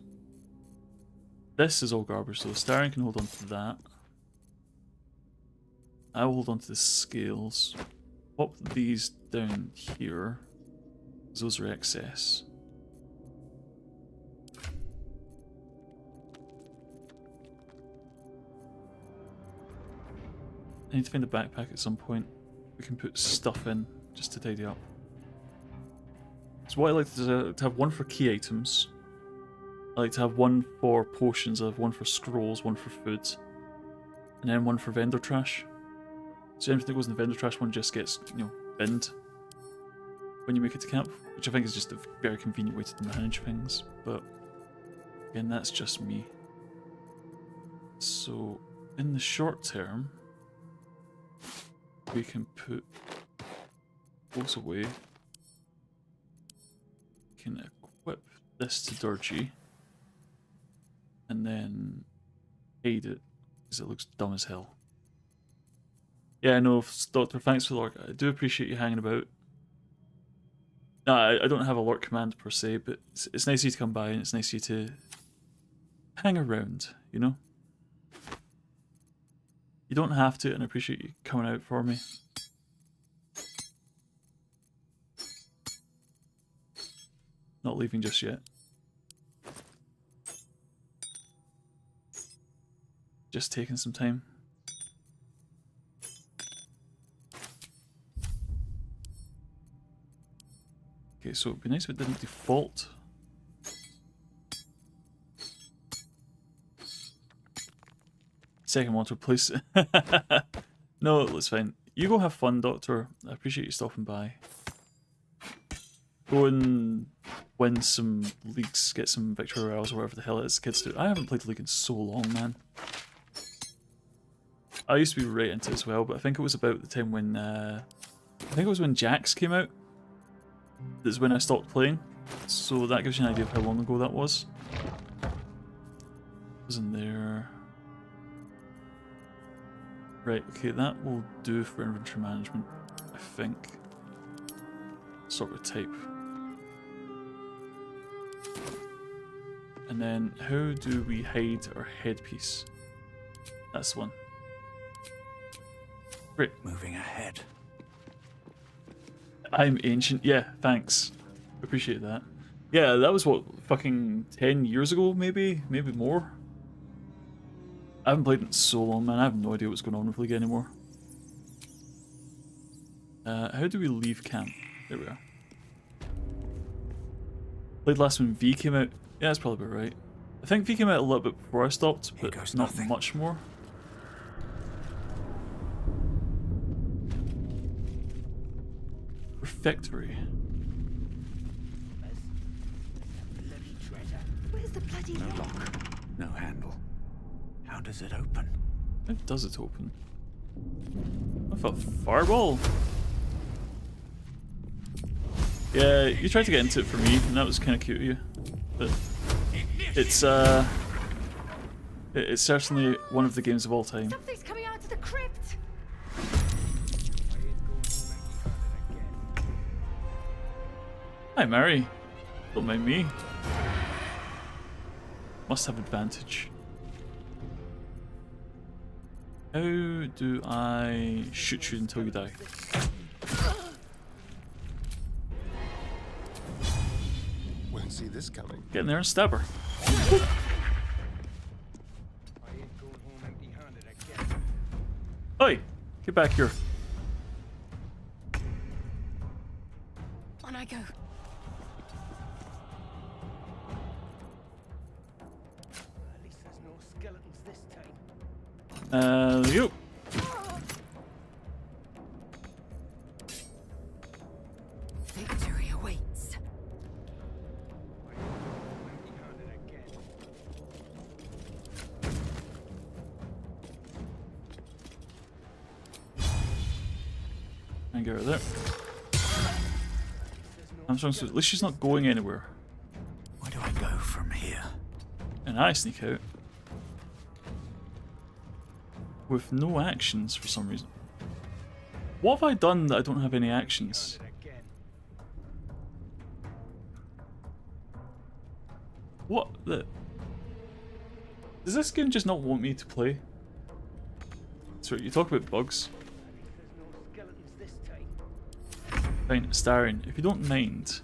This is all garbage, so Starion can hold on to that. I will hold on to the scales. Pop these down here, because those are excess. I need to find a backpack at some point. We can put stuff in, just to tidy up. So what I like to do is to have one for key items. I like to have one for potions, I have one for scrolls, one for food, and then one for vendor trash. So anything that goes in the vendor trash one just gets, you know, binned when you make it to camp, which I think is just a very convenient way to manage things, but again, that's just me. So in the short term, we can put those away. We can equip this to Durge, and then hide it, because it looks dumb as hell. Yeah, I know, Doctor, thanks for the lurk. I do appreciate you hanging about. No, I don't have a lurk command per se, but it's nice of you to come by and it's nice of you to hang around, you know? You don't have to, and I appreciate you coming out for me. Not leaving just yet. Just taking some time. Okay, so it'd be nice if it didn't default. Second water, please. No, it's fine. You go have fun, Doctor. I appreciate you stopping by. Go and win some leagues, get some victory royals or whatever the hell it is kids do. I haven't played League in so long, man. I used to be right into it as well, but I think it was about the time when I think it was when Jax came out. That's when I stopped playing. So that gives you an idea of how long ago that was. Was in there. Right, okay, that will do for inventory management, I think. Sort with type. And then how do we hide our headpiece? That's the one. Great. Moving ahead. I'm ancient. Yeah, thanks. Appreciate that. Yeah, that was what, fucking 10 years ago, maybe? Maybe more? I haven't played it in so long, man. I have no idea what's going on with League anymore. How do we leave camp? There we are. Played last when V came out. Yeah, that's probably about right. I think V came out a little bit before I stopped, but not much more. Refectory. Where's the bloody No lock. No handle. How does it open? How does it open? I thought fireball. Yeah, you tried to get into it for me, and that was kind of cute of you. But it's certainly one of the games of all time. Something's coming out of the crypt. Hi, Mary. Don't mind me. Must have advantage. How do I shoot you until you die? Won't see this coming. Get in there and stab her. Oi! Get back here. On I go. At least there's no skeletons this time. You. Victory awaits. And get her there. I'm strong, so at least she's not going anywhere. Where do I go from here? And I sneak out. With no actions for some reason. What have I done that I don't have any actions? What the... Does this game just not want me to play? Sorry, you talk about bugs. Fine, starring. If you don't mind.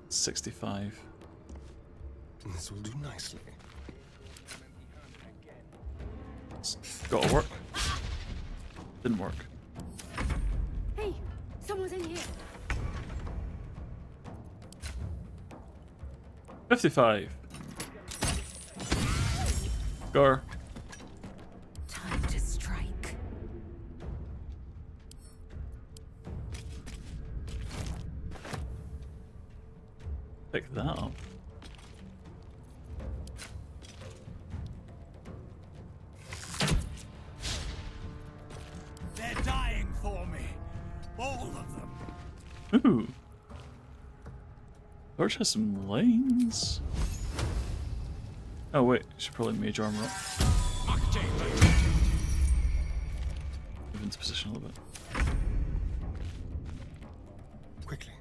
65. This will do nicely. It's gotta work. Didn't work. Hey, someone's in here. 55. Go. Time to strike. Pick that up. They're dying for me. All of them. Ooh. Durge has some lanes. Oh wait, should probably mage armor up. Move into position a little bit. Quickly.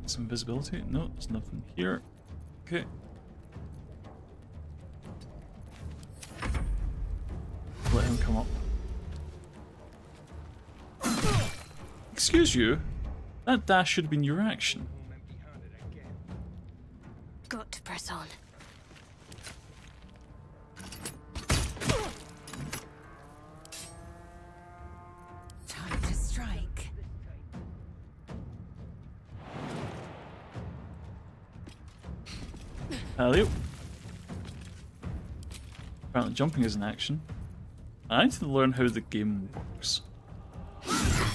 Some invisibility? No, there's nothing here. Okay. Let him come up. Excuse you? That dash should have been your action. Got to press on. Time to strike. Alley-oop. Apparently jumping is an action. I need to learn how the game works.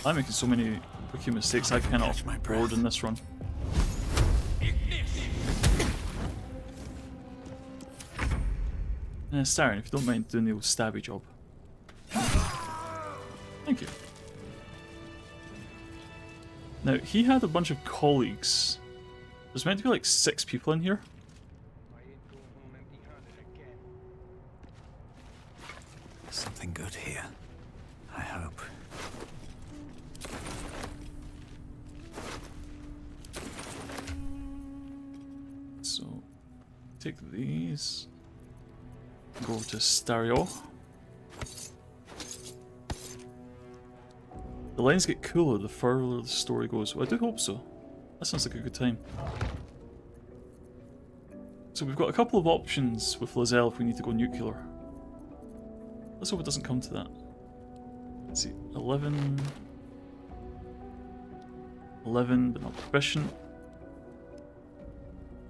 I'm making so many rookie mistakes I cannot afford in this run. Starion, if you don't mind doing the old stabby job. Thank you. Now, he had a bunch of colleagues. There's meant to be like 6 people in here. Something good here. I hope. So, take these. Go to Stereo. The lines get cooler the further the story goes. Well, I do hope so. That sounds like a good time. So we've got a couple of options with Lizelle if we need to go nuclear. Let's hope it doesn't come to that. Let's see, 11... 11 but not proficient.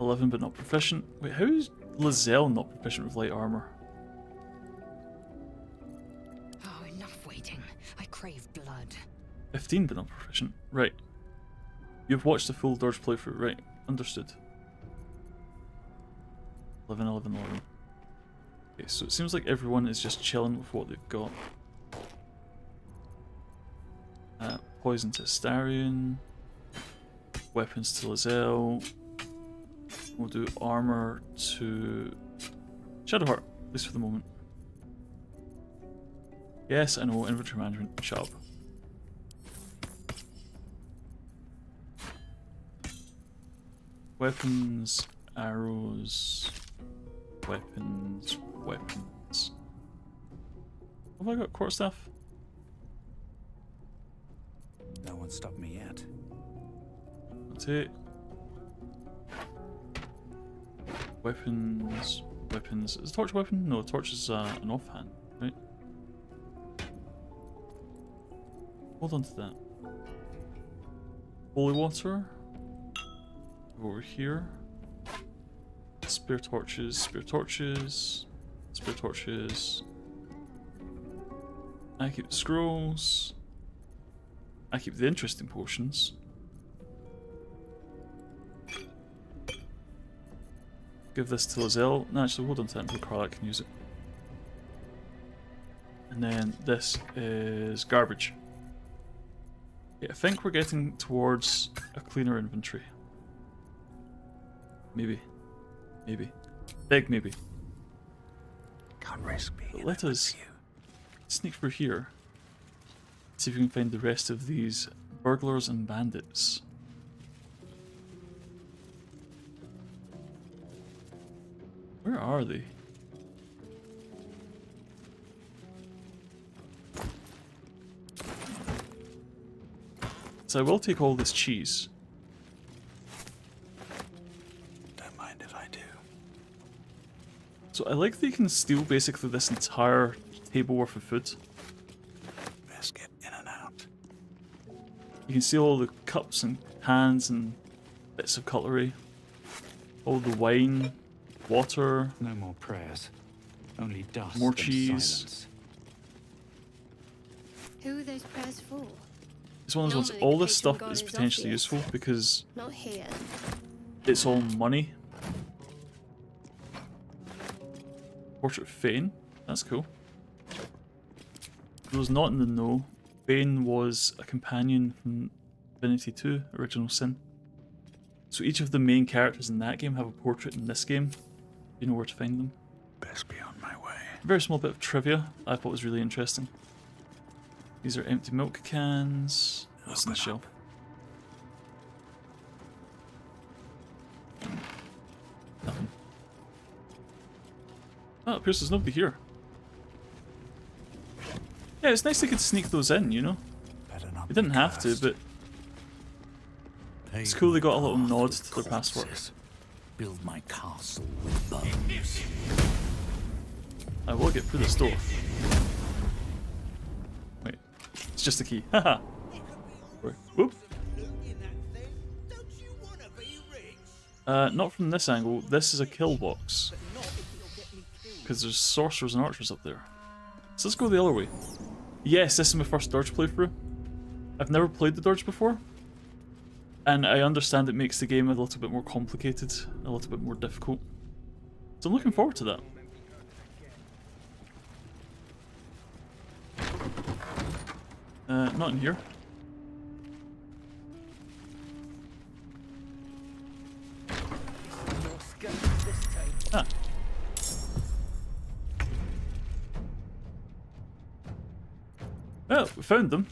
11 but not proficient. Wait, how is Lizelle not proficient with light armor? Oh, enough waiting. I crave blood. 15 but not proficient. Right. You've watched the full Durge playthrough. Right. Understood. 11, 11, 11. Okay, so it seems like everyone is just chilling with what they've got. Poison to Starion. Weapons to Lizelle. We'll do armor to Shadowheart, at least for the moment. Yes, I know, inventory management. Shut up. Weapons, arrows, weapons, weapons. Have I got quarterstaff? No one stopped me yet. That's it. Weapons, weapons. Is torch a weapon? No, torch is an offhand, right? Hold on to that. Holy water. Go over here. Spare torches, spare torches, spare torches. I keep the scrolls. I keep the interesting potions. Give this to Lizelle. No, actually, hold on to that until Carlac can use it. And then this is garbage. Yeah, I think we're getting towards a cleaner inventory. Maybe. Maybe. Big maybe. Can't risk being. But let us sneak through here. See if we can find the rest of these burglars and bandits. Where are they? So I will take all this cheese. Don't mind if I do. So I like that you can steal basically this entire table worth of food. Best get in and out. You can steal all the cups and pans and bits of cutlery. All the wine, water. No more prayers. Only dust. More and cheese. silence. Who are those prayers for? It's one of those ones, Normally all the this patron stuff god is is potentially obvious. useful because Not here. it's all money. Portrait of Fane, that's cool. For those not in the know, Fane was a companion from Divinity 2, Original Sin. So each of the main characters in that game have a portrait in this game. You know where to find them. Best be on my way. A very small bit of trivia I thought was really interesting. These are empty milk cans. What's in the shelf? Nothing. Oh, it appears there's nobody here. Yeah, it's nice they could sneak those in, you know? We didn't have to, but it's cool they got a little nod to their past work. Build my castle with bones. I will get through this door. Wait, it's just a key. Haha. Whoop. Not from this angle. This is a kill box. Because there's sorcerers and archers up there. So let's go the other way. Yes, this is my first Durge playthrough. I've never played the Durge before. And I understand it makes the game a little bit more complicated, a little bit more difficult. So I'm looking forward to that. Not in here. No skeletons this time. Ah. Well, we found them.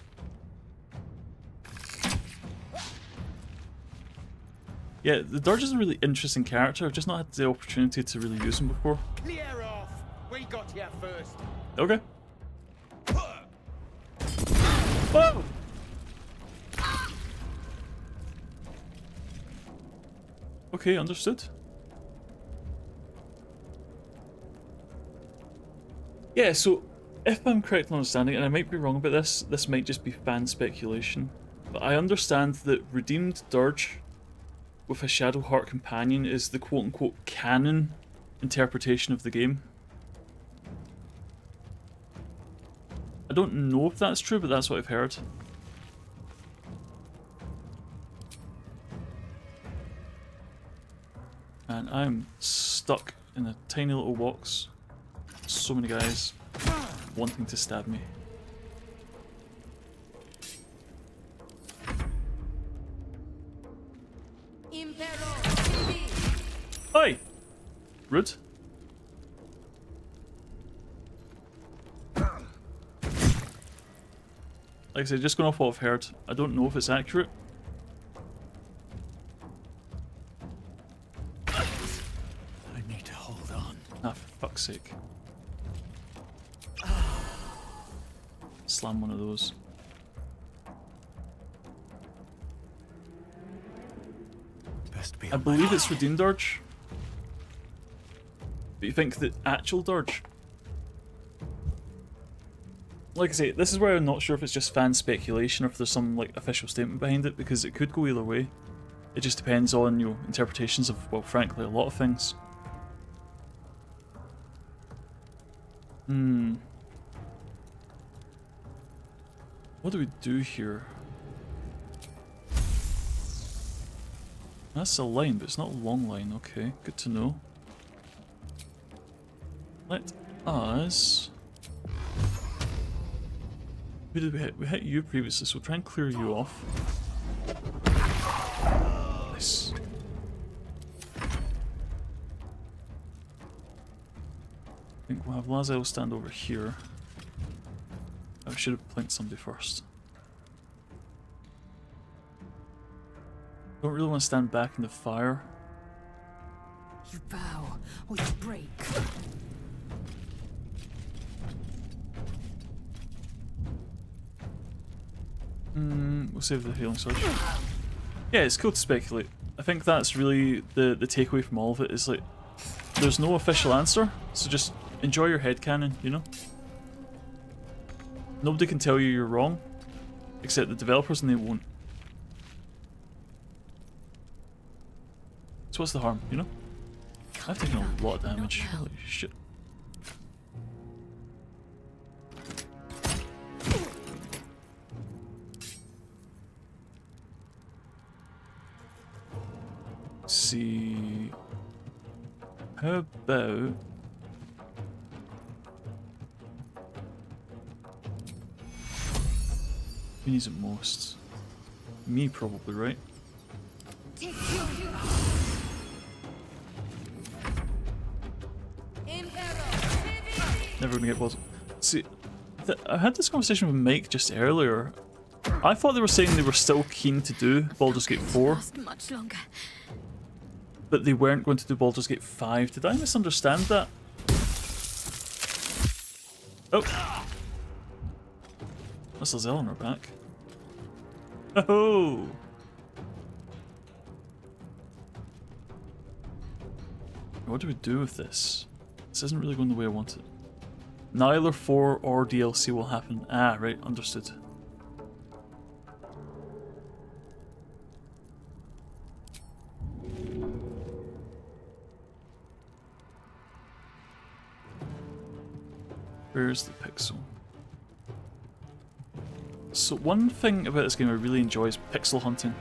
Yeah, the Durge is a really interesting character. I've just not had the opportunity to really use him before. Clear off! We got here first. Okay. Whoa! Okay, understood. Yeah, so if I'm correct in understanding, and I might be wrong about this, this might just be fan speculation, but I understand that Redeemed Durge with a Shadowheart companion is the quote-unquote canon interpretation of the game. I don't know if that's true, but that's what I've heard. And I'm stuck in a tiny little box. So many guys wanting to stab me. Hi! Rude. Like I said, just going off what I've heard. I don't know if it's accurate. I need to hold on. Ah, for fuck's sake. Slam one of those. I believe it's Redeemed Durge. But you think the actual Durge? Like I say, this is where I'm not sure if it's just fan speculation or if there's some like official statement behind it, because it could go either way. It just depends on, you know, interpretations of, well, frankly, a lot of things. What do we do here? That's a line, but it's not a long line. Okay, good to know. Let us... Who did we hit? We hit you previously, so we'll try and clear you off. Nice. I think we'll have Lazel stand over here. I should have plinked somebody first. Don't really want to stand back in the fire. You bow or you break. We'll save the healing surge. Yeah, it's cool to speculate. I think that's really the takeaway from all of it, is like, there's no official answer, so just enjoy your headcanon, you know? Nobody can tell you you're wrong, except the developers, and they won't. So what's the harm, you know? I've taken a lot of damage. Holy shit. Let's see. How about... Who needs it most? Me, probably, right? Never gonna get balls. See, I had this conversation with Mike just earlier. I thought they were saying they were still keen to do Baldur's Gate 4. Much longer. But they weren't going to do Baldur's Gate 5. Did I misunderstand that? Oh! That's Lazel on her back. Oh! What do we do with this? This isn't really going the way I want it. Neither 4 or DLC will happen. Ah, right, understood. Where's the pixel? So one thing about this game I really enjoy is pixel hunting.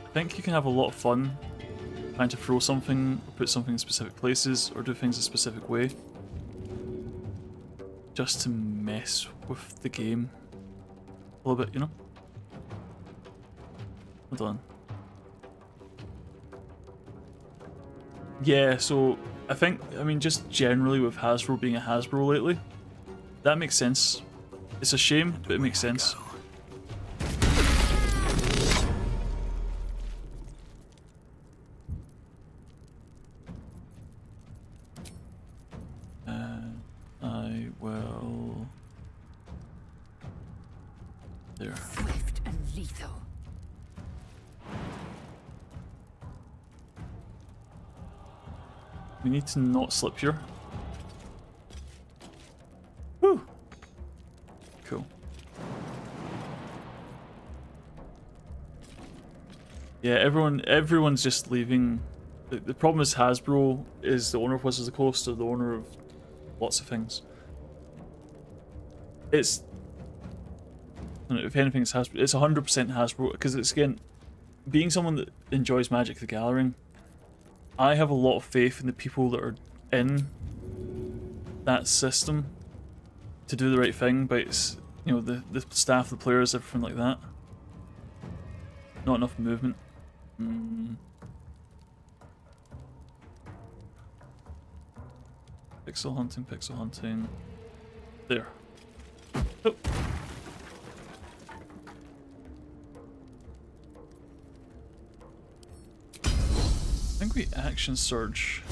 I think you can have a lot of fun trying to throw something, or put something in specific places, or do things a specific way. just to mess with the game a little bit, you know? Hold on. Yeah, so I mean, just generally with Hasbro being a Hasbro lately, that makes sense. It's a shame, but it makes sense. I will... There. Swift and lethal. We need to not slip here. Woo! Cool. Yeah, everyone's just leaving. The problem is Hasbro is the owner of Wizards of the Coast, or the owner of lots of things. It's, if anything, it's Hasbro. It's 100% Hasbro, because it's, again, being someone that enjoys Magic the Gathering, I have a lot of faith in the people that are in that system to do the right thing, but it's, you know, the staff, the players, everything like that. Not enough movement. Pixel hunting, pixel hunting. There. Oh. I think we action surge.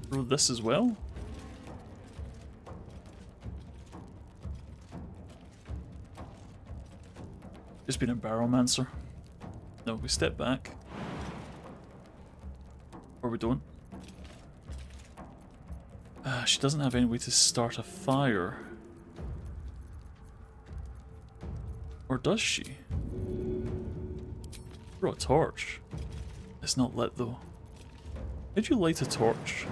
Throw this as well. Just being a Barrowmancer. No, we step back. Or we don't. She doesn't have any way to start a fire. Or does she? Throw a torch. It's not lit though. How'd you light a torch?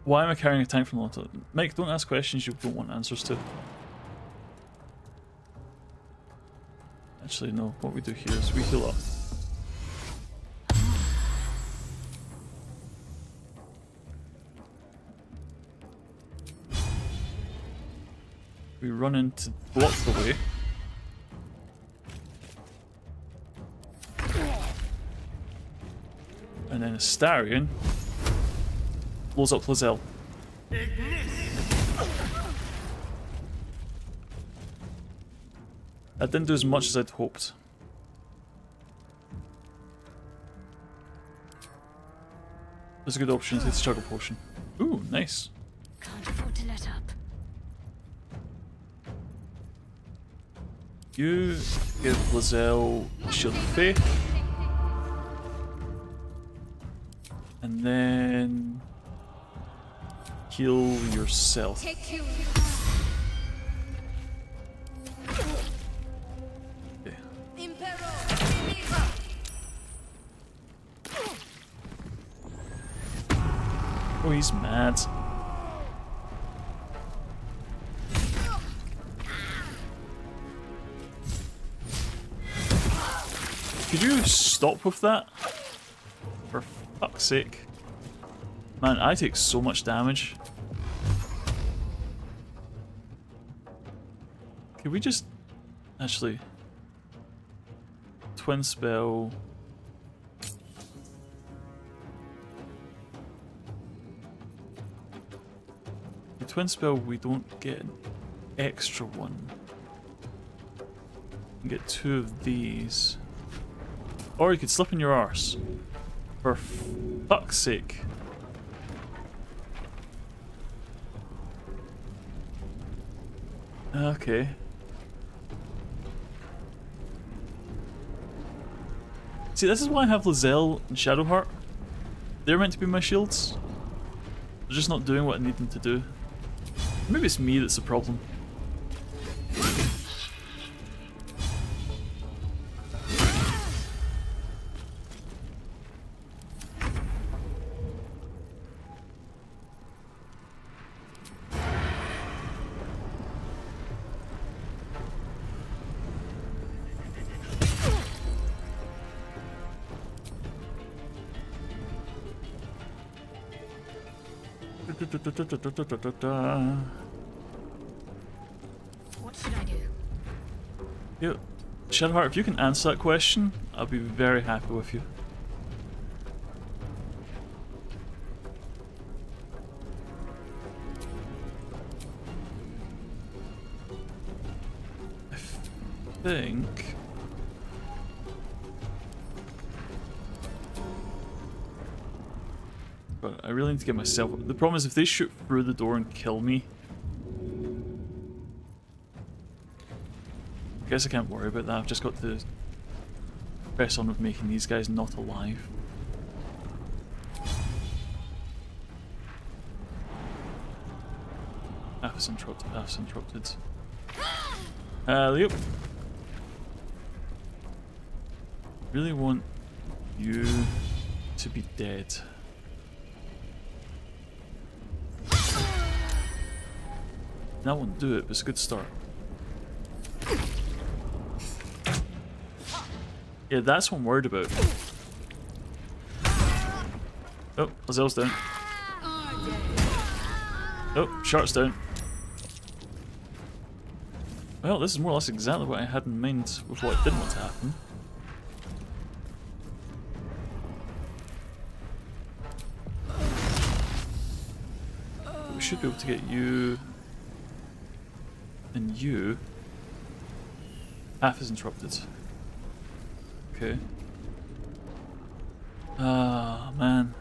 Why am I carrying a tank from Lotto? Mike, don't ask questions you don't want answers to. Actually, no. What we do here is we heal up. We run in to block the way. And then Astarion blows up Lizelle. That didn't do as much as I'd hoped. There's a good opportunity to struggle potion. Ooh, nice. Can't afford to let up. You give Lizelle Shield of Faith. And then heal yourself. Take you. Okay. Oh, he's mad. Could you stop with that? For fuck's sake. Man, I take so much damage. Could we just actually twin spell? The twin spell, we don't get an extra one. We get 2 of these. Or you could slip in your arse. For fuck's sake. Okay. See, this is why I have Lizelle and Shadowheart. They're meant to be my shields. They're just not doing what I need them to do. Maybe it's me that's the problem. What should I do? Yeah. Shadowheart, if you can answer that question, I'll be very happy with you. I think... But I really need to get myself... The problem is if they shoot through the door and kill me... I guess I can't worry about that, I've just got to press on with making these guys not alive. Path is interrupted, path is interrupted. Alley-oop. Really want you to be dead. That won't do it, but it's a good start. Yeah, that's what I'm worried about. Oh, Lazelle's down. Oh, Shark's down. Well, this is more or less exactly what I had in mind with what I didn't want to happen. But we should be able to get you... and you... Path is interrupted. Okay. Ah, man.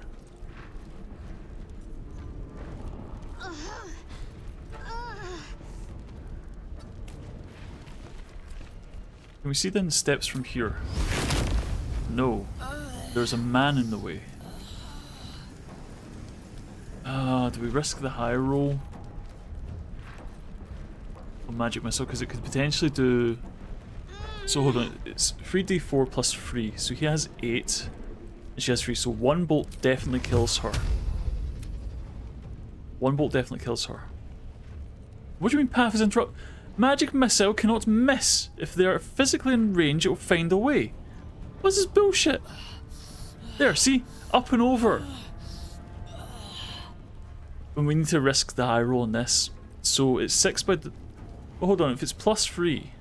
Can we see then the steps from here? No. There's a man in the way. Do we risk the high roll on magic missile? Because it could potentially do... So hold on, it's 3d4 plus 3, so he has 8, and she has 3, so 1 bolt definitely kills her. 1 bolt definitely kills her. What do you mean path is interrupted? Magic missile cannot miss. If they are physically in range, it will find a way. What's this bullshit? There, see? Up and over. And we need to risk the high roll on this. So it's 6 by the... Oh, hold on, if it's plus 3...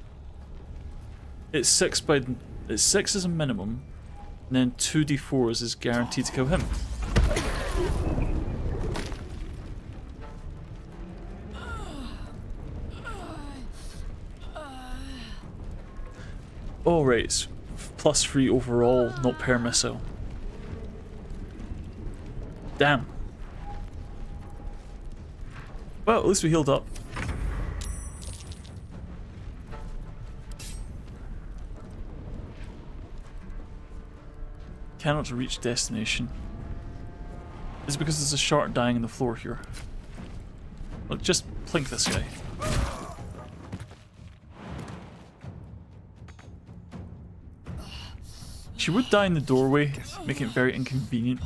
It's 6 by... It's 6 as a minimum, and then 2d4s is guaranteed to kill him. Oh right, it's plus 3 overall, not per missile. Damn. Well, at least we healed up. Cannot reach destination. Is it because there's a shark dying on the floor here? Look, just plink this guy. She would die in the doorway, making it very inconvenient.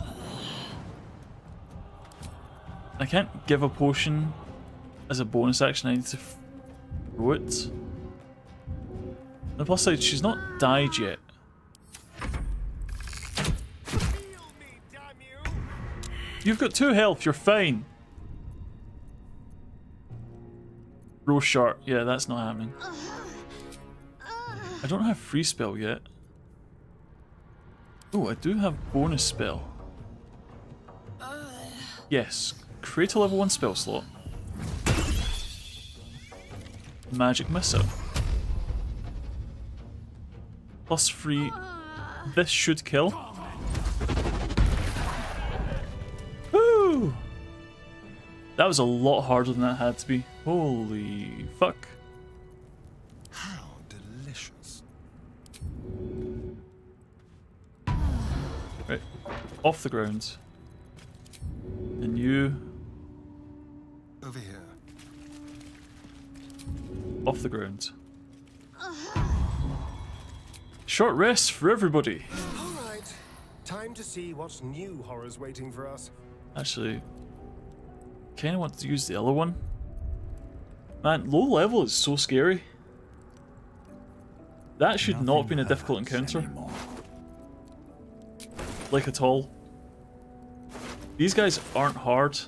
I can't give a potion as a bonus action, I need to throw it. On the plus side, she's not died yet. You've got 2 health, you're fine. Rose Shark, yeah, that's not happening. I don't have free spell yet. Oh, I do have bonus spell. Yes, create a level 1 spell slot. Magic missile. Plus 3. This should kill. Woo! That was a lot harder than that had to be. Holy fuck. How delicious. Right, off the ground. And you... Over here. Off the ground. Short rest for everybody. Alright, time to see what new horrors waiting for us. Actually, kinda want to use the other one. Man, low level is so scary. That should not have been a difficult encounter. Like at all. These guys aren't hard.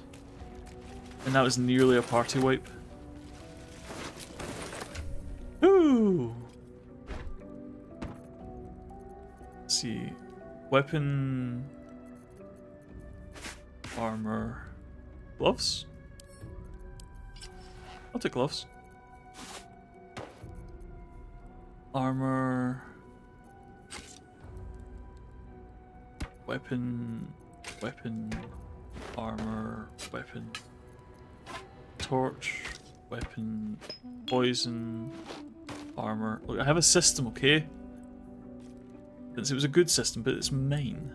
And that was nearly a party wipe. Ooh. Let's see. Weapon. Armor. Gloves? I'll take gloves. Armor. Weapon. Weapon. Armor. Weapon. Torch. Weapon. Poison. Armor. Look, I have a system, okay? It was a good system, but it's mine.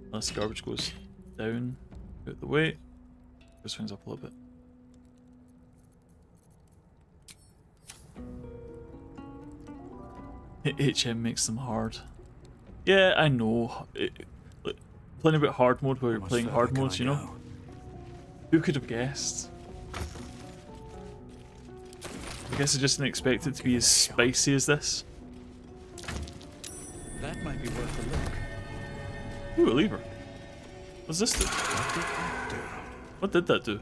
Unless the garbage goes down, out the way. This things up a little bit. HM makes them hard. Yeah, I know. Playing about hard mode where you're playing hard modes, you know? Who could have guessed? I guess I just didn't expect it to be as spicy as this. That might be worth a look. Ooh, a lever. What's this do? What did that do?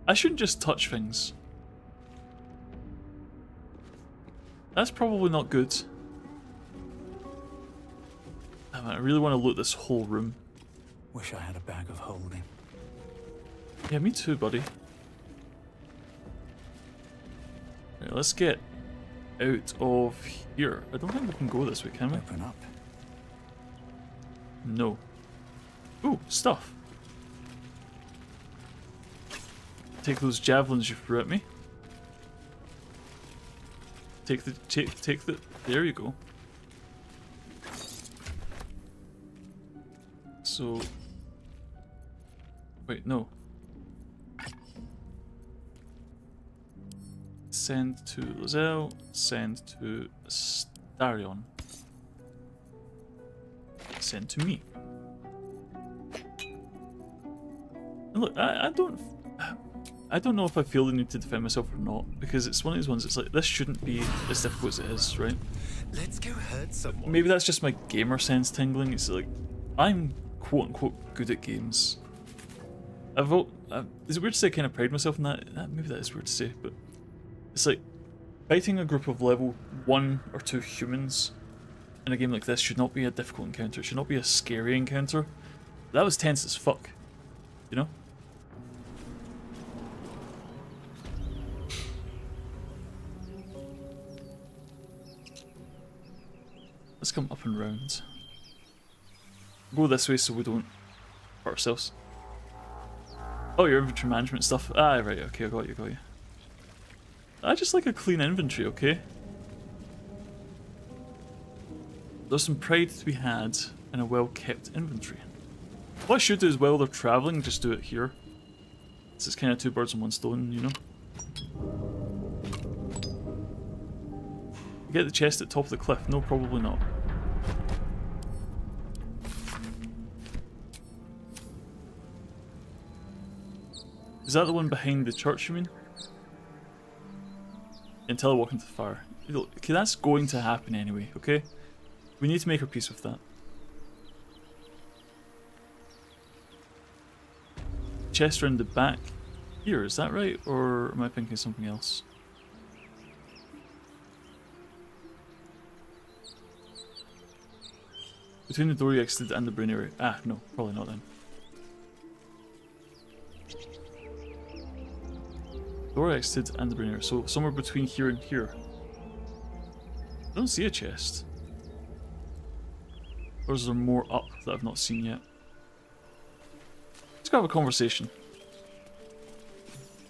I shouldn't just touch things. That's probably not good. Oh, man, I really want to loot this whole room. Wish I had a bag of holding. Yeah, me too, buddy. Right, let's get out of here. I don't think we can go this way, can we? Open up. No. Ooh, stuff. Take those javelins you threw at me. Take the. There you go. So. Wait, no. Send to Lozelle. Send to Starion. Send to me. And look, I don't know if I feel the need to defend myself or not, because it's one of these ones. It's like, this shouldn't be as difficult as it is, right? Let's go hurt someone. Maybe that's just my gamer sense tingling. It's like, I'm quote unquote good at games. Is it weird to say I kind of pride myself in that? Maybe that is weird to say, but it's like fighting a group of level 1 or 2 humans in a game like this should not be a difficult encounter. It should not be a scary encounter. That was tense as fuck, you know? Let's come up and round. Go this way so we don't hurt ourselves. Oh, your inventory management stuff. Ah, right, okay, I got you. I just like a clean inventory, okay? There's some pride to be had in a well-kept inventory. What I should do is, while they're travelling, just do it here. This is kind of 2 birds in 1 stone, you know? Get the chest at the top of the cliff. No, probably not. Is that the one behind the church, you mean? Until I walk into the fire. Okay, that's going to happen anyway, okay? We need to make our peace with that. Chest around the back here, is that right? Or am I thinking something else? Between the door you exited and the brain area. Ah, no, probably not then. Door I exited and the brain area. So somewhere between here and here. I don't see a chest. Or is there more up that I've not seen yet? Let's go have a conversation.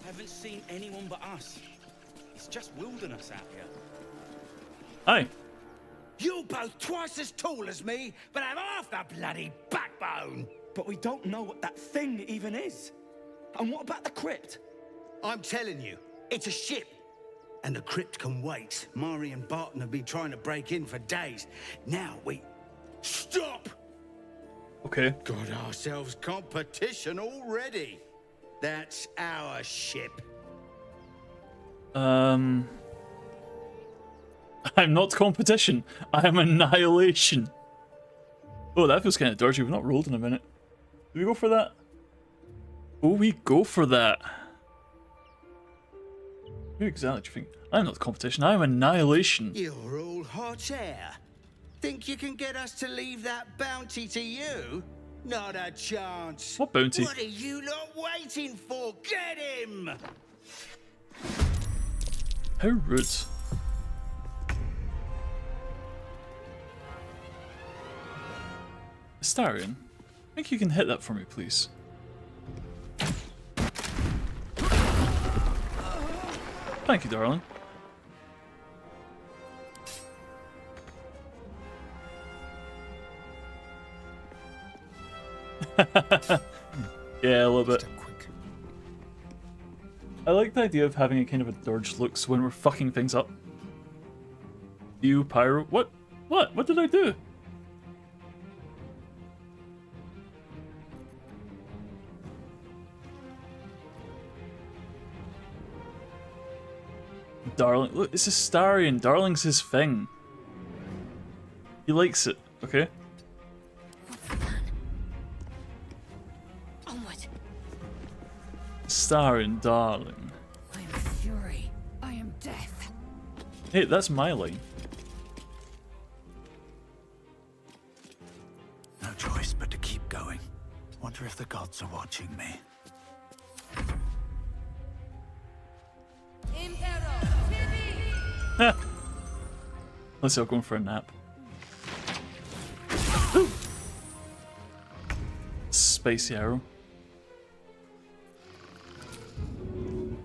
I haven't seen anyone but us. It's just wilderness out here. Hi. You're both twice as tall as me, but have half the bloody backbone. But we don't know what that thing even is. And what about the crypt? I'm telling you, it's a ship. And the crypt can wait. Mari and Barton have been trying to break in for days. Now we... Stop! Okay. Got ourselves competition already. That's our ship. I'm not competition. I am annihilation. Oh, that feels kind of dirty. We've not rolled in a minute. Do we go for that? Oh, we go for that. Who exactly do you think? I'm not the competition, I'm Annihilation. You're all hot air. Think you can get us to leave that bounty to you? Not a chance. What bounty? What are you lot waiting for? Get him! How rude. Astarion, I think you can hit that for me, please. Thank you, darling. Yeah, a little bit. I like the idea of having a kind of a Durge look so when we're fucking things up. You, Pyro. What? What? What did I do? Darling. Look, it's Astarion. Darling's his thing. He likes it, okay? Astarion, darling. I am fury. I am death. Hey, that's my line. No choice but to keep going. Wonder if the gods are watching me. Let's go going for a nap. Spicy arrow.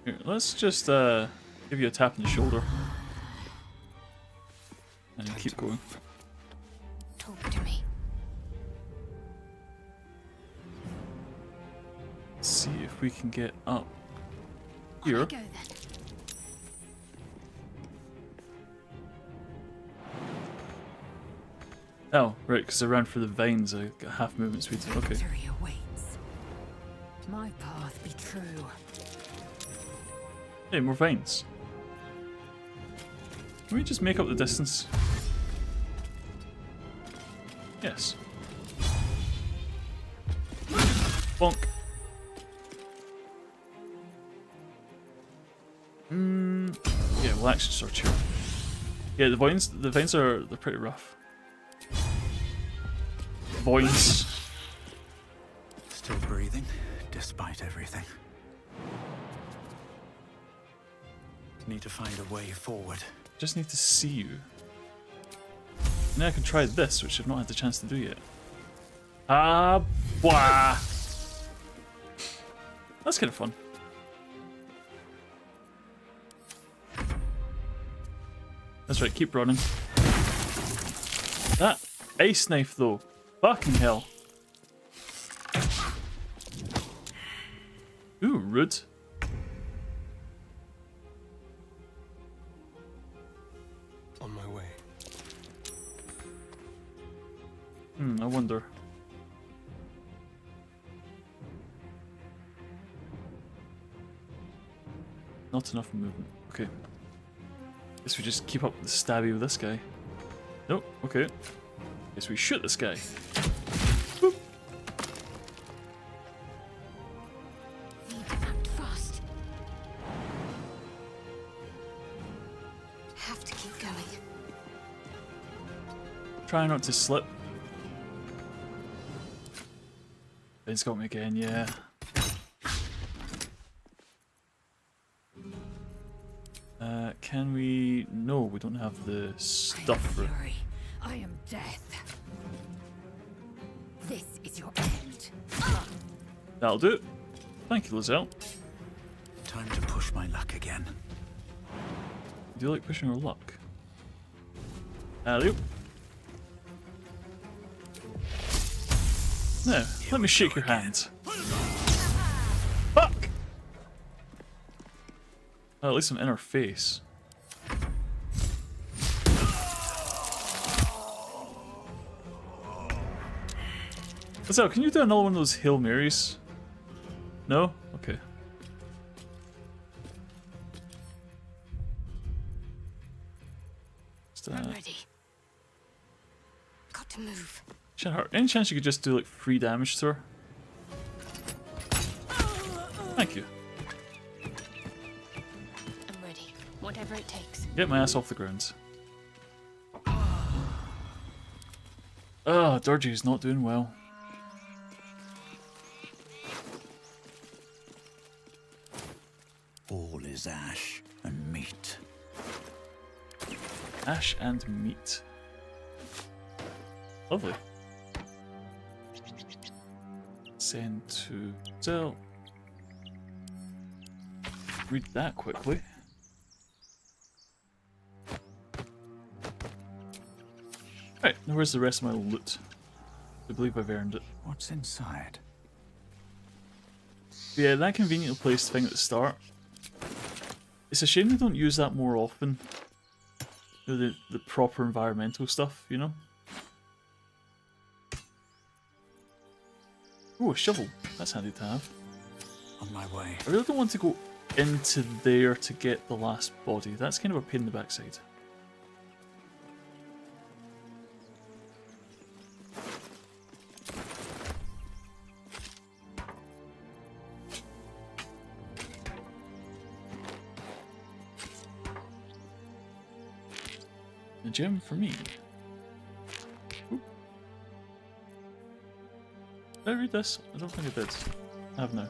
Here, let's just give you a tap on the shoulder. And you keep going. Talk to me. Let's see if we can get up here. On I go, then. Oh, right, because I ran through the veins, I got half movement speed. Okay. Victory awaits. My path be true. Hey, more veins. Can we just make up the distance? Yes. Bonk. Yeah, we'll actually search here. Yeah, the veins they're pretty rough. Voice. Still breathing, despite everything. Need to find a way forward. Just need to see you. Now I can try this, which I've not had the chance to do yet. Ah, blah. That's kind of fun. That's right, keep running. That ace knife though. Fucking hell. Ooh, rude. On my way. I wonder. Not enough movement. Okay. Guess we just keep up the stabby with this guy. Nope, okay. Guess we shoot this guy. Boop. Need to act fast. Have to keep going. Try not to slip. Ben's got me again, yeah. Can we... No, we don't have the stuff for it. Fury. I am death. This is your end. That'll do it. Thank you, Lizelle. Time to push my luck again. Do you like pushing your luck? Alley. Now, let me shake your hand. Fuck! Oh, at least I'm in her face. So, can you do another one of those Hail Marys? No? Okay. I'm ready. Got to move. Any chance you could just do like 3 damage to her? Thank you. I'm ready. Whatever it takes. Get my ass off the ground. Ah, Durge is not doing well. All is ash and meat. Ash and meat. Lovely. Send to Zell. Read that quickly. Right, now where's the rest of my loot? I believe I've earned it. What's inside? Yeah, that conveniently placed thing at the start. It's a shame they don't use that more often. You know, the proper environmental stuff, you know? Oh, a shovel. That's handy to have. On my way. I really don't want to go into there to get the last body. That's kind of a pain in the backside. A gem for me. Oop. Did I read this? I don't think I did. I have now.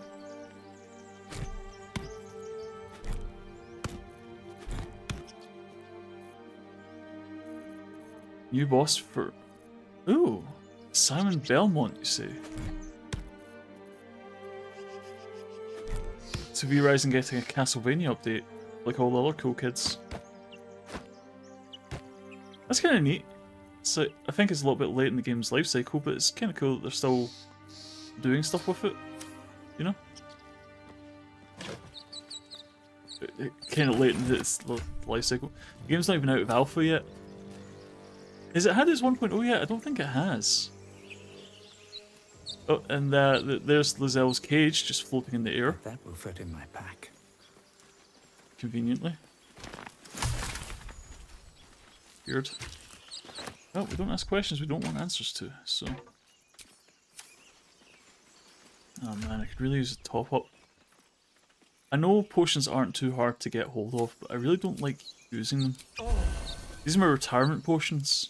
New boss for... Ooh! Simon Belmont, you say? To be Rising getting a Castlevania update, like all the other cool kids. That's kind of neat. So I think it's a little bit late in the game's life cycle, but it's kind of cool that they're still doing stuff with it, you know? Kind of late in its life cycle. The game's not even out of alpha yet. Has it had its 1.0 yet? I don't think it has. Oh, and there's Lazelle's cage just floating in the air. That will fit in my pack. Conveniently. Weird. Well, we don't ask questions we don't want answers to, so... Oh man, I could really use a top up. I know potions aren't too hard to get hold of, but I really don't like using them. These are my retirement potions.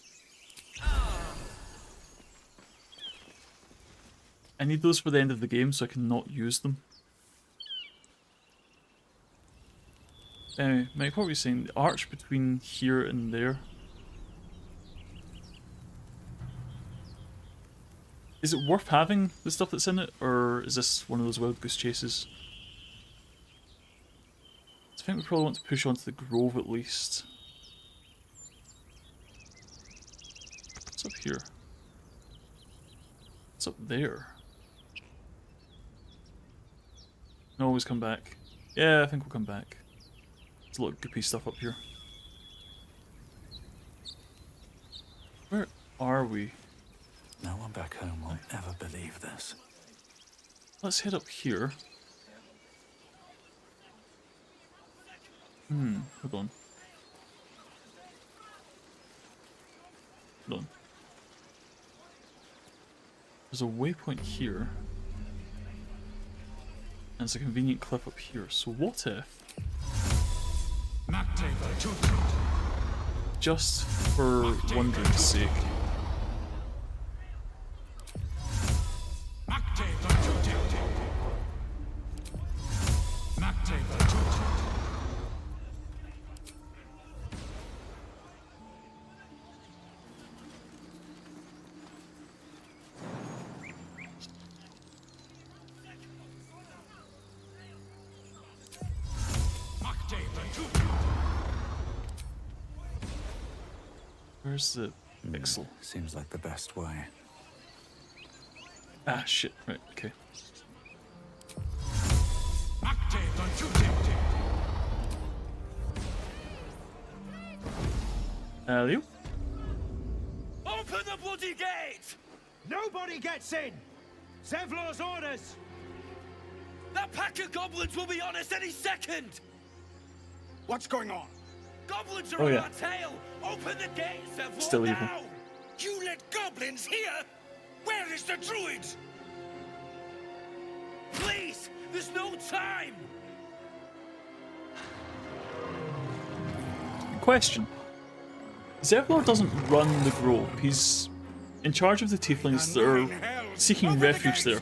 I need those for the end of the game so I can not use them. Anyway, Mike, what were you saying? The arch between here and there. Is it worth having the stuff that's in it, or is this one of those wild goose chases? I think we probably want to push on to the grove at least. What's up here? What's up there? No, always come back. Yeah, I think we'll come back. There's a lot of goopy stuff up here. Where are we? No one back home will ever believe this. Let's head up here. Hold on. Hold on. There's a waypoint here. And there's a convenient cliff up here. So what if... just for wondering's sake... Where's the pixel? Seems like the best way. Ah, shit. Right, okay. Leo? Open the bloody gate! Nobody gets in! Zevlor's orders! That pack of goblins will be on us any second! What's going on? Goblins are Oh, on yeah. our tail! Open the gate, Zevlor, Still evil. now! You let goblins here? Where is the druid? Please, There's no time! Question. Zevlor doesn't run the grove. He's in charge of the tieflings that are seeking refuge there.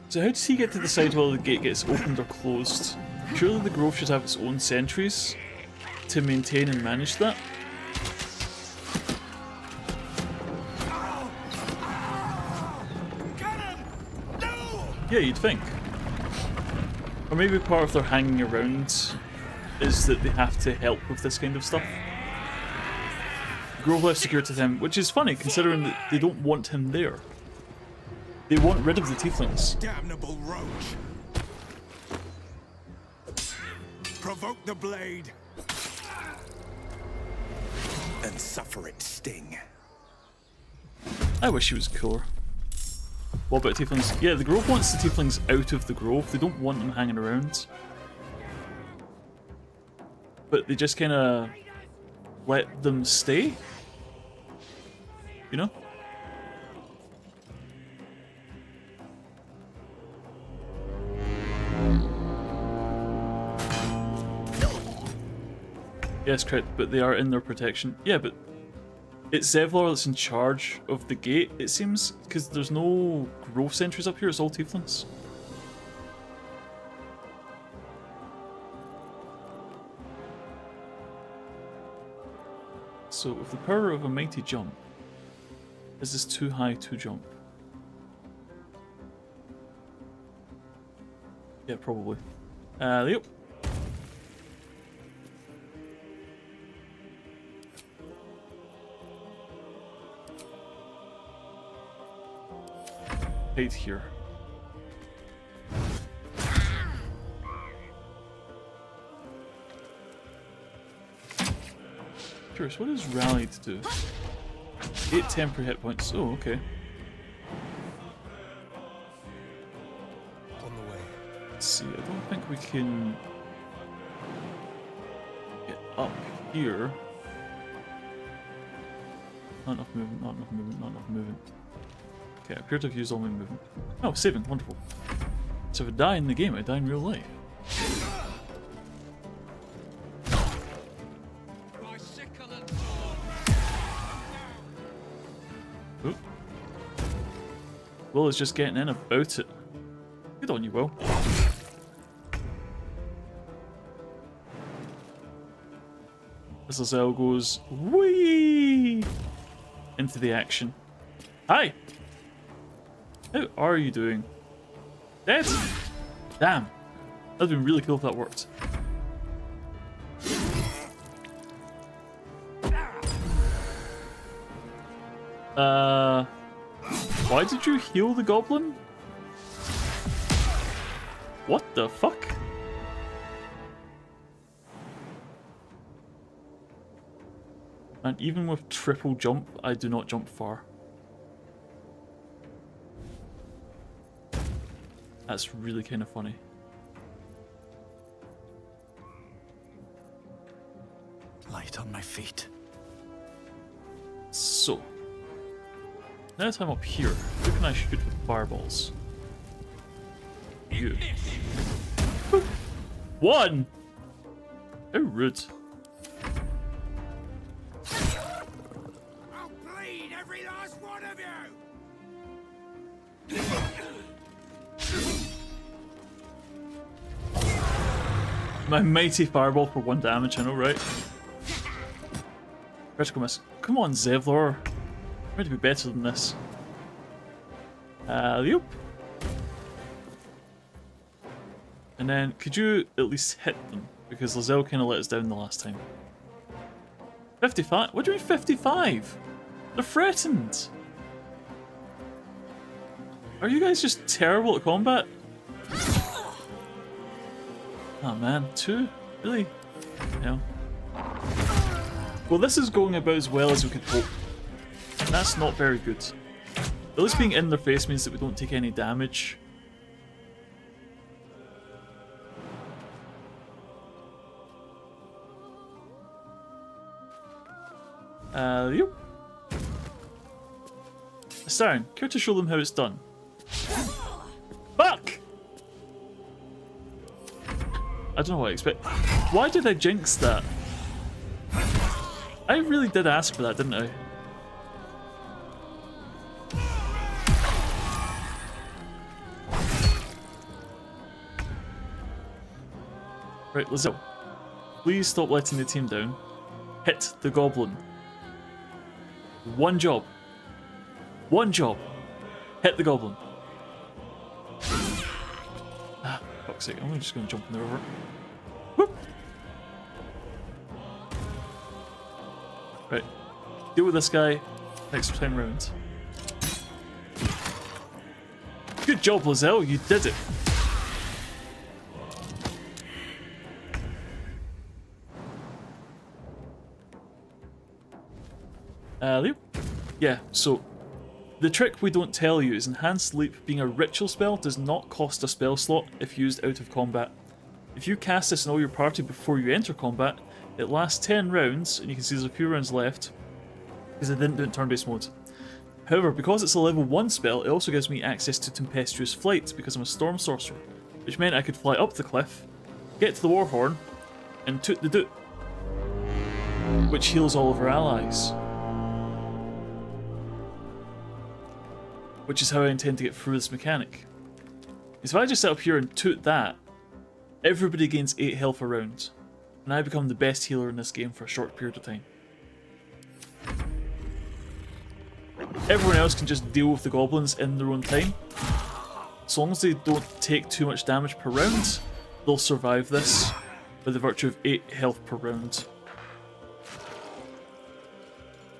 So how does he get to decide whether the gate gets opened or closed? Surely the grove should have its own sentries to maintain and manage that. Yeah, you'd think. Or maybe part of their hanging around is that they have to help with this kind of stuff. Grove left secure to them, which is funny considering that they don't want him there. They want rid of the tieflings. Damnable roach! Provoke the blade and suffer its sting. I wish he was cooler. What about tieflings? Yeah, the grove wants the tieflings out of the grove. They don't want them hanging around. But they just kind of let them stay. You know? Yes, correct, but they are in their protection. Yeah, but it's Zevlor that's in charge of the gate, it seems, because there's no grove sentries up here, it's all tieflings. So, with the power of a mighty jump, is this too high to jump? Yeah, probably. Yep. Right here. Curious, what does rally to do? 8 temporary hit points. Oh, okay. On the way. Let's see, I don't think we can get up here. Not enough movement, not enough movement, not enough movement. Okay, I appear to have used all my movement. Oh, saving, wonderful. So if I die in the game, I die in real life. Oop. Will is just getting in about it. Good on you, Will. As Lizelle goes, whee! Into the action. Hi! How are you doing? Dead? Damn. That would have been really cool if that worked. Why did you heal the goblin? What the fuck? And even with triple jump, I do not jump far. That's really kind of funny. Light on my feet. So, now that I'm up here, who can I shoot with fireballs? You. One! How rude. I'll bleed every last one of you! My mighty fireball for 1 damage, I know, right? Critical miss. Come on, Zevlor. I'm ready to be better than this. Yep. And then, could you at least hit them? Because Lizelle kind of let us down the last time. 55? What do you mean 55? They're threatened. Are you guys just terrible at combat? Oh man, 2? Really? No. Well, this is going about as well as we could hope. And that's not very good. At least being in their face means that we don't take any damage. Yep. Staren, care to show them how it's done? Fuck! I don't know what I expect. Why did I jinx that? I really did ask for that, didn't I? Right, let's go. Please stop letting the team down. Hit the goblin. One job. One job. Hit the goblin. Ah, fuck's sake. I'm just going to jump in the river. Whoop. Right. Deal with this guy. Next 10 rounds. Good job, Lozelle. You did it. Leo? Yeah, so the trick we don't tell you is Enhanced Leap being a ritual spell does not cost a spell slot if used out of combat. If you cast this in all your party before you enter combat, it lasts 10 rounds, and you can see there's a few rounds left, because I didn't do it in turn-based mode. However, because it's a level 1 spell, it also gives me access to Tempestuous Flight, because I'm a Storm Sorcerer, which meant I could fly up the cliff, get to the Warhorn, and toot the doot, which heals all of our allies. Which is how I intend to get through this mechanic. Is if I just sit up here and toot that, everybody gains 8 health a round, and I become the best healer in this game for a short period of time. Everyone else can just deal with the goblins in their own time. As long as they don't take too much damage per round, they'll survive this by the virtue of 8 health per round.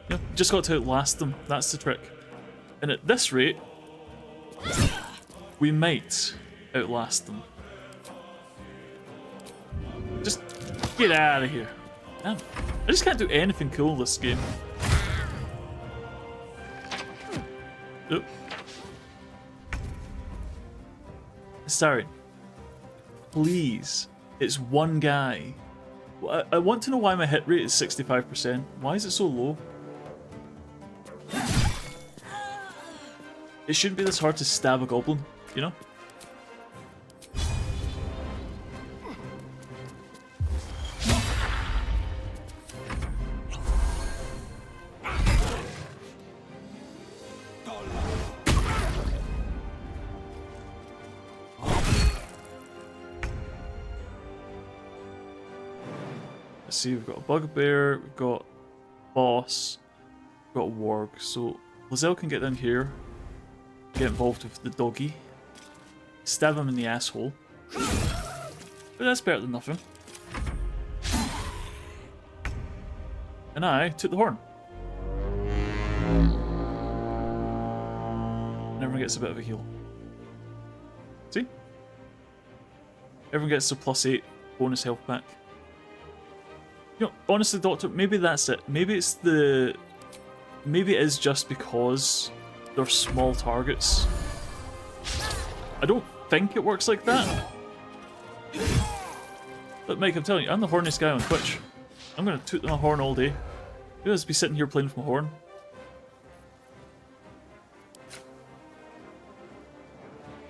You know, just got to outlast them, that's the trick. And at this rate, we might outlast them. Just get out of here. Damn. I just can't do anything cool this game. Oop. Sorry. Please. It's one guy. I want to know why my hit rate is 65%. Why is it so low? It shouldn't be this hard to stab a goblin, you know? Let's see, we've got a bugbear, we've got boss, we've got a warg. So Lozelle can get down here. Get involved with the doggy. Stab him in the asshole. But that's better than nothing. And I took the horn. And everyone gets a bit of a heal. See? Everyone gets a +8 bonus health back. You know, honestly, Doctor, maybe that's it. Maybe it's the... Maybe it is just because they're small targets. I don't think it works like that. But Mike, I'm telling you, I'm the horniest guy on Twitch. I'm gonna toot my horn all day. I'll just be sitting here playing with my horn.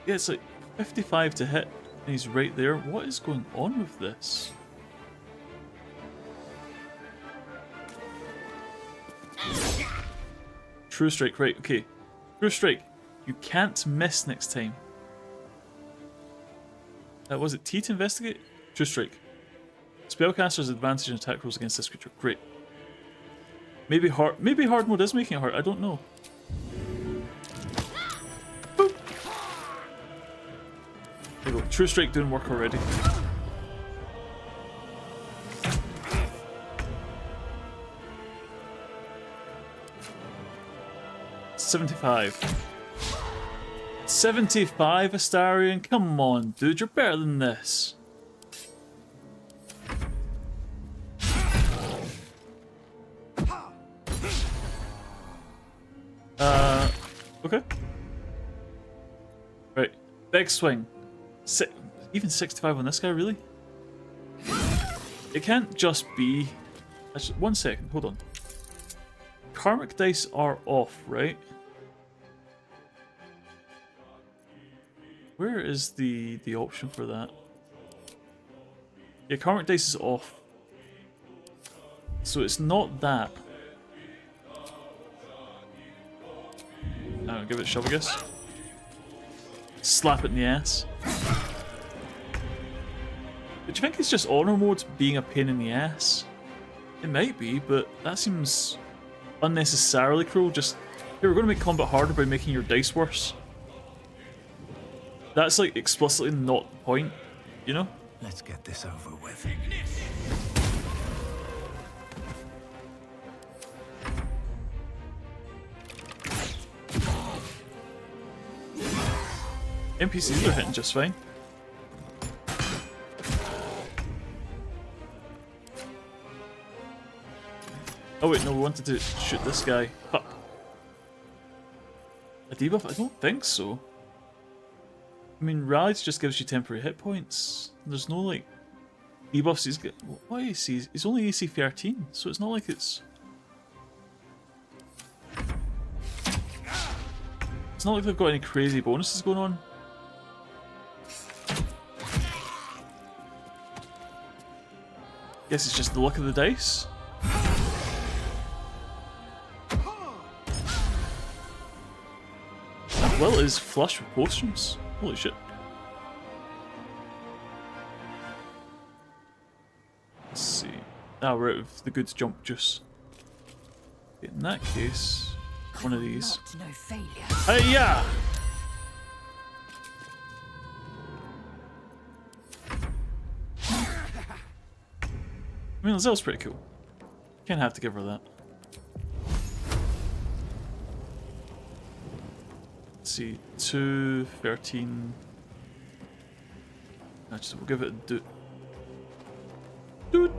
Yeah, it's like 55 to hit, and he's right there. What is going on with this? True Strike, right, okay. True Strike, you can't miss next time. Was it T to investigate? True Strike. Spellcaster's advantage in attack rolls against this creature. Great. Maybe hard mode is making it hard, I don't know. Boop. There you go. True Strike doing work already. $75. 75, Astarion? Come on, dude, you're better than this. Okay. Right, big swing. Even 65 on this guy, really? It can't just be... Actually, 1 second, hold on. Karmic dice are off, right? Where is the option for that? Yeah, karmic dice is off. So it's not that. I'll give it a shove, I guess. Slap it in the ass. But do you think it's just honor mode being a pain in the ass? It might be, but that seems unnecessarily cruel. Just, here, we're going to make combat harder by making your dice worse. That's like explicitly not the point, you know? Let's get this over with. NPCs are hitting just fine. Oh wait, no, we wanted to shoot this guy. Fuck. A debuff? I don't think so. I mean, Rallies just gives you temporary hit points. There's no, like, debuffs. He's got... What AC? He's only AC 13, so it's not like it's... It's not like they've got any crazy bonuses going on. Guess it's just the luck of the dice. Well, it is flush with potions. Holy shit. Let's see. Ah, we're out of the good jump juice. In that case, one of these. No failure. Hey, yeah! I mean, Lazelle's pretty cool. Can't have to give her that. Let's see, 2, 13. Actually, we'll give it a doot. Doot!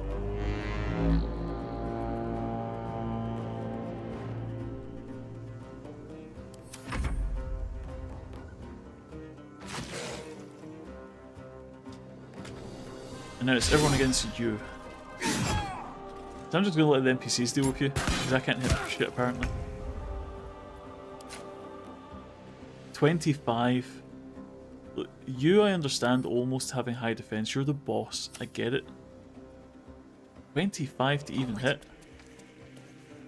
And now it's everyone against you. So I'm just gonna let the NPCs deal with you, because I can't hit shit apparently. 25. Look, you, I understand almost having high defense. You're the boss. I get it. 25 to even hit.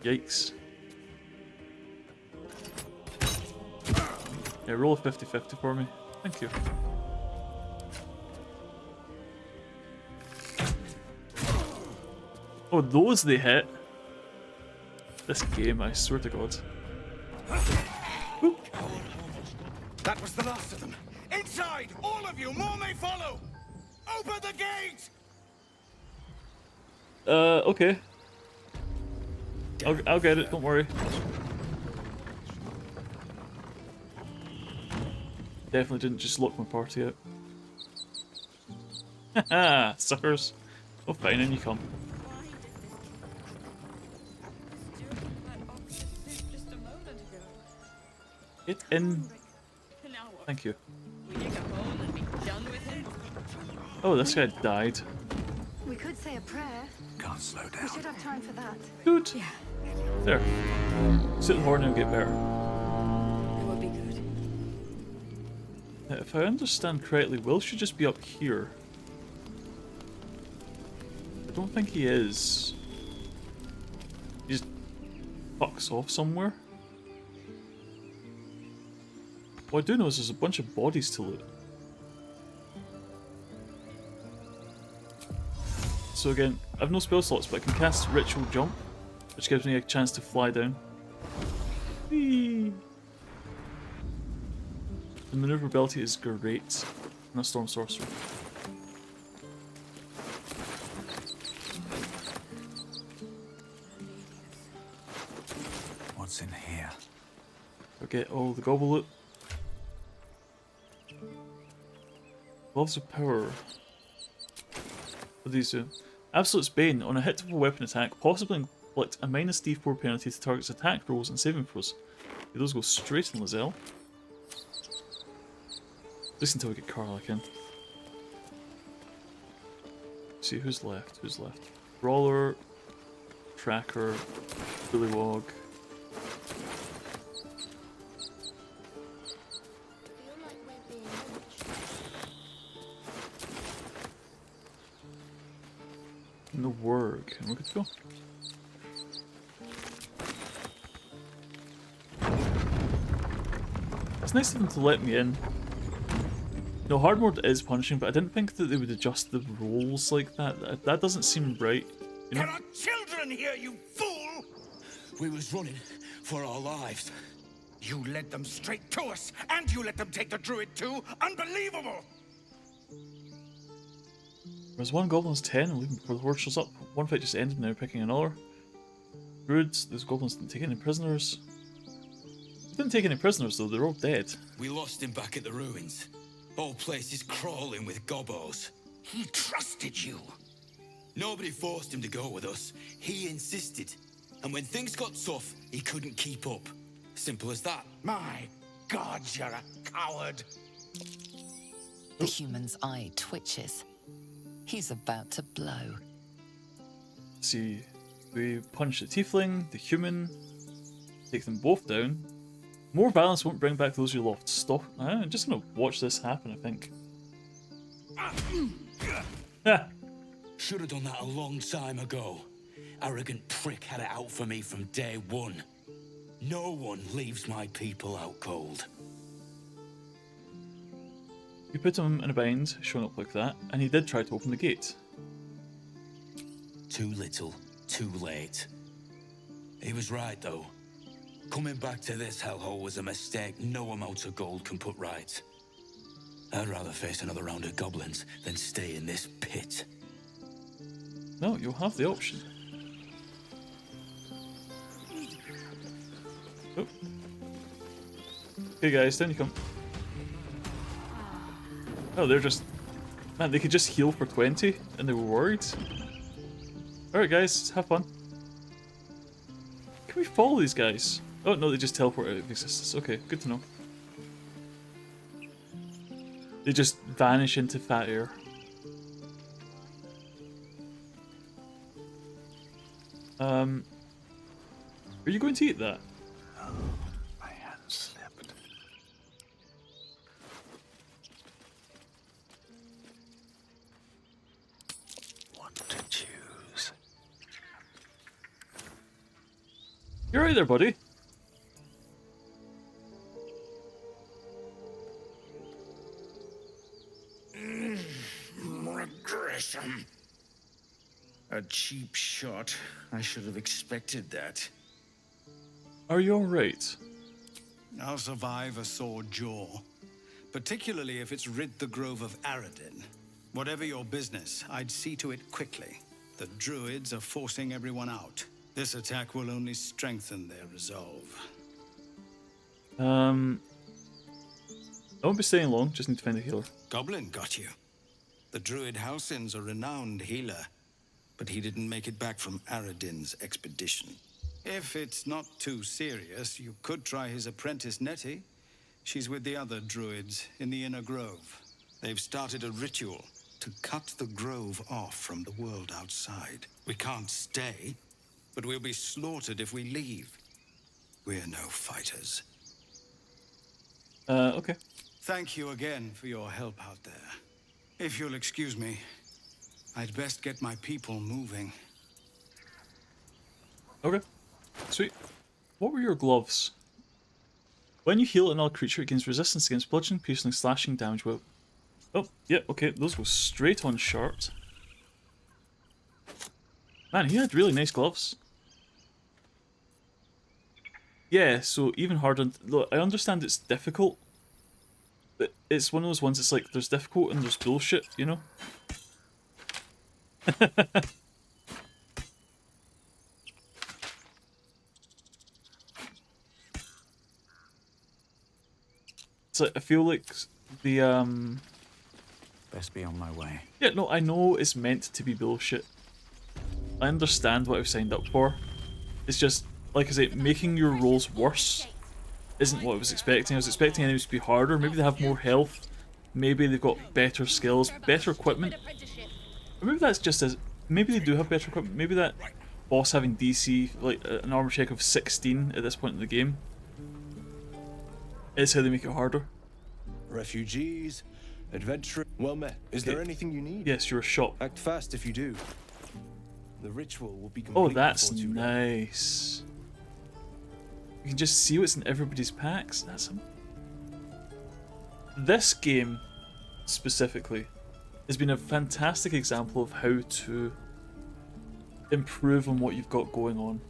Yikes. Yeah, roll a 50-50 for me. Thank you. Oh, those they hit. This game, I swear to God. Ooh. That was the last of them. Inside! All of you! More may follow! Open the gate! Okay. I'll get it, don't worry. Definitely didn't just lock my party out. Haha, suckers. Oh fine, in you come. Get in. Thank you. Oh, this guy died. We could say a prayer. Can't slow down. We should have time for that. Good. Yeah. There. Sit the horn and get better. It would be good. Now, if I understand correctly, Will should just be up here. I don't think he is. He just fucks off somewhere. What I do know is there's a bunch of bodies to loot. So again, I have no spell slots, but I can cast Ritual Jump, which gives me a chance to fly down. Whee! The maneuverability is great. And a Storm Sorcerer. What's in here? I'll get all the gobble loot. Gloves of Power. What do these do? Absolute's Bane. On a hit of a weapon attack, possibly inflict a minus D4 penalty to target's attack rolls and saving throws. Okay, those go straight in Lazelle. At least until we get Karlach in. Let's see, who's left? Who's left? Brawler, Tracker, Bullywog. no work. And we're good to go. It's nice of them to let me in. No, hard mode is punishing, but I didn't think that they would adjust the rolls like that. That doesn't seem right. You know? There are children here, you fool! We was running for our lives. You led them straight to us, and you let them take the druid too? Unbelievable! There's one goblin's 10 and leaving before the horde shows up. One fight just ended and they're picking another. Druids, those goblins didn't take any prisoners. They didn't take any prisoners though, they're all dead. We lost him back at the ruins. Whole place is crawling with gobbos. He trusted you. Nobody forced him to go with us. He insisted. And when things got tough, he couldn't keep up. Simple as that. My God, you're a coward. The human's eye twitches. He's about to blow. See, we punch the tiefling, the human, take them both down. More violence won't bring back those you lost. Stop. I'm just gonna watch this happen, I think. Should have done that a long time ago. Arrogant prick had it out for me from day one. No one leaves my people out cold. You put him in a bind, showing up like that, and he did try to open the gate. Too little, too late. He was right, though. Coming back to this hellhole was a mistake no amount of gold can put right. I'd rather face another round of goblins than stay in this pit. No, you'll have the option. Oh. Okay guys, down you come. Oh, they're just... Man, they could just heal for 20 and they were worried. Alright guys, have fun. Can we follow these guys? Oh no, they just teleport out of existence. Okay, good to know. They just vanish into fat air. Are you going to eat that? Oh, my hand slipped. What to choose? You're right there, buddy. Regression. A cheap shot. I should have expected that. Are you alright? I'll survive a sore jaw. Particularly if it's rid the grove of Aradin. Whatever your business, I'd see to it quickly. The druids are forcing everyone out. This attack will only strengthen their resolve. I won't be staying long, just need to find a healer. Goblin got you. The druid Halsin's a renowned healer, but he didn't make it back from Aradin's expedition. If it's not too serious, you could try his apprentice Nettie. She's with the other druids in the inner grove. They've started a ritual to cut the grove off from the world outside. We can't stay, but we'll be slaughtered if we leave. We're no fighters. Okay. Thank you again for your help out there. If you'll excuse me, I'd best get my people moving. Okay. Sweet. What were your gloves? When you heal another creature, it gains resistance against bludgeoning, piercing, slashing damage. Well, oh, yeah, okay, those go straight on Shart. Man, he had really nice gloves. Yeah, so even harder. Look, I understand it's difficult, but it's one of those ones. It's like there's difficult and there's bullshit, you know. It's like I feel like the Best be on my way. Yeah, no, I know it's meant to be bullshit. I understand what I've signed up for. It's just, like I say, making your rolls worse isn't what I was expecting. I was expecting enemies to be harder. Maybe they have more health. Maybe they've got better skills, better equipment. Or maybe that's just as... Maybe they do have better equipment. Maybe that boss having DC, like an armor check of 16 at this point in the game, is how they make it harder. Refugees, adventure. Well met. Is there anything you need? Yes, you're a shop. Act fast if you do. The ritual will be Oh, complete that's before too long. nice. You can just see what's in everybody's packs. That's this game specifically has been a fantastic example of how to improve on what you've got going on.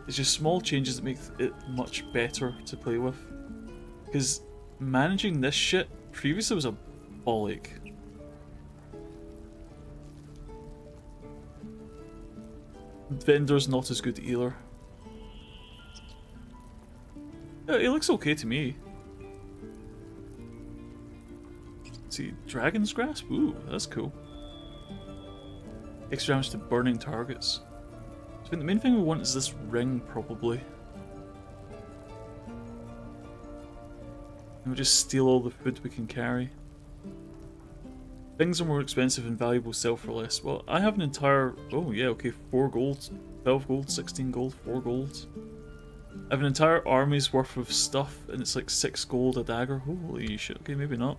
It's just small changes that make it much better to play with. Because managing this shit previously was a bollock. Vendor's not as good either. Yeah, it looks okay to me. Let's see, Dragon's Grasp? Ooh, that's cool. Extra damage to burning targets. So I think the main thing we want is this ring, probably. And we'll just steal all the food we can carry. Things are more expensive and valuable sell for less. Well, I have an entire... Oh yeah, okay, 4 gold, 12 gold, 16 gold, 4 gold. I have an entire army's worth of stuff and it's like 6 gold a dagger. Holy shit, okay, maybe not.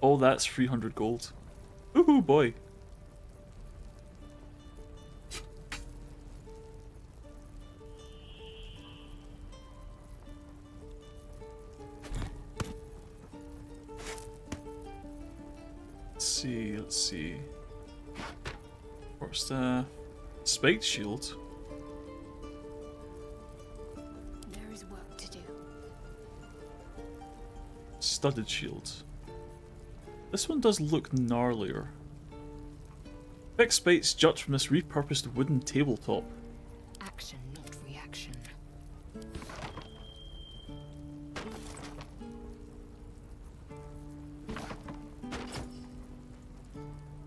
Oh, that's 300 gold. Ooh boy. Let's see. First, spiked shield. There is work to do. Studded shield. This one does look gnarlier. Big spikes jut from this repurposed wooden tabletop. Action, not reaction.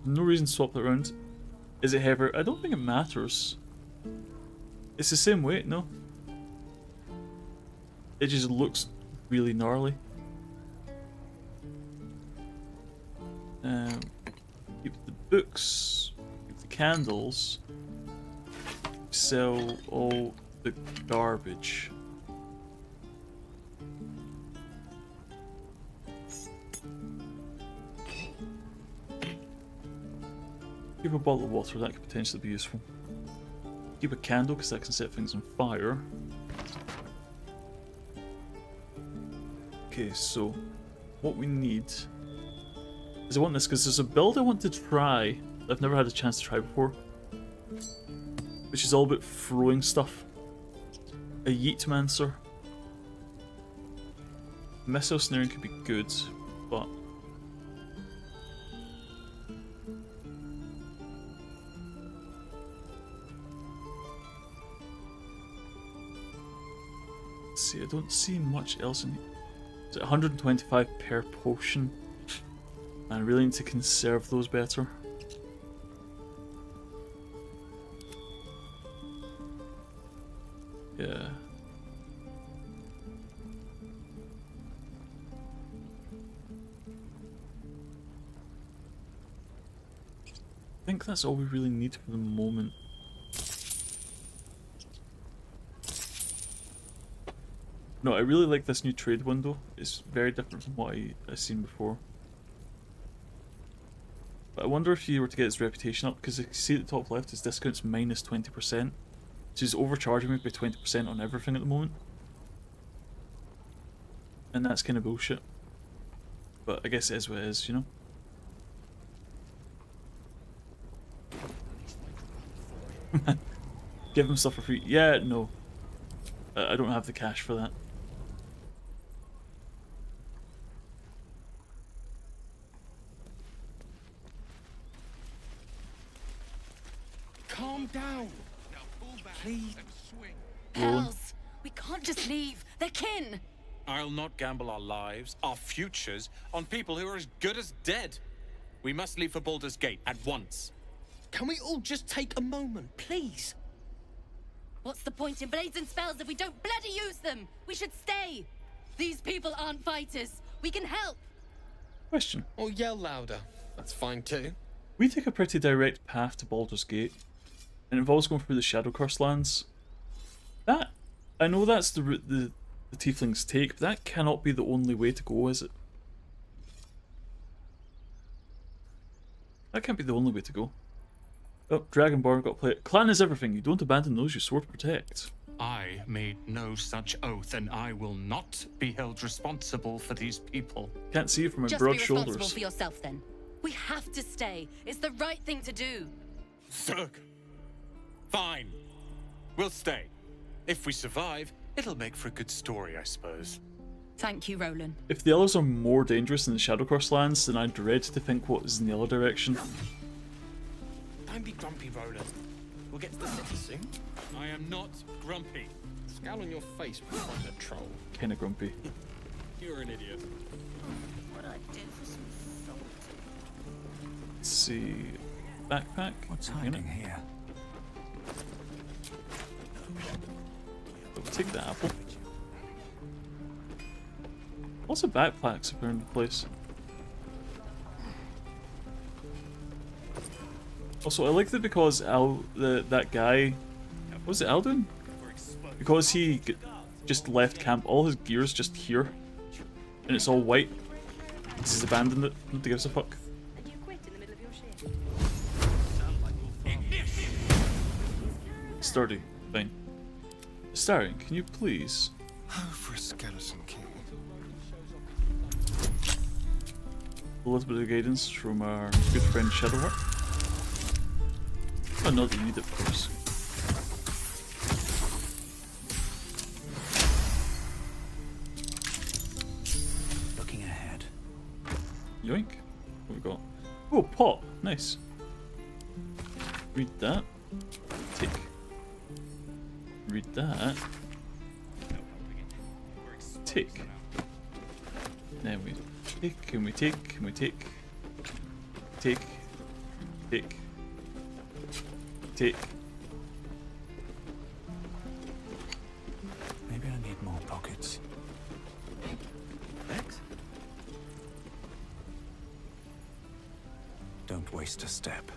No reason to swap that around. Is it heavier? I don't think it matters. It's the same weight, no? It just looks really gnarly. Keep the books, keep the candles, sell all the garbage. Keep a bottle of water, that could potentially be useful. Keep a candle, because that can set things on fire. Okay, so what we need is I want this, because there's a build I want to try that I've never had a chance to try before. Which is all about throwing stuff. A Yeetmancer. Missile snaring could be good, but... see, I don't see much else in here. It's 125 per potion. I really need to conserve those better. Yeah. I think that's all we really need for the moment. No, I really like this new trade window. It's very different from what I've seen before. But I wonder if you were to get its reputation up, because you see at the top left, its discounts minus 20%. So it's overcharging me by 20% on everything at the moment. And that's kind of bullshit. But I guess it is what it is, you know? Give him stuff for free. Yeah, no. I don't have the cash for that. Calm down. Please. Hells! We can't just leave. They're kin! I'll not gamble our lives, our futures, on people who are as good as dead. We must leave for Baldur's Gate at once. Can we all just take a moment, please? What's the point in blades and spells if we don't bloody use them? We should stay! These people aren't fighters. We can help! Question. Or yell louder. That's fine too. We take a pretty direct path to Baldur's Gate. It involves going through the Shadow Curse lands. That, I know that's the route the tieflings take, but that cannot be the only way to go, is it? That can't be the only way to go. Oh, Dragonborn, got to play it. Clan is everything. You don't abandon those you swore to protect. I made no such oath, and I will not be held responsible for these people. Can't see you from my Just broad be responsible shoulders. for yourself, then. We have to stay. It's the right thing to do. Durge. Fine. We'll stay. If we survive, it'll make for a good story, I suppose. Thank you, Roland. If the others are more dangerous in the Shadowcross lands, then I dread to think what is in the other direction. Don't be grumpy, Roland. We'll get to the city soon. I am not grumpy. Scowl on your face when you find a troll. Kinda grumpy. You're an idiot. What I do for some salt? Let's see. Backpack. What's hiding here? We'll take the apple. Lots of backpacks around the place. Also, I like that because that guy, what was it, Alduin? Because he just left camp, all his gear's just here, and it's all white. He's abandoned it. Nobody gives a fuck. Sturdy, fine. Starring, can you please? Oh, for a skeleton key. A little bit of guidance from our good friend Shadowheart. Oh, not that you need it, of course. Looking ahead. Yoink. What have we got? Oh, pot. Nice. Read that. Take. Read that. Take. Then we take, and we take, and we take. Take. Take. Take. Maybe I need more pockets. Thanks. Don't waste a step.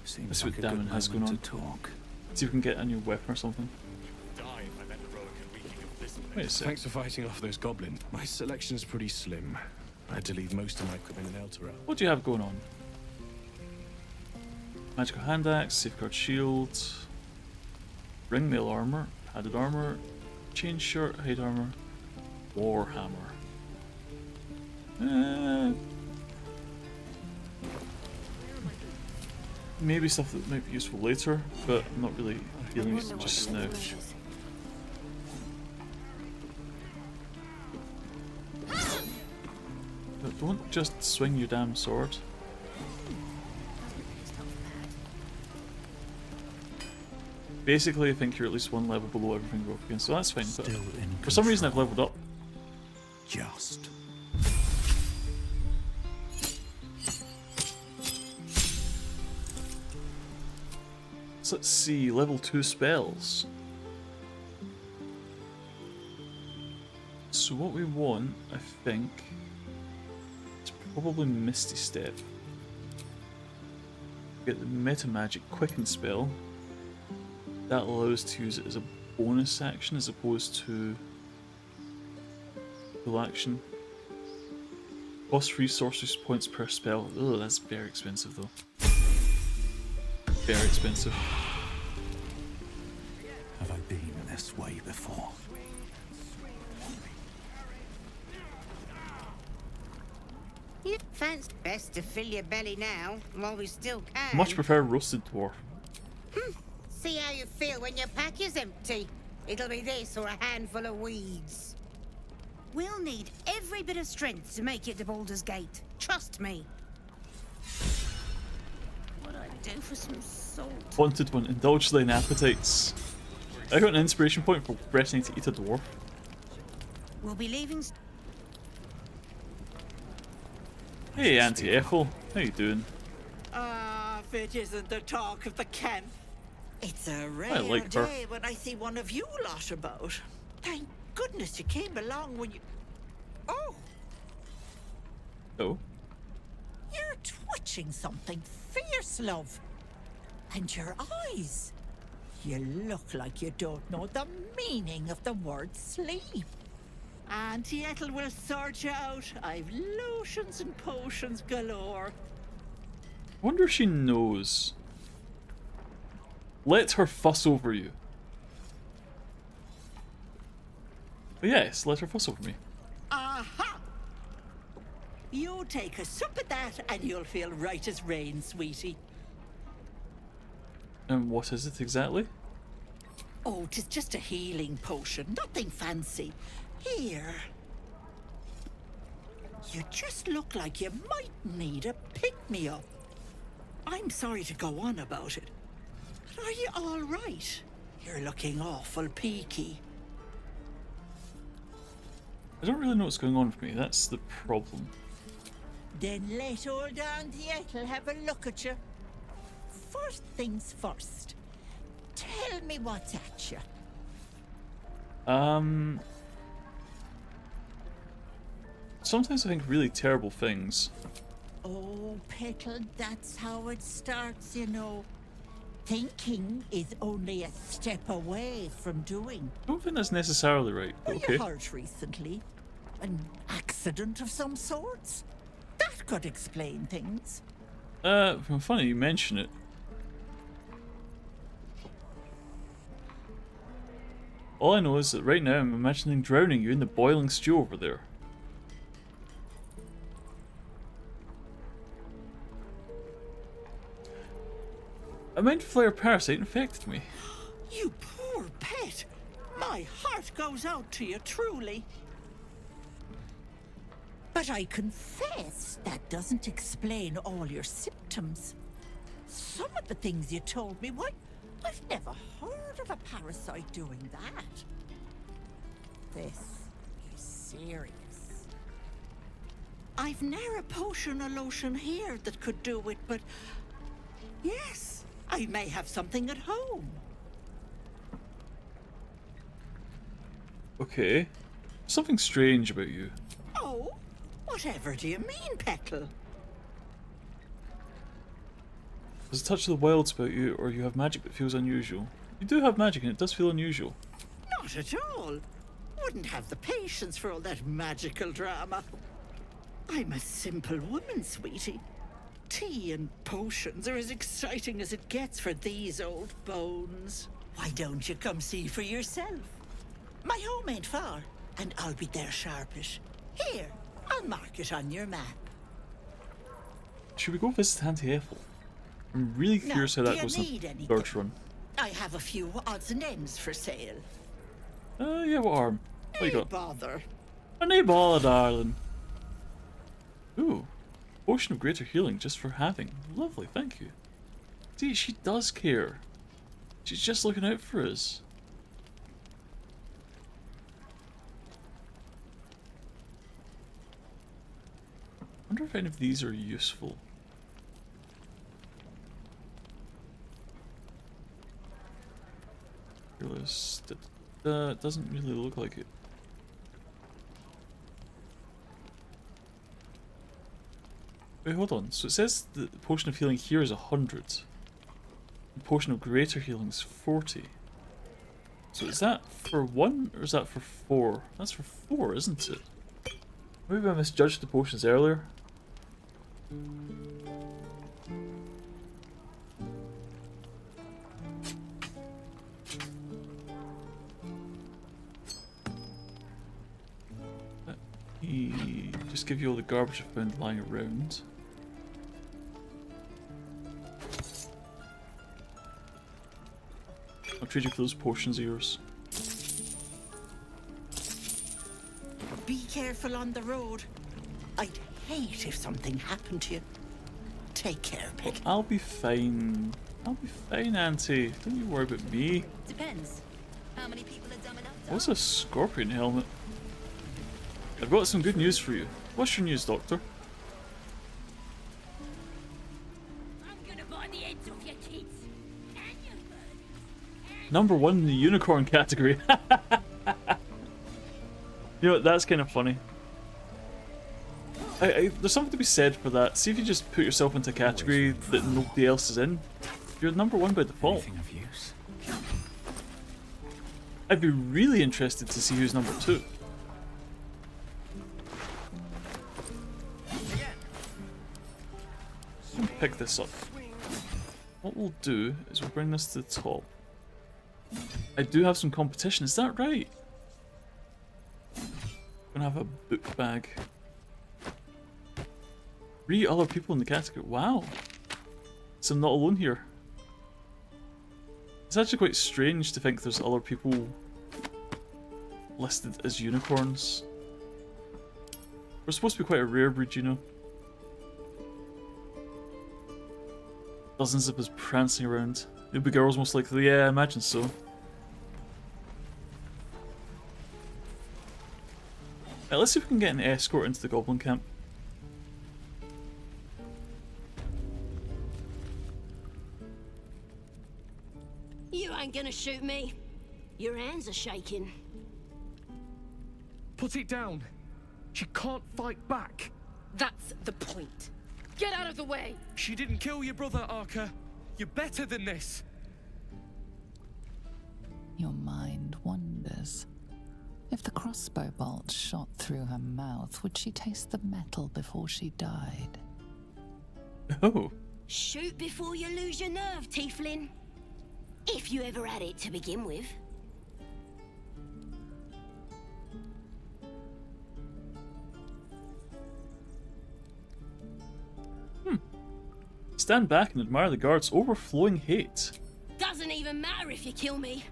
Seems Let's see like what a good Damon has going moment on. to talk. See if we can get a new weapon or something. Die if I met heroic and reeking of this place. Wait a sec. Thanks for fighting off those goblins. My selection's pretty slim. I had to leave most of my equipment in Elturel. What do you have going on? Magical hand axe, safeguard shield, ringmail armor, padded armor, chain shirt, hide armor, war hammer. Maybe stuff that might be useful later, but I'm not really feeling it just now. But don't just swing your damn sword. Basically, I think you're at least one level below everything we're up against, so that's fine. But for some reason, I've leveled up. Just. So let's see, level 2 spells. So what we want, I think, is probably Misty Step. Get the Meta Magic Quicken spell. That allows us to use it as a bonus action as opposed to full action. Cost 3 sorcery points per spell. Ugh, that's very expensive though. Very expensive. Have I been this way before? You fancy best to fill your belly now, while we still can. Much prefer roasted dwarf. See how you feel when your pack is empty. It'll be this or a handful of weeds. We'll need every bit of strength to make it to Baldur's Gate. Trust me. What I'd do for some salt. Wanted one, indulge thine appetites. I got an inspiration point for threatening to eat a dwarf. We'll be leaving. Hey Auntie Ethel, how you doing? Ah, if it isn't the talk of the camp. It's a rare like her. day when I see one of you lot about. Thank goodness you came along when you... Oh, Oh. you're twitching something fierce, love. And your eyes. You look like you don't know the meaning of the word sleep. Auntie Ethel will sort you out. I've lotions and potions galore. I wonder if she knows. Let her fuss over you. But yes, let her fuss over me. Aha! You take a sup at that and you'll feel right as rain, sweetie. And what is it exactly? Oh, 'tis just a healing potion, nothing fancy. Here. You just look like you might need a pick-me-up. I'm sorry to go on about it, but are you all right? You're looking awful peaky. I don't really know what's going on with me, that's the problem. Then let old Auntie Ethel have a look at you. First things first. Tell me what's at you. Sometimes I think really terrible things. Oh, Petal, that's how it starts, you know. Thinking is only a step away from doing. I don't think that's necessarily right, but Were okay. you hurt recently? An accident of some sorts? That could explain things. Funny you mention it. All I know is that right now I'm imagining drowning you in the boiling stew over there. A mind flare parasite infected me. You poor pet. My heart goes out to you, truly. But I confess that doesn't explain all your symptoms. Some of the things you told me, why, I've never heard of a parasite doing that. This is serious. I've ne'er a potion or lotion here that could do it, but yes, I may have something at home. Okay. Something strange about you. Oh, whatever do you mean, Petal? There's a touch of the wilds about you, or you have magic that feels unusual. You do have magic and it does feel unusual. Not at all. Wouldn't have the patience for all that magical drama. I'm a simple woman, sweetie. Tea and potions are as exciting as it gets for these old bones. Why don't you come see for yourself? My home ain't far, and I'll be there sharpish. Here, I'll mark it on your map. Should we go visit Auntie Ethel? I'm really curious how that goes in the Durge run. I have a few odds and ends for sale. Yeah, what arm? What you got? Bother. No bother, darling. Ooh. Potion of greater healing just for having. Lovely, thank you. See, she does care. She's just looking out for us. I wonder if any of these are useful. It doesn't really look like it. Wait, hold on. So it says the potion of healing here is 100. The potion of greater healing is 40. So is that for 1 or is that for 4? That's for 4, isn't it? Maybe I misjudged the potions earlier. Let me just give you all the garbage I found lying around. I'll trade you for those potions of yours. Be careful on the road. I'd hate if something happened to you. Take care, Petal. I'll be fine. I'll be fine, Auntie. Don't you worry about me. Depends. How many people are dumb enough to What's a scorpion helmet? I've got some good news for you. What's your news, Doctor? I'm gonna buy the heads off your kids. And your Number 1 in the unicorn category. You know what, that's kind of funny. There's something to be said for that. See if you just put yourself into a category that nobody else is in. You're number 1 by default. Anything of use? I'd be really interested to see who's number 2. pick this up. What we'll do is we'll bring this to the top. I do have some competition, is that right? I'm gonna have a book bag. 3 other people in the category. Wow. So I'm not alone here. It's actually quite strange to think there's other people listed as unicorns. We're supposed to be quite a rare breed, you know. Dozens of us prancing around. You'll be girls most likely. Yeah, I imagine so. Right, let's see if we can get an escort into the goblin camp. You ain't gonna shoot me. Your hands are shaking. Put it down. She can't fight back. That's the point. Get out of the way! She didn't kill your brother, Arca. You're better than this. Your mind wanders. If the crossbow bolt shot through her mouth, would she taste the metal before she died? Oh. Shoot before you lose your nerve, Tiefling. If you ever had it to begin with. Stand back and admire the guards' overflowing hate. Doesn't even matter if you kill me.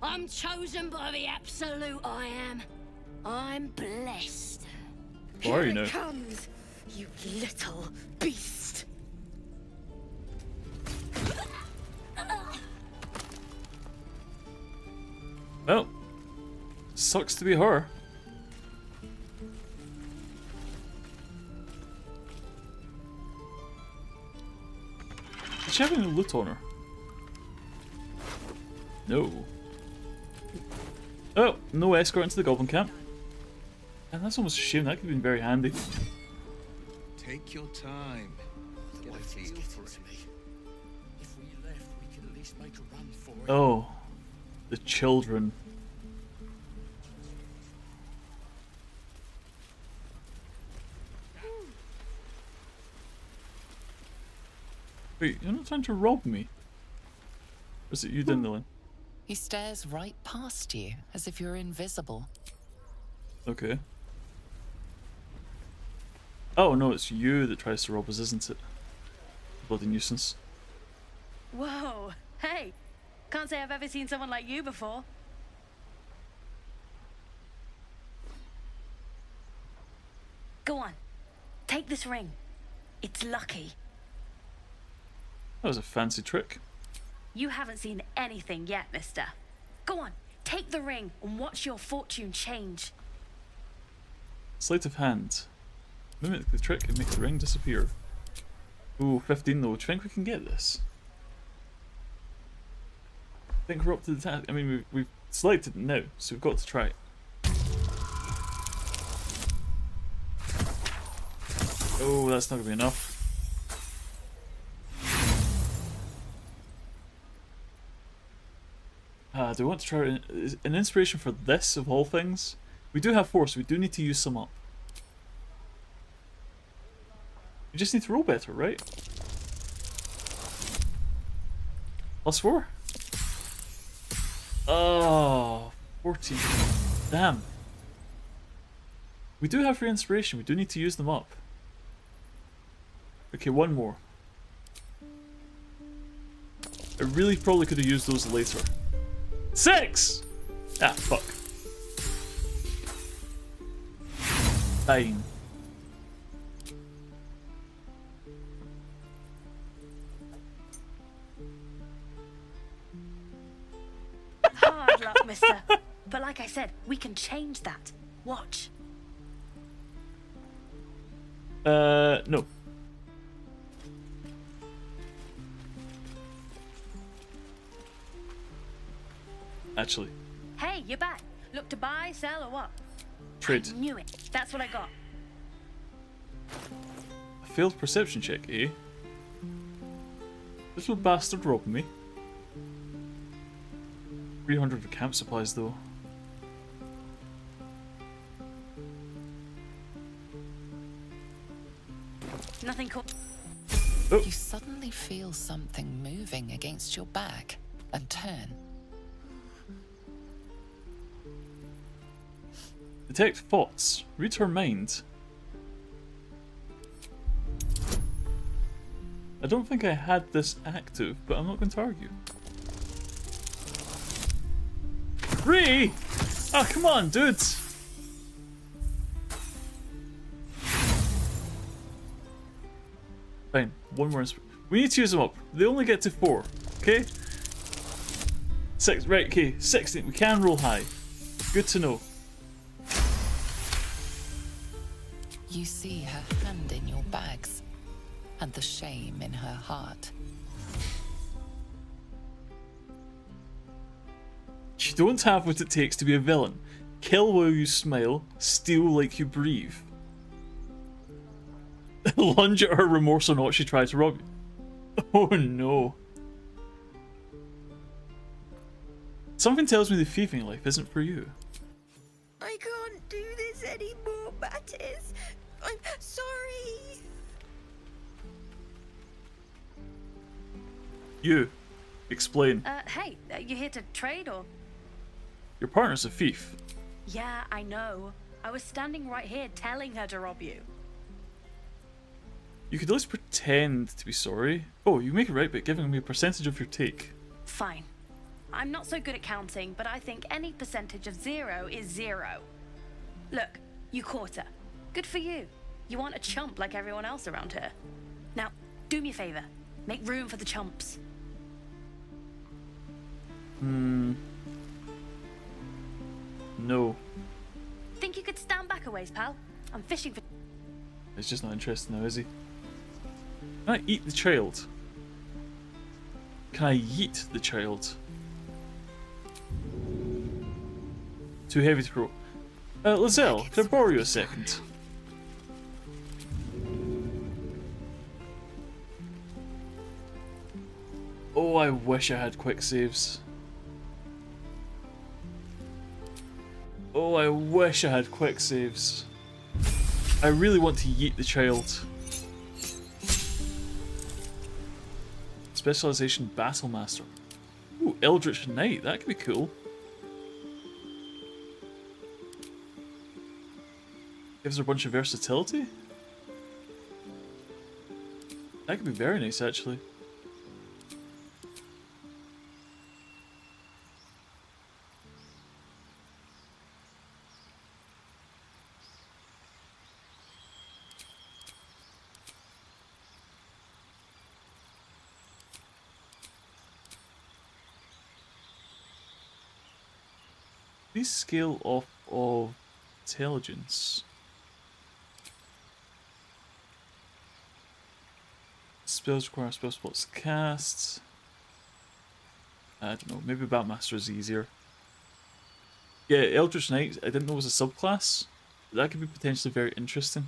I'm chosen by the absolute I am. I'm blessed. Who are you now? Here it comes, you little beast. Well, sucks to be her. Does she have any loot on her? No. Oh, no escort into the goblin camp. And that's almost a shame, that could have been very handy. Take your time. Get a feel for it. If we left, we could at least make a run for it. Oh, the children. Wait, you're not trying to rob me? Or is it you, Dindalin? He stares right past you, as if you're invisible. Okay. Oh no, it's you that tries to rob us, isn't it? Bloody nuisance. Whoa, hey. Can't say I've ever seen someone like you before. Go on, take this ring. It's lucky. That was a fancy trick. You haven't seen anything yet, mister. Go on, take the ring and watch your fortune change. Sleight of hand. Mimic the trick and make the ring disappear. Ooh, 15 though. Do you think we can get this? I think we're up to the task. I mean, we've selected it now, so we've got to try it. Oh, that's not going to be enough. Do I want to try an inspiration for this of all things? We do have 4, so we do need to use some up. We just need to roll better, right? +4? Oh, 14. Damn. We do have free inspiration, we do need to use them up. Okay, 1 more. I really probably could have used those later. 6! Ah, fuck. 9. Hard luck, mister. But like I said, we can change that. Watch. No. Actually. Hey, you're back. Look to buy, sell, or what? Trade. I knew it. That's what I got. A failed perception check, eh? Little bastard robbed me. 300 of camp supplies, though. Nothing cool. Oh. You suddenly feel something moving against your back and turn. Detect thoughts. Read her mind. I don't think I had this active, but I'm not going to argue. 3! Oh, come on, dudes! Fine, one more. We need to use them up. They only get to 4, okay? 6, right, okay, 16. We can roll high. Good to know. You see her hand in your bags and the shame in her heart. You don't have what it takes to be a villain. Kill while you smile, steal like you breathe. Lunge at her remorse or not, she tried to rob you. Oh no. Something tells me the thieving life isn't for you. I can't do this anymore, Mattis. I'm sorry. You. Explain. Hey, you here to trade or? Your partner's a thief. Yeah, I know. I was standing right here telling her to rob you. You could at least pretend to be sorry. Oh, you make it right by giving me a percentage of your take. Fine. I'm not so good at counting, but I think any percentage of 0 is 0. Look, you caught her. Good for you. You aren't a chump like everyone else around here. Now, do me a favor. Make room for the chumps. No. Think you could stand back a ways, pal? I'm fishing for... He's just not interested now, is he? Can I eat the child? Can I yeet the child? Too heavy to throw. Lizelle, can I borrow you a second? Oh, I wish I had quick saves. Oh, I wish I had quick saves. I really want to yeet the child. Specialization Battle Master. Ooh, Eldritch Knight, that could be cool. Gives her a bunch of versatility. That could be very nice, actually. Please scale off of intelligence. Spells require spell spots to cast. I don't know, maybe Batmaster is easier. Yeah, Eldritch Knight, I didn't know was a subclass. That could be potentially very interesting.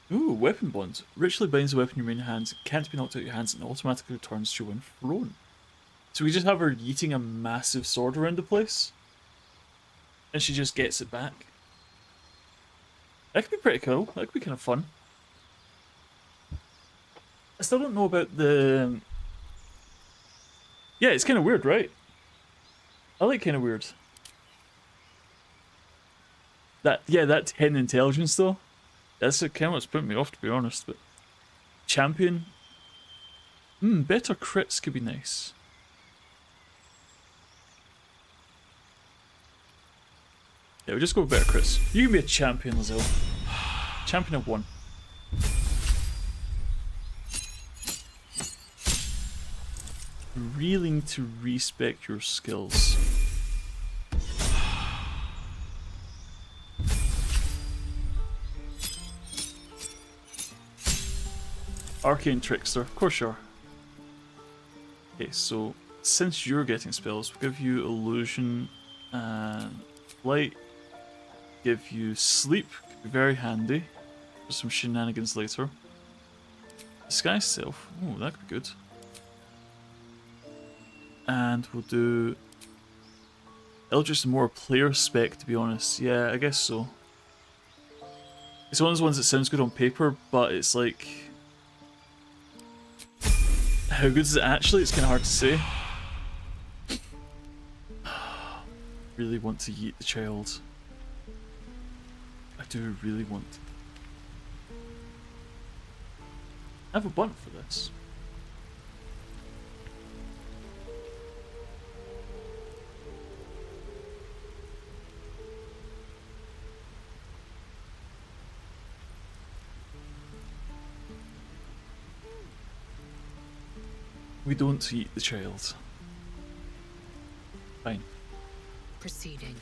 Ooh, Weapon Bond. Ritually binds the weapon in your main hand, can't be knocked out of your hands, and automatically returns to you when thrown. So we just have her yeeting a massive sword around the place, and she just gets it back. That could be pretty cool. That could be kind of fun. I still don't know about the... Yeah, it's kind of weird, right? I like kind of weird. That 10 intelligence though. That's kind of what's putting me off, to be honest, but... Champion? Better crits could be nice. Yeah, we'll just go with better crits. You can be a champion, Lizelle. Champion of 1. Really need to respec your skills. Arcane Trickster, of course you are. Okay, so since you're getting spells, we'll give you Illusion and Light. Give you Sleep, could be very handy for some shenanigans later. Disguise Self, oh, that could be good. And we'll do Eldritch is more player spec, to be honest. Yeah, I guess so. It's one of those ones that sounds good on paper, but it's like... how good is it actually? It's kind of hard to say. Really want to yeet the child. I do really want to. I have a button for this. We don't eat the child. Fine. Proceeding.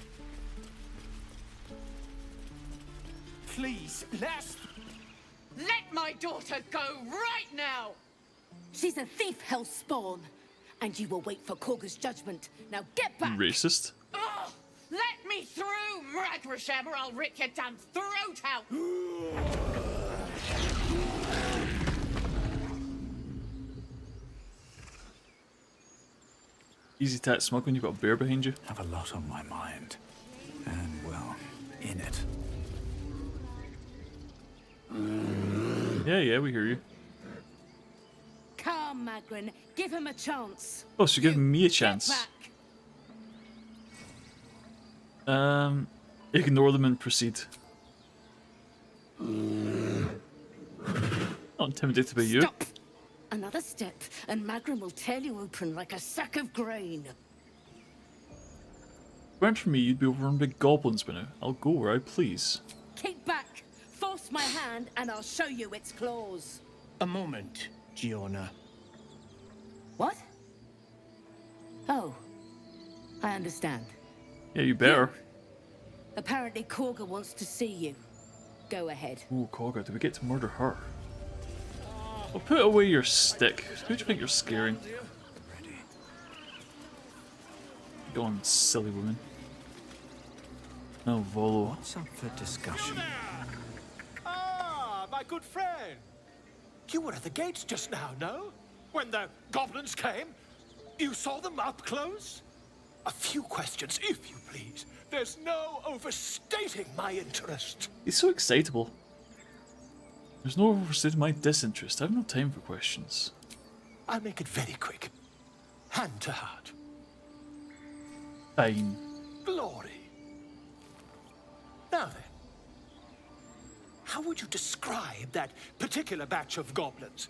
Please, let's... Let my daughter go right now! She's a thief, hellspawn, and you will wait for Korga's judgment. Now get back! Racist. Ugh! Let me through, Mragrasham, or I'll rip your damn throat out! Easy tat smug when you've got a bear behind you. Have a lot on my mind. And, well, in it. Yeah, we hear you. Come, Magrin, give him a chance. Oh, so you're giving me a chance. Ignore them and proceed. Not intimidated by you. Stop! Another step, and Magrin will tear you open like a sack of grain. If it weren't for me, you'd be overrun by goblins by now. I'll go where I please. Keep back! Force my hand, and I'll show you its claws. A moment, Giona. What? Oh, I understand. Yeah, you better. Apparently Korga wants to see you. Go ahead. Ooh, Korga, do we get to murder her? Well, put away your stick. Who do you think you're scaring? Go on, silly woman. Oh, Volo. What's up for discussion? Ah, my good friend. You were at the gates just now, no? When the goblins came? You saw them up close? A few questions, if you please. There's no overstating my interest. He's so excitable. There's no overstating my disinterest. I have no time for questions. I'll make it very quick. Hand to heart. Fine. Glory. Now then, how would you describe that particular batch of goblins?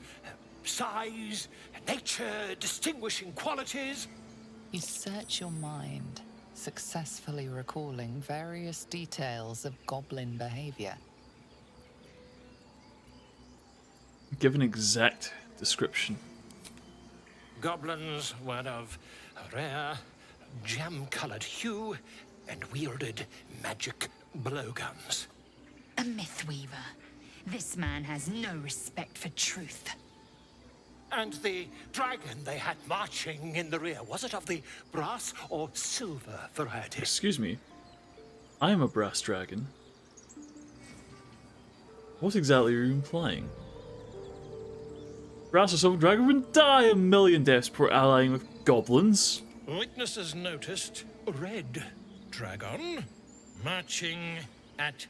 Size, nature, distinguishing qualities? You search your mind, successfully recalling various details of goblin behavior. Give an exact description. Goblins were of a rare, jam-colored hue and wielded magic blowguns. A mythweaver. This man has no respect for truth. And the dragon they had marching in the rear, was it of the brass or silver variety? Excuse me. I'm a brass dragon. What exactly are you implying? Brass or silver dragon would die a million deaths before allying with goblins. Witnesses noticed a red dragon marching at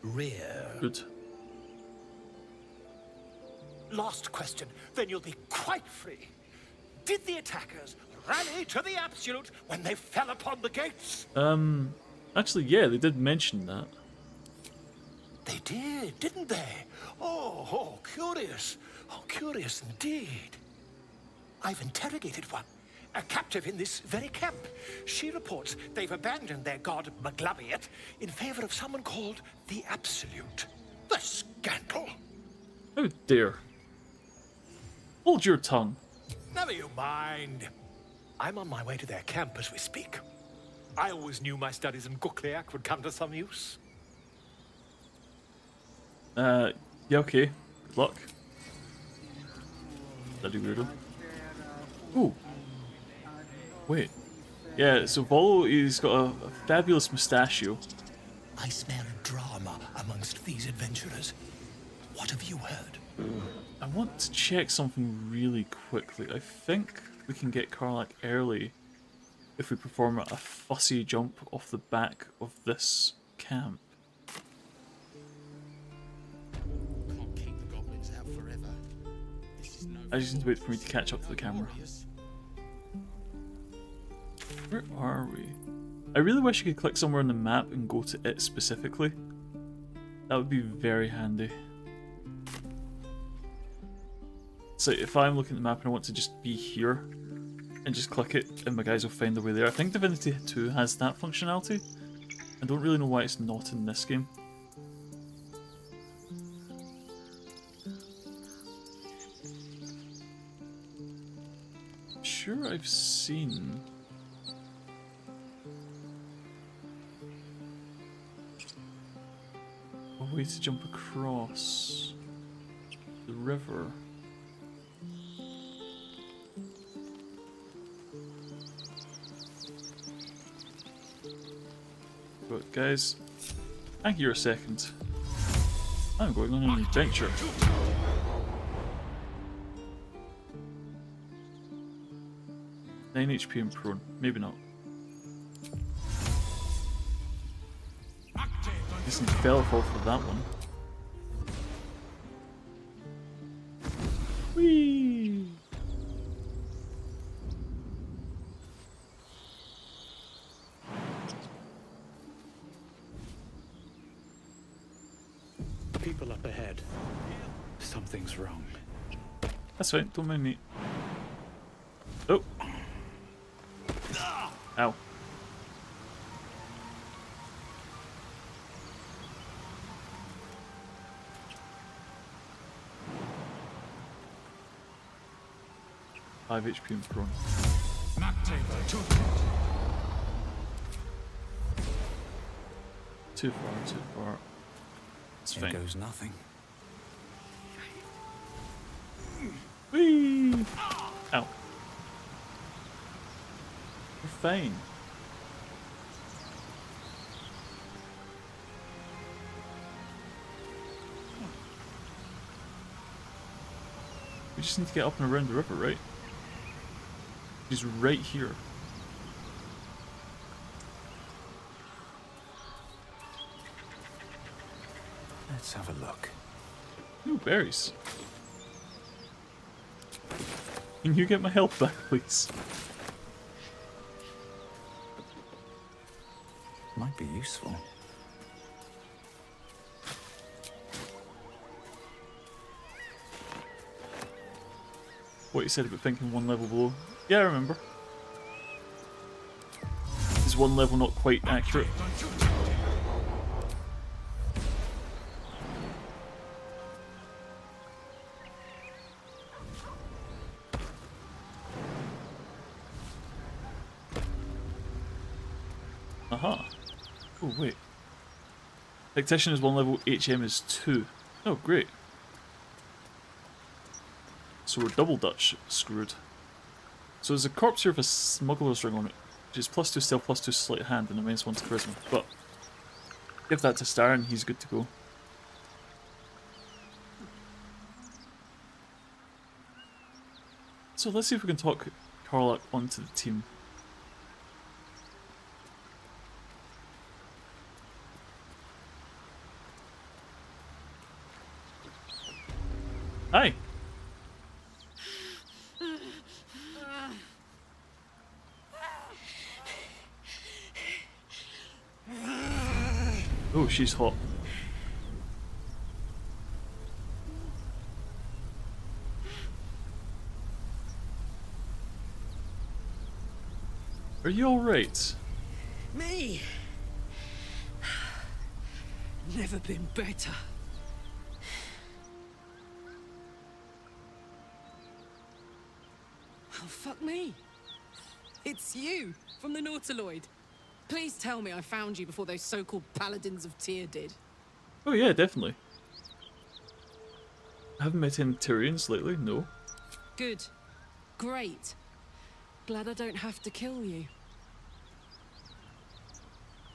rear. Good. Last question, then you'll be quite free. Did the attackers rally to the absolute when they fell upon the gates? Actually, yeah, they did mention that. They did, didn't they? Oh, curious. Oh, curious indeed. I've interrogated one, a captive in this very camp. She reports they've abandoned their god Maglabiet in favor of someone called the Absolute. The scandal! How dare. Hold your tongue. Never you mind. I'm on my way to their camp as we speak. I always knew my studies in Gukliak would come to some use. Yeah, okay. Good luck. Bloody weirdo. Ooh. Wait. Yeah, so Volo, he's got a fabulous mustachio. I smell drama amongst these adventurers. What have you heard? I want to check something really quickly. I think we can get Karlak early if we perform a fussy jump off the back of this camp. Can't keep the goblins out forever. This is no I just need to wait for me to catch up to the camera. Where are we? I really wish you could click somewhere on the map and go to it specifically. That would be very handy. So if I'm looking at the map and I want to just be here and just click it and my guys will find their way there. I think Divinity 2 has that functionality. I don't really know why it's not in this game. Sure, I've seen a way to jump across the river. But guys, thank you a second. I'm going on an adventure. 9 HP and prone. Maybe not. Guess I fell off for that one. Whee! People up ahead. Something's wrong. That's fine, don't mind me. Oh! Ow. Five HP and prone. Too far, too far. It's fine. Here goes nothing. Whee! Ow. We're fine. We just need to get up and around the river, right? He's right here. Let's have a look. Ooh, berries. Can you get my health back, please? Might be useful. What you said about thinking one level below. Yeah, I remember. Is one level not quite accurate? Aha. Oh, wait. Tactician is 1 level, HM is 2. Oh, great. So we're double Dutch screwed. So there's a corpse here with a smuggler's ring on it, which is +2 stealth, +2 sleight of hand, and a -1 to charisma. But give that to Star and he's good to go. So let's see if we can talk Karlach onto the team. Hi. Oh, she's hot. Are you alright? Me? Never been better. Oh, fuck me. It's you, from the Nautiloid. Please tell me I found you before those so-called Paladins of Tyr did. Oh yeah, definitely. I haven't met any Tyrians lately, no. Good. Great. Glad I don't have to kill you.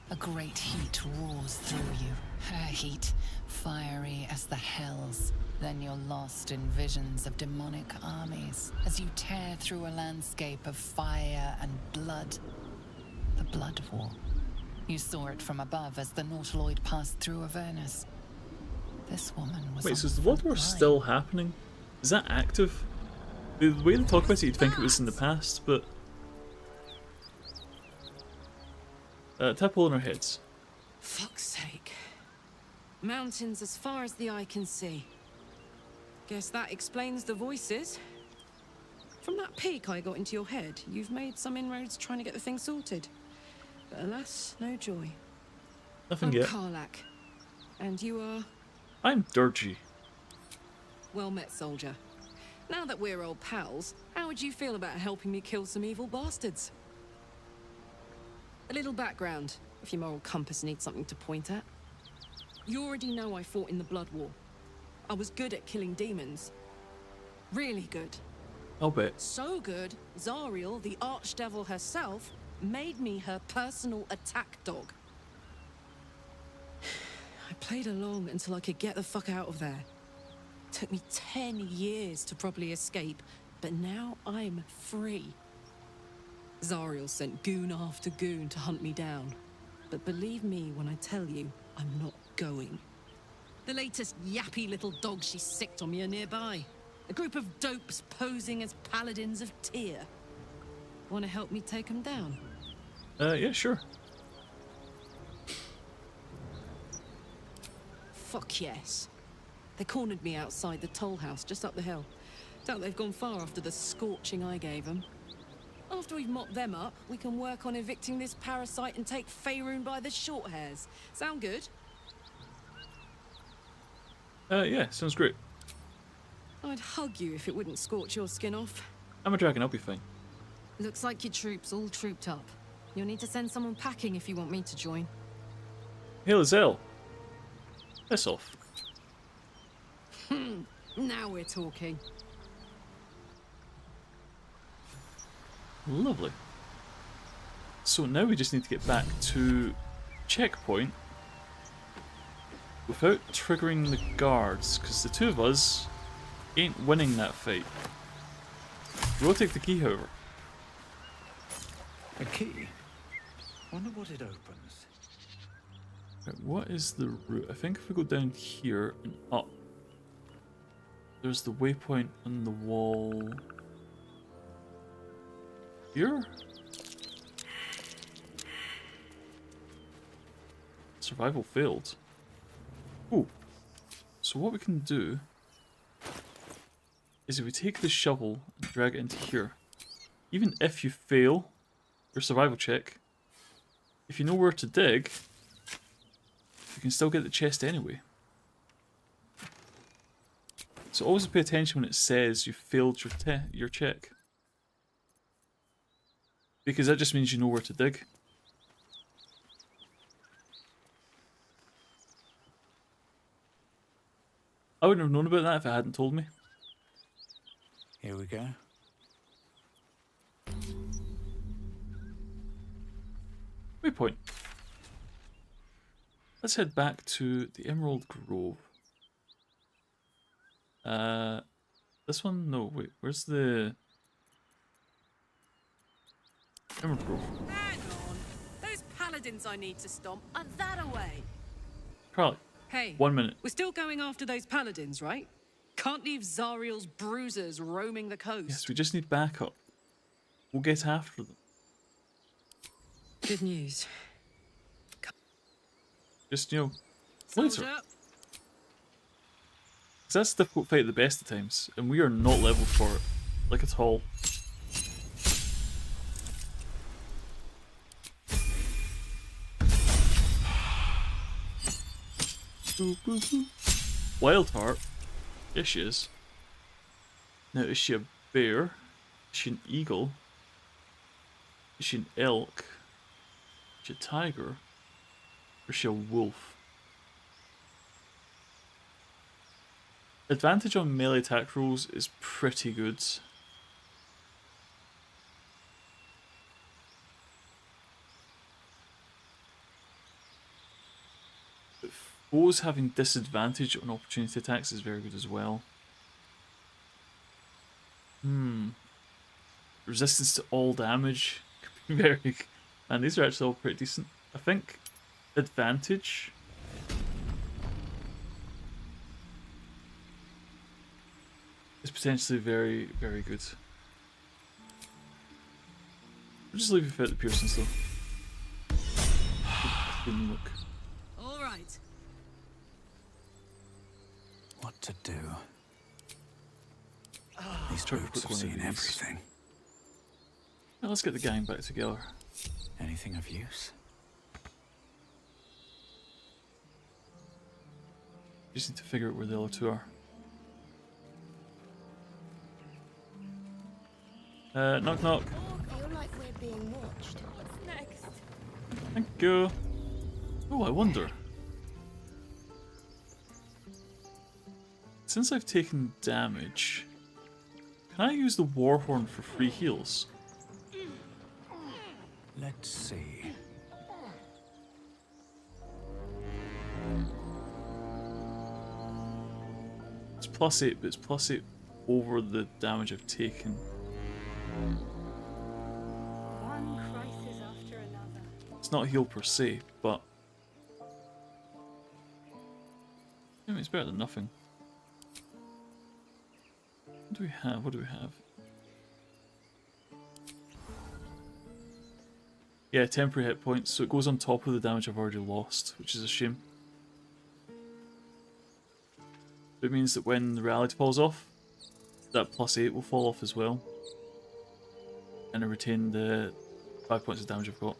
A great heat roars through you. Her heat, fiery as the hells. Then you're lost in visions of demonic armies as you tear through a landscape of fire and blood. The Blood War. You saw it from above as the Nautiloid passed through Avernus. This woman was. Wait, so is the Blood War still happening? Is that active? The way they talk about it, you'd think it was in the past, but... tap hole in our heads. Fuck's sake. Mountains as far as the eye can see. Guess that explains the voices. From that peek I got into your head, you've made some inroads trying to get the thing sorted. But alas, no joy. Nothing I'm yet. Karlak. And you are? I'm Durge. Well met, soldier. Now that we're old pals, how would you feel about helping me kill some evil bastards? A little background, if your moral compass needs something to point at. You already know I fought in the Blood War. I was good at killing demons. Really good. I'll bet. So good, Zariel, the archdevil herself, made me her personal attack dog. I played along until I could get the fuck out of there. Took me 10 years to properly escape, but now I'm free. Zariel sent goon after goon to hunt me down. But believe me when I tell you, I'm not going. The latest yappy little dogs she sicked on me are nearby. A group of dopes posing as paladins of Tyr. Want to help me take them down? Yeah, sure. Fuck yes. They cornered me outside the toll house just up the hill. Doubt they've gone far after the scorching I gave them. After we've mopped them up, we can work on evicting this parasite and take Faerun by the short hairs. Sound good? Yeah, sounds great. I'd hug you if it wouldn't scorch your skin off. I'm a dragon, I'll be fine. Looks like your troops all trooped up. You'll need to send someone packing if you want me to join. Hail Zell. Piss off. Now we're talking. Lovely. So now we just need to get back to checkpoint without triggering the guards, because the two of us ain't winning that fight. We'll take the key, however. A key? Wonder what it opens. Right, what is the route? I think if we go down here and up, there's the waypoint on the wall here? Survival failed. Ooh. So what we can do is if we take the shovel and drag it into here, even if you fail your survival check, if you know where to dig, you can still get the chest anyway. So always pay attention when it says you failed your check, because that just means you know where to dig. I wouldn't have known about that if it hadn't told me. Here we go. Waypoint. Let's head back to the Emerald Grove. This one? No, wait, where's the Emerald Grove? Hang on. Those paladins I need to stomp are that away. Carly. Hey, 1 minute. We're still going after those paladins, right? Can't leave Zariel's bruisers roaming the coast. Yes, we just need backup. We'll get after them. Good news. Just, you know, later. Soldier. Because that's a difficult fight at the best of times, and we are not leveled for it, like at all. Wildheart. Yes, she is. Now, is she a bear? Is she an eagle? Is she an elk? Is she a tiger? Or is she a wolf? Advantage on melee attack rolls is pretty good. But foes having disadvantage on opportunity attacks is very good as well. Resistance to all damage could be very, And these are actually all pretty decent. I think advantage is potentially very, very good. We'll just leave it at the Pearsons though. Good look. All right. What to do? These Boots have seen everything. Now let's get the gang back together. Anything of use? Just need to figure out where the other two are. Knock knock. I feel like we're being watched. What's next? Thank you. Oh, I wonder. Since I've taken damage, can I use the Warhorn for free heals? Let's see. It's +8, but it's +8 over the damage I've taken. One crisis after another. It's not heal per se, but I mean, it's better than nothing. What do we have? What do we have? Yeah, temporary hit points, so it goes on top of the damage I've already lost, which is a shame. It means that when the reality falls off, that +8 will fall off as well. And I retain the 5 points of damage I've got.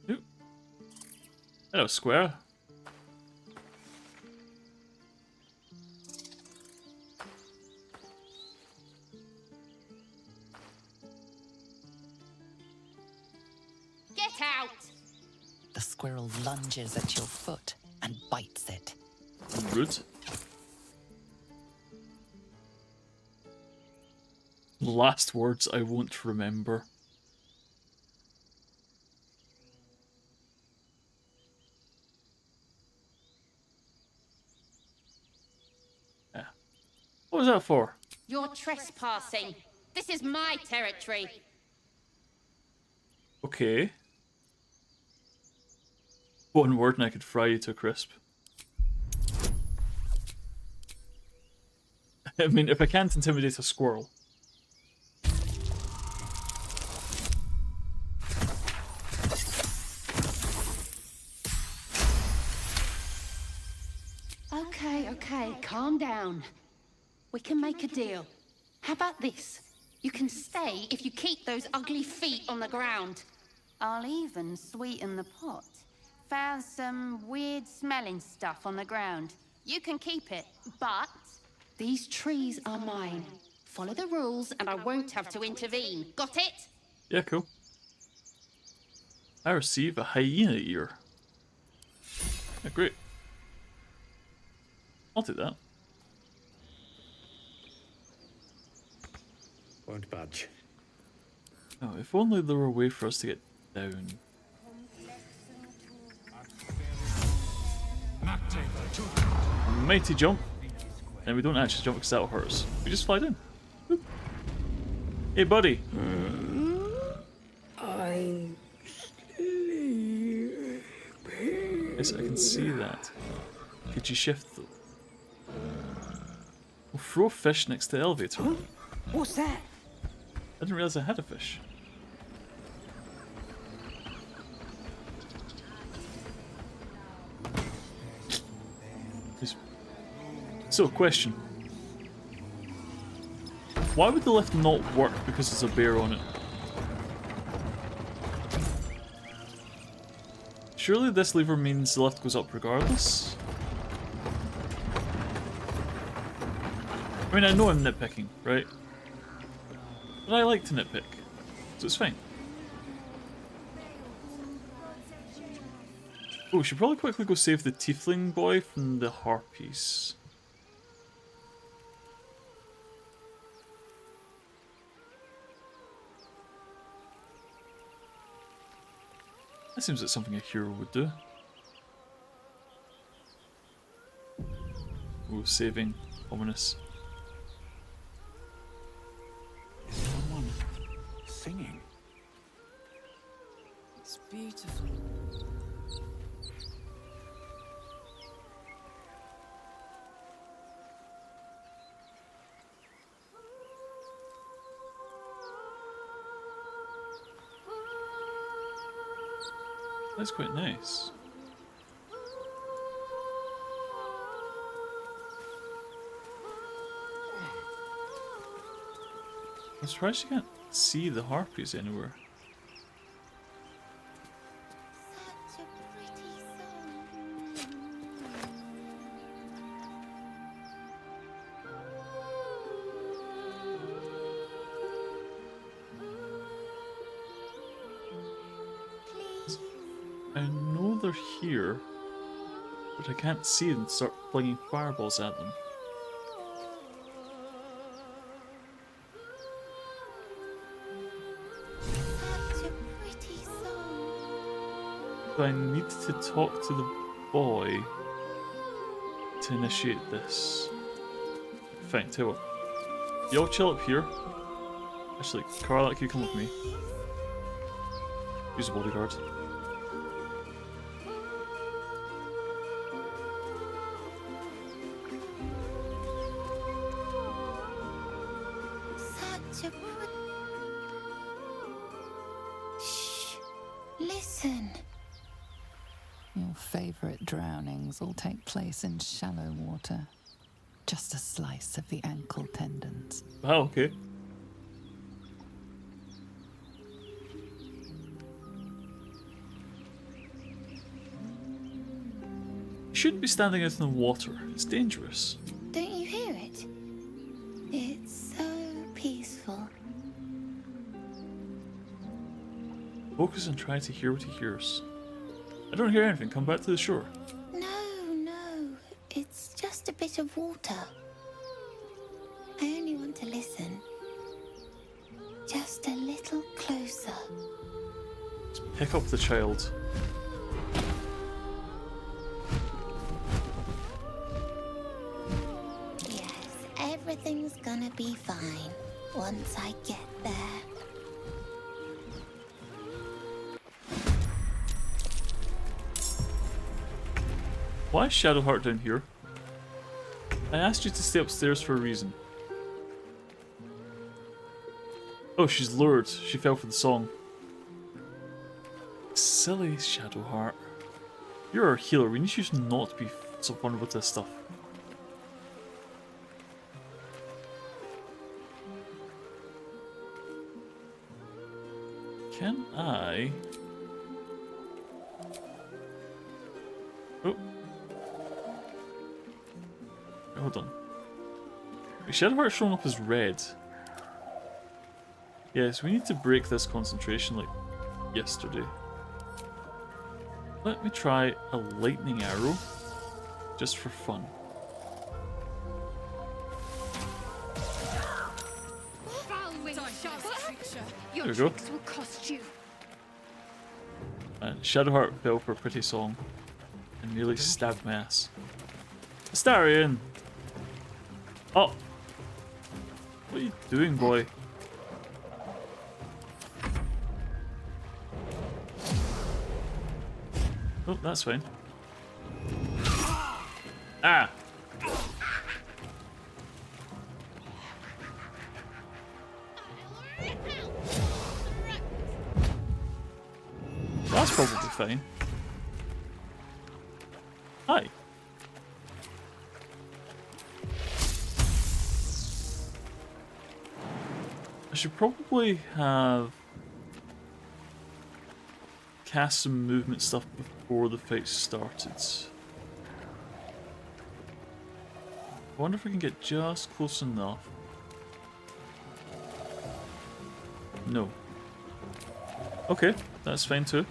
Oop. Hello, square. Get out! The squirrel lunges at your foot and bites it. Rude. Last words I won't remember. Yeah. What was that for? You're trespassing. This is my territory. Okay. One word and I could fry you to a crisp. I mean, if I can't intimidate a squirrel. Okay, calm down. We can make a deal. How about this? You can stay if you keep those ugly feet on the ground. I'll even sweeten the pot. Found some weird smelling stuff on the ground. You can keep it, but these trees are mine. Follow the rules and I won't have to intervene. Got it? Yeah, cool. I receive a hyena ear. Yeah, great. I'll do that. Won't budge. Oh, if only there were a way for us to get down. Mighty jump. And we don't actually jump because that'll hurt us. We just fly down. Whoop. Hey, buddy. I'm sleeping. Yes, I can see that. Could you shift though? We'll throw a fish next to the elevator. What's that? I didn't realize I had a fish. So, question. Why would the lift not work because there's a bear on it? Surely this lever means the lift goes up regardless? I mean, I know I'm nitpicking, right? But I like to nitpick, so it's fine. Oh, we should probably quickly go save the tiefling boy from the harpies. That seems like something a hero would do. Oh, saving. Ominous. beautiful. That's quite nice. I'm surprised you can't see the harpies anywhere. I know they're here, but I can't see them start flinging fireballs at them. So I need to talk to the boy to initiate this. Fine, tell you what. Y'all chill up here. Actually, Carla, can you come with me? Use a bodyguard. Shh. Listen. Your favourite drownings will take place in shallow water. Just a slice of the ankle tendons. Oh, okay. You shouldn't be standing out in the water. It's dangerous. Don't you hear it? It's so peaceful. Focus and try to hear what he hears. I don't hear anything. Come back to the shore. No. It's just a bit of water. I only want to listen. Just a little closer. Let's pick up the child. Yes, everything's gonna be fine once I get there. Why is Shadowheart down here? I asked you to stay upstairs for a reason. Oh, she's lured. She fell for the song. Silly Shadowheart. You're a healer. We need you to not be so fun with this stuff. Can I... Oh. Hold on. Shadowheart's showing up as red. Yes, we need to break this concentration like yesterday. Let me try a lightning arrow, just for fun. There we go. Will cost you. And Shadowheart fell for a pretty song and nearly stabbed my ass. Astarion! Oh! What are you doing, boy? Oh, that's fine. Ah! That's probably fine. Hi. I should probably have cast some movement stuff before the fight started. I wonder if we can get just close enough. No. Okay, that's fine too.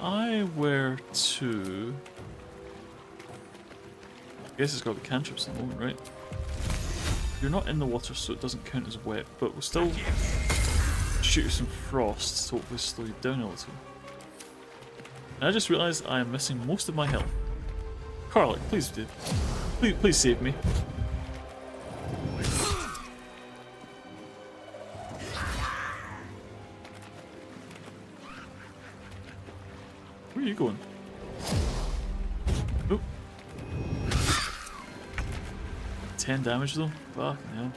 I were to... I guess it's got the cantrips at the moment, right? You're not in the water, so it doesn't count as wet, but we'll still shoot you some frost to hopefully slow you down a little. And I just realised I am missing most of my health. Carlick, please do. Please save me. Where are you going? Oop. 10 damage though? Fucking hell.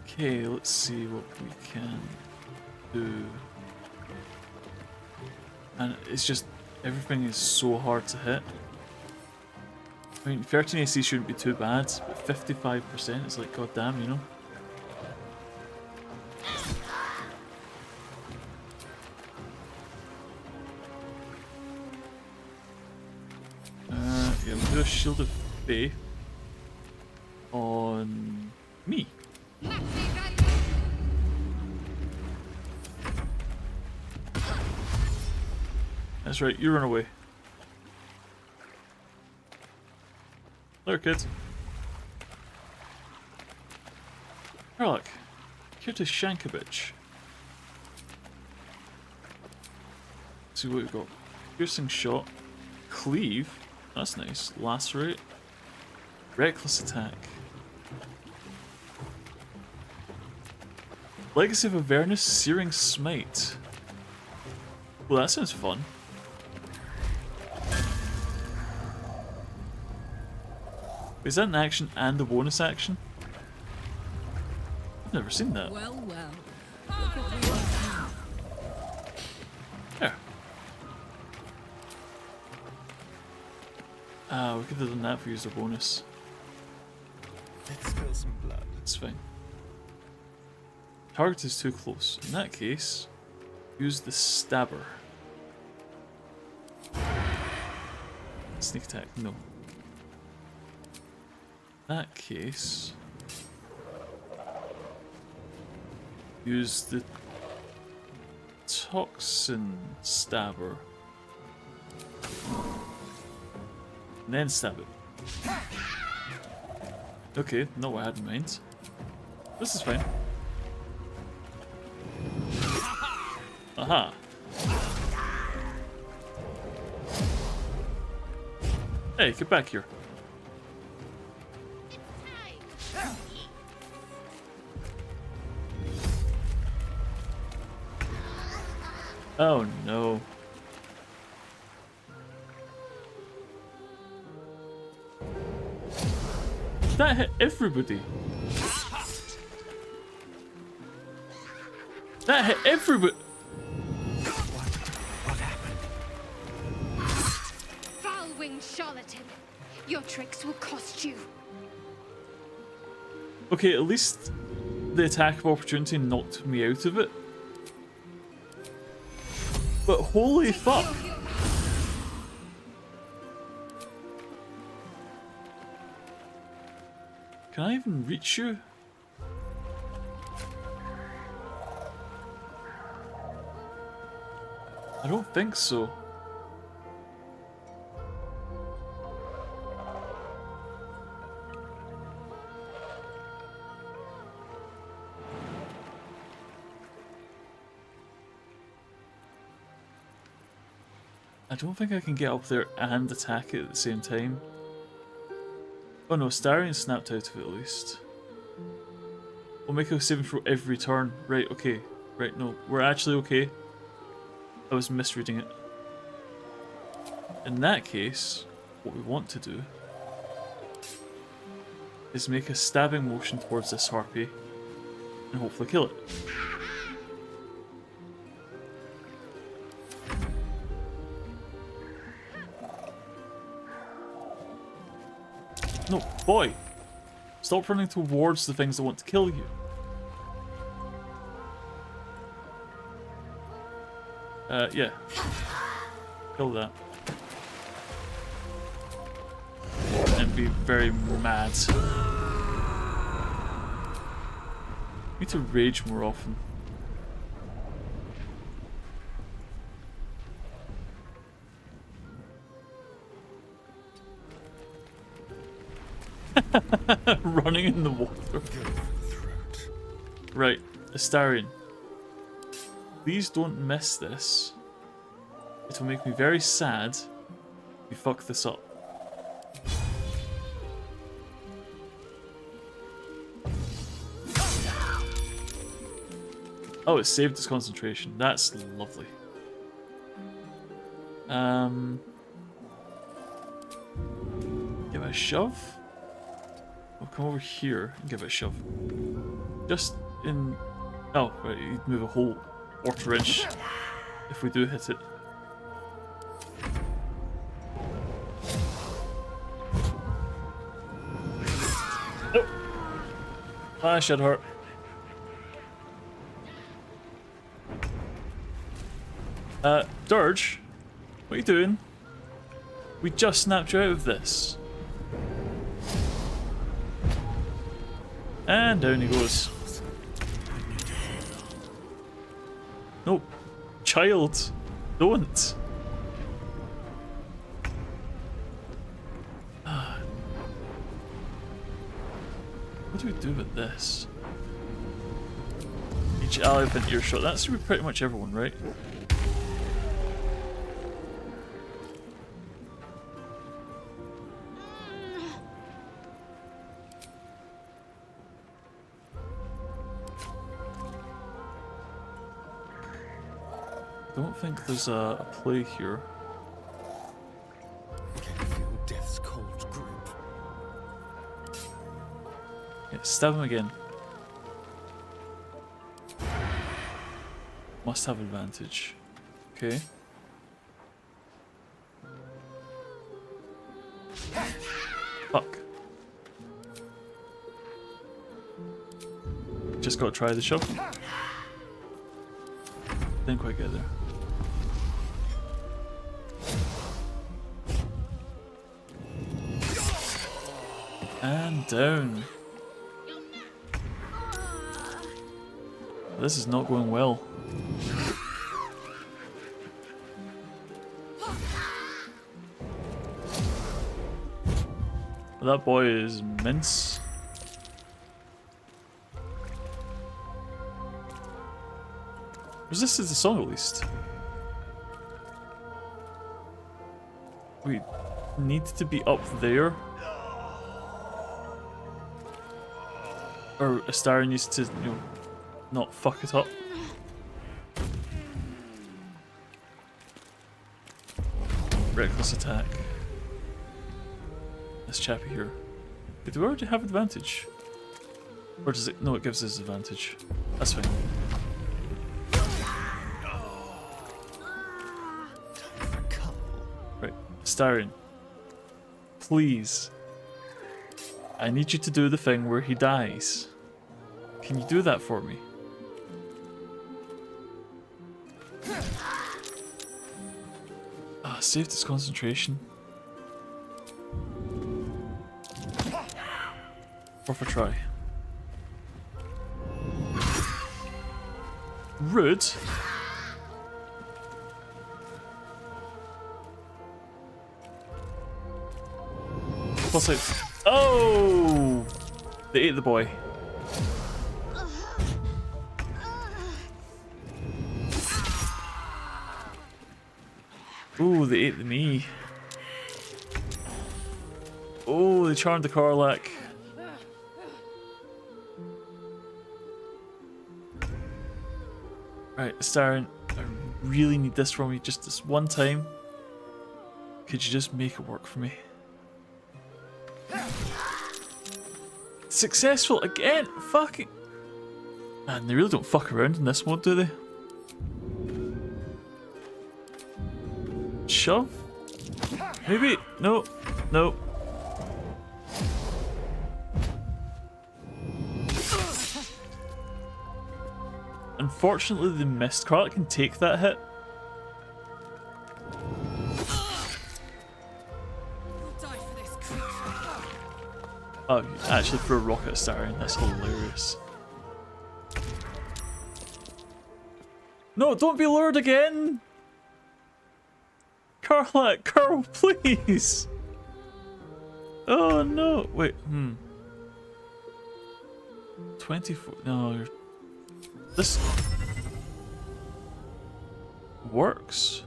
Okay, let's see what we can do. And it's just, everything is so hard to hit. I mean, 13 AC shouldn't be too bad, but 55% is like, goddamn, you know? Yeah, we'll do a Shield of Faith on me. That's right, you run away. There, kids. Harlock, here to shank a bitch. Let's see what we've got. Piercing shot, cleave, that's nice. Lacerate, reckless attack. Legacy of Avernus, searing smite. Well, that sounds fun. Is that an action and a bonus action? I've never seen that. Well, well. There. We could have done that for user bonus. Let's spill some blood. It's fine. Target is too close. In that case, use the stabber. Sneak attack, no. In that case, use the toxin stabber. And then stab it. Okay, not what I had in mind. This is fine. Aha! Hey, get back here. Oh no. That hit everybody. That hit everybody. What happened? Foul-winged charlatan. Your tricks will cost you. Okay, at least the attack of opportunity knocked me out of it. But holy fuck! Can I even reach you? I don't think so. I don't think I can get up there and attack it at the same time. Oh no, Starion snapped out of it at least. We'll make a saving throw every turn. Right, okay. Right, no, we're actually okay. I was misreading it. In that case, what we want to do is make a stabbing motion towards this harpy and hopefully kill it. No, boy! Stop running towards the things that want to kill you. Yeah. Kill that. And be very mad. Need to rage more often. Running in the water. Right, Astarion. Please don't miss this. It will make me very sad if you fuck this up. Oh, it saved its concentration. That's lovely. Give it a shove. We'll come over here and give it a shove. Just in... Oh, right, you'd move a whole quarter-inch if we do hit it. Nope. Ah, should hurt. Durge, what are you doing? We just snapped you out of this. And down he goes. No, child, don't. What do we do with this? Each ally within earshot. That's pretty much everyone, right? I don't think there's a play here. Can you feel death's cold grip? Yeah, stab him again. Must have advantage. Okay. Fuck. Just gotta try the shove. Didn't quite get there. And down. This is not going well. That boy is mince. Resisted the song at least. We need to be up there. Or Astarion needs to, you know, not fuck it up. Reckless attack. This chappy here. Did we already have advantage? Or does it? No, it gives us advantage. That's fine. Right, Astarion. Please. I need you to do the thing where he dies. Can you do that for me? Ah, saved its concentration. Worth a try. Rude. Plus out. Oh! They ate the boy. Ooh, they ate me. Oh, they charmed the Karlak. Right, Astarion, I really need this from you just this one time. Could you just make it work for me? Successful again! Fucking... Man, they really don't fuck around in this mode, do they? Shove? Maybe? No. No. Unfortunately, the missed. Karlak can take that hit. Oh, you actually threw a rocket at Astarion. That's hilarious. No, don't be lured again! Karlak, Carl, please! Oh no! Wait, 24. No, you're... This works.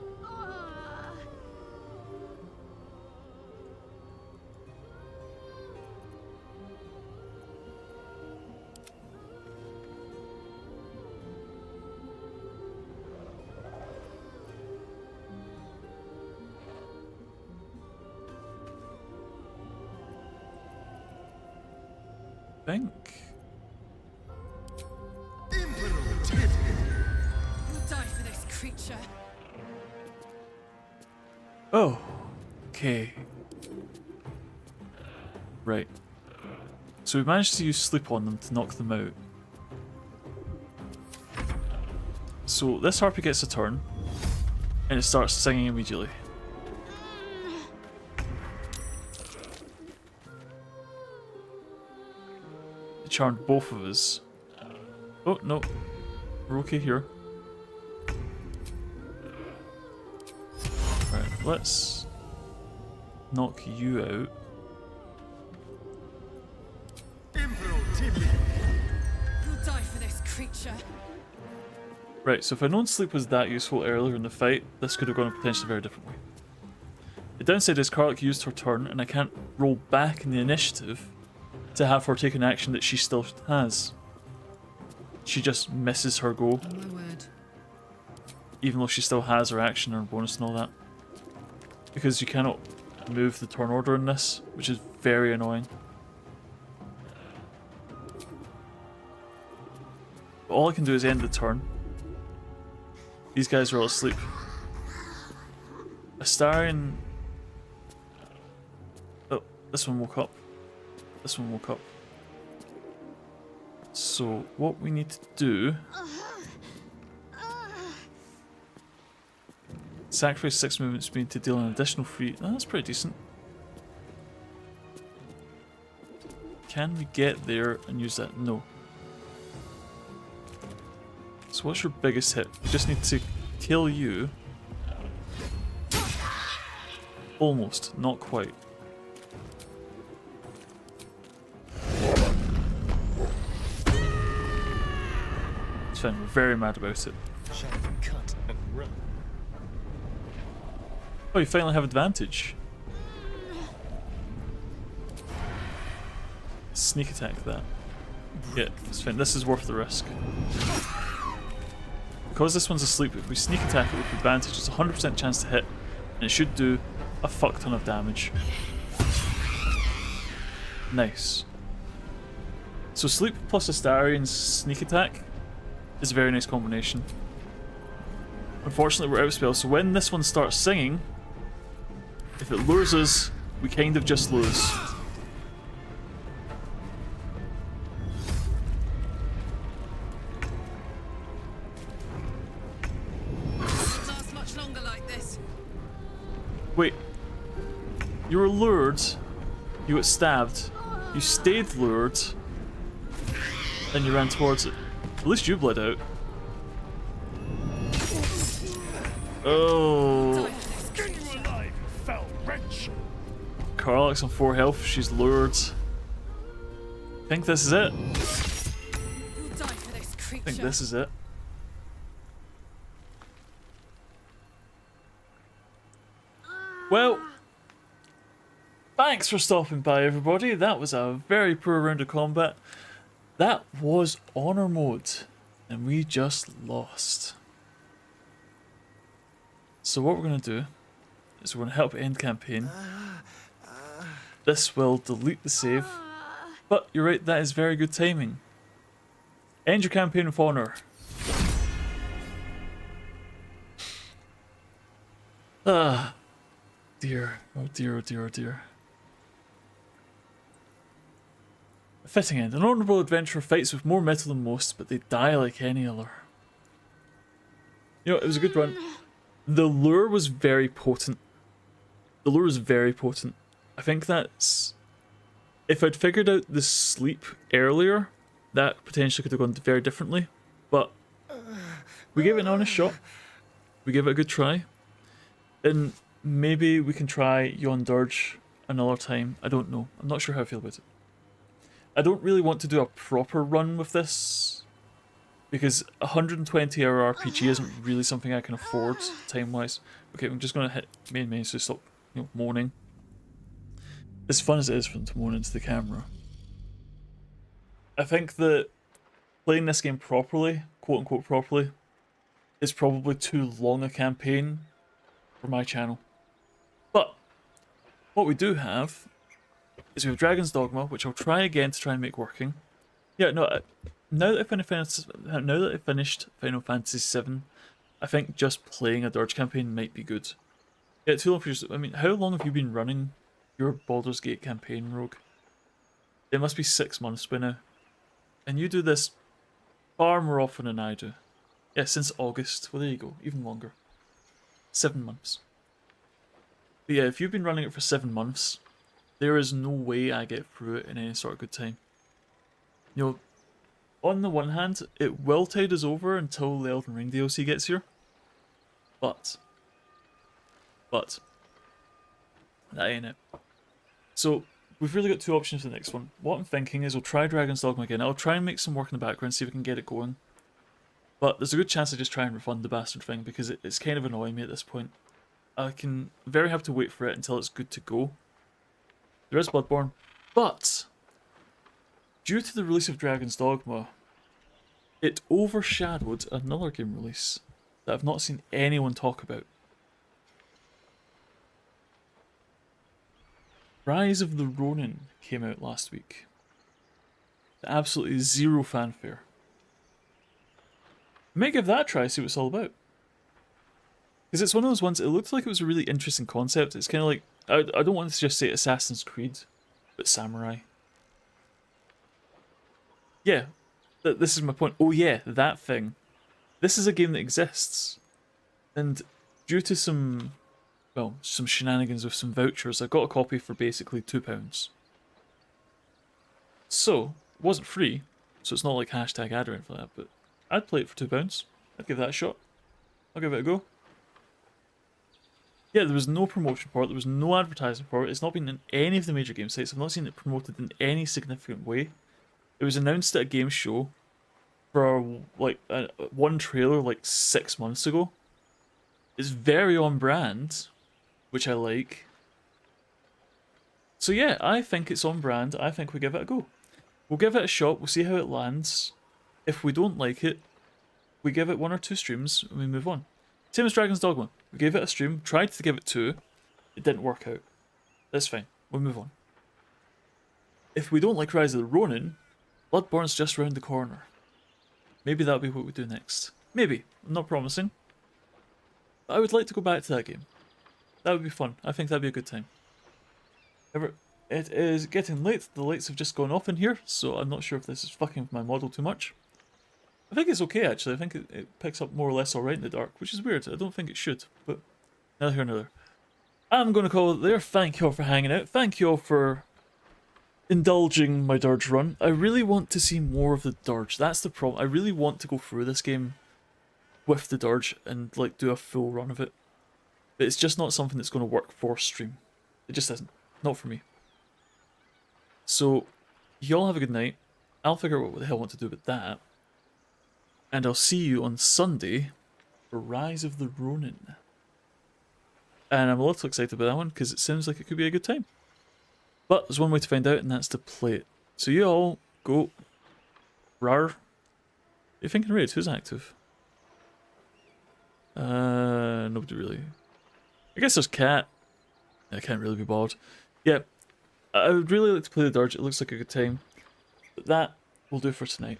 think. You'll die for this creature. Oh, okay. Right. So we managed to use sleep on them to knock them out. So this harpy gets a turn, and it starts singing immediately. It charmed both of us. Oh, no. We're okay here. Right, let's knock you out. You'll die for this creature. Right, so if I'd known sleep was that useful earlier in the fight, this could have gone a potentially very different way. The downside is Karlach used her turn, and I can't roll back in the initiative to have her take an action that she still has. She just misses her goal. Oh my word. Even though she still has her action, her bonus and all that. Because you cannot move the turn order in this, which is very annoying. But all I can do is end the turn. These guys are all asleep. Astarion... Oh, this one woke up. This one woke up. So, what we need to do... Sacrifice 6 movement speed to deal an additional free... Oh, that's pretty decent. Can we get there and use that? No. So what's your biggest hit? We just need to kill you. Almost, not quite. It's fine, we're very mad about it. Cut and run. Oh, you finally have advantage. Sneak attack that. Yeah, it's fine. This is worth the risk. Because this one's asleep, if we sneak attack it with advantage, it's a 100% chance to hit, and it should do a fuck ton of damage. Nice. So sleep plus Astarion's sneak attack is a very nice combination. Unfortunately, we're out of spell, so when this one starts singing, if it lures us, we kind of just lose. Wait, you were lured, you got stabbed, you stayed lured, and you ran towards it. At least you bled out. Oh. Karlach's on 4 health, she's lured. I think this is it. I think this is it. Well, thanks for stopping by, everybody. That was a very poor round of combat. That was honor mode, and we just lost. So what we're going to do is we're going to help end campaign. This will delete the save, but you're right, that is very good timing. End your campaign with honor. Ah. Dear, oh dear, oh dear, oh dear. A fitting end. An honourable adventurer fights with more metal than most, but they die like any other. You know, it was a good run. The lure was very potent. The lure was very potent. I think that's... If I'd figured out the sleep earlier, that potentially could have gone very differently. But we gave it an honest shot. We gave it a good try. And maybe we can try Yon Durge another time. I don't know. I'm not sure how I feel about it. I don't really want to do a proper run with this, because 120 hour RPG isn't really something I can afford time-wise. Okay, I'm just going to hit main menu so stop, you know, moaning. As fun as it is for them to moan into the camera, I think that playing this game properly, quote-unquote properly, is probably too long a campaign for my channel. But what we do have is we have Dragon's Dogma, which I'll try again to try and make working. Yeah, no, now that I finished Final Fantasy VII, I think just playing a Durge campaign might be good. Yeah, too long for you. I mean, how long have you been running your Baldur's Gate campaign, Rogue? It must be 6 months by now. And you do this far more often than I do. Yeah, since August. Well, there you go. Even longer. 7 months. But yeah, if you've been running it for 7 months, there is no way I get through it in any sort of good time. You know, on the one hand, it will tide us over until the Elden Ring DLC gets here. But, that ain't it. So, we've really got two options for the next one. What I'm thinking is we'll try Dragon's Dogma again. I'll try and make some work in the background, see if we can get it going. But there's a good chance I just try and refund the bastard thing, because it's kind of annoying me at this point. I can very have to wait for it until it's good to go. There is Bloodborne, but due to the release of Dragon's Dogma, it overshadowed another game release that I've not seen anyone talk about. Rise of the Ronin came out last week. Absolutely zero fanfare. I may give that a try, see what it's all about. Because it's one of those ones, it looked like it was a really interesting concept. It's kind of like, I don't want to just say Assassin's Creed, but samurai. Yeah, this is my point. Oh yeah, that thing. This is a game that exists. And due to some shenanigans with some vouchers, I got a copy for basically £2. So, it wasn't free, so it's not like hashtag ad or anything like that, but I'd play it for £2. I'd give that a shot. I'll give it a go. Yeah, there was no promotion for it, there was no advertising for it, it's not been in any of the major game sites, I've not seen it promoted in any significant way. It was announced at a game show for like one trailer like 6 months ago. It's very on brand, which I like. So yeah, I think it's on brand, I think we give it a go. We'll give it a shot, we'll see how it lands. If we don't like it, we give it 1 or 2 streams and we move on. Same as Dragon's Dogma. We gave it a stream, tried to give it 2, it didn't work out. That's fine, we'll move on. If we don't like Rise of the Ronin, Bloodborne's just round the corner. Maybe that'll be what we do next. Maybe, I'm not promising. But I would like to go back to that game. That would be fun, I think that'd be a good time. However, it is getting late, the lights have just gone off in here, so I'm not sure if this is fucking with my model too much. I think it's okay actually, I think it picks up more or less alright in the dark, which is weird, I don't think it should, but neither here nor there. I'm going to call it there, thank you all for hanging out, thank you all for indulging my Durge run. I really want to see more of the Durge, that's the problem. I really want to go through this game with the Durge and like do a full run of it. But it's just not something that's going to work for stream. It just isn't. Not for me. So, y'all have a good night. I'll figure out what the hell I want to do with that. And I'll see you on Sunday for Rise of the Ronin. And I'm a little excited about that one because it sounds like it could be a good time. But there's one way to find out, and that's to play it. So you all go. Rar. You're thinking raids, who's active? Nobody really. I guess there's Cat. I can't really be bothered. Yeah, I would really like to play the Durge, it looks like a good time. But that will do for tonight.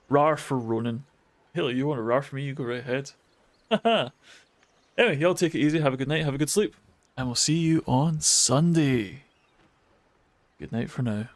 Rar for Ronin. Hell, you want to rar for me, you go right ahead. Haha. Anyway, y'all take it easy, have a good night, have a good sleep. And we'll see you on Sunday. Good night for now.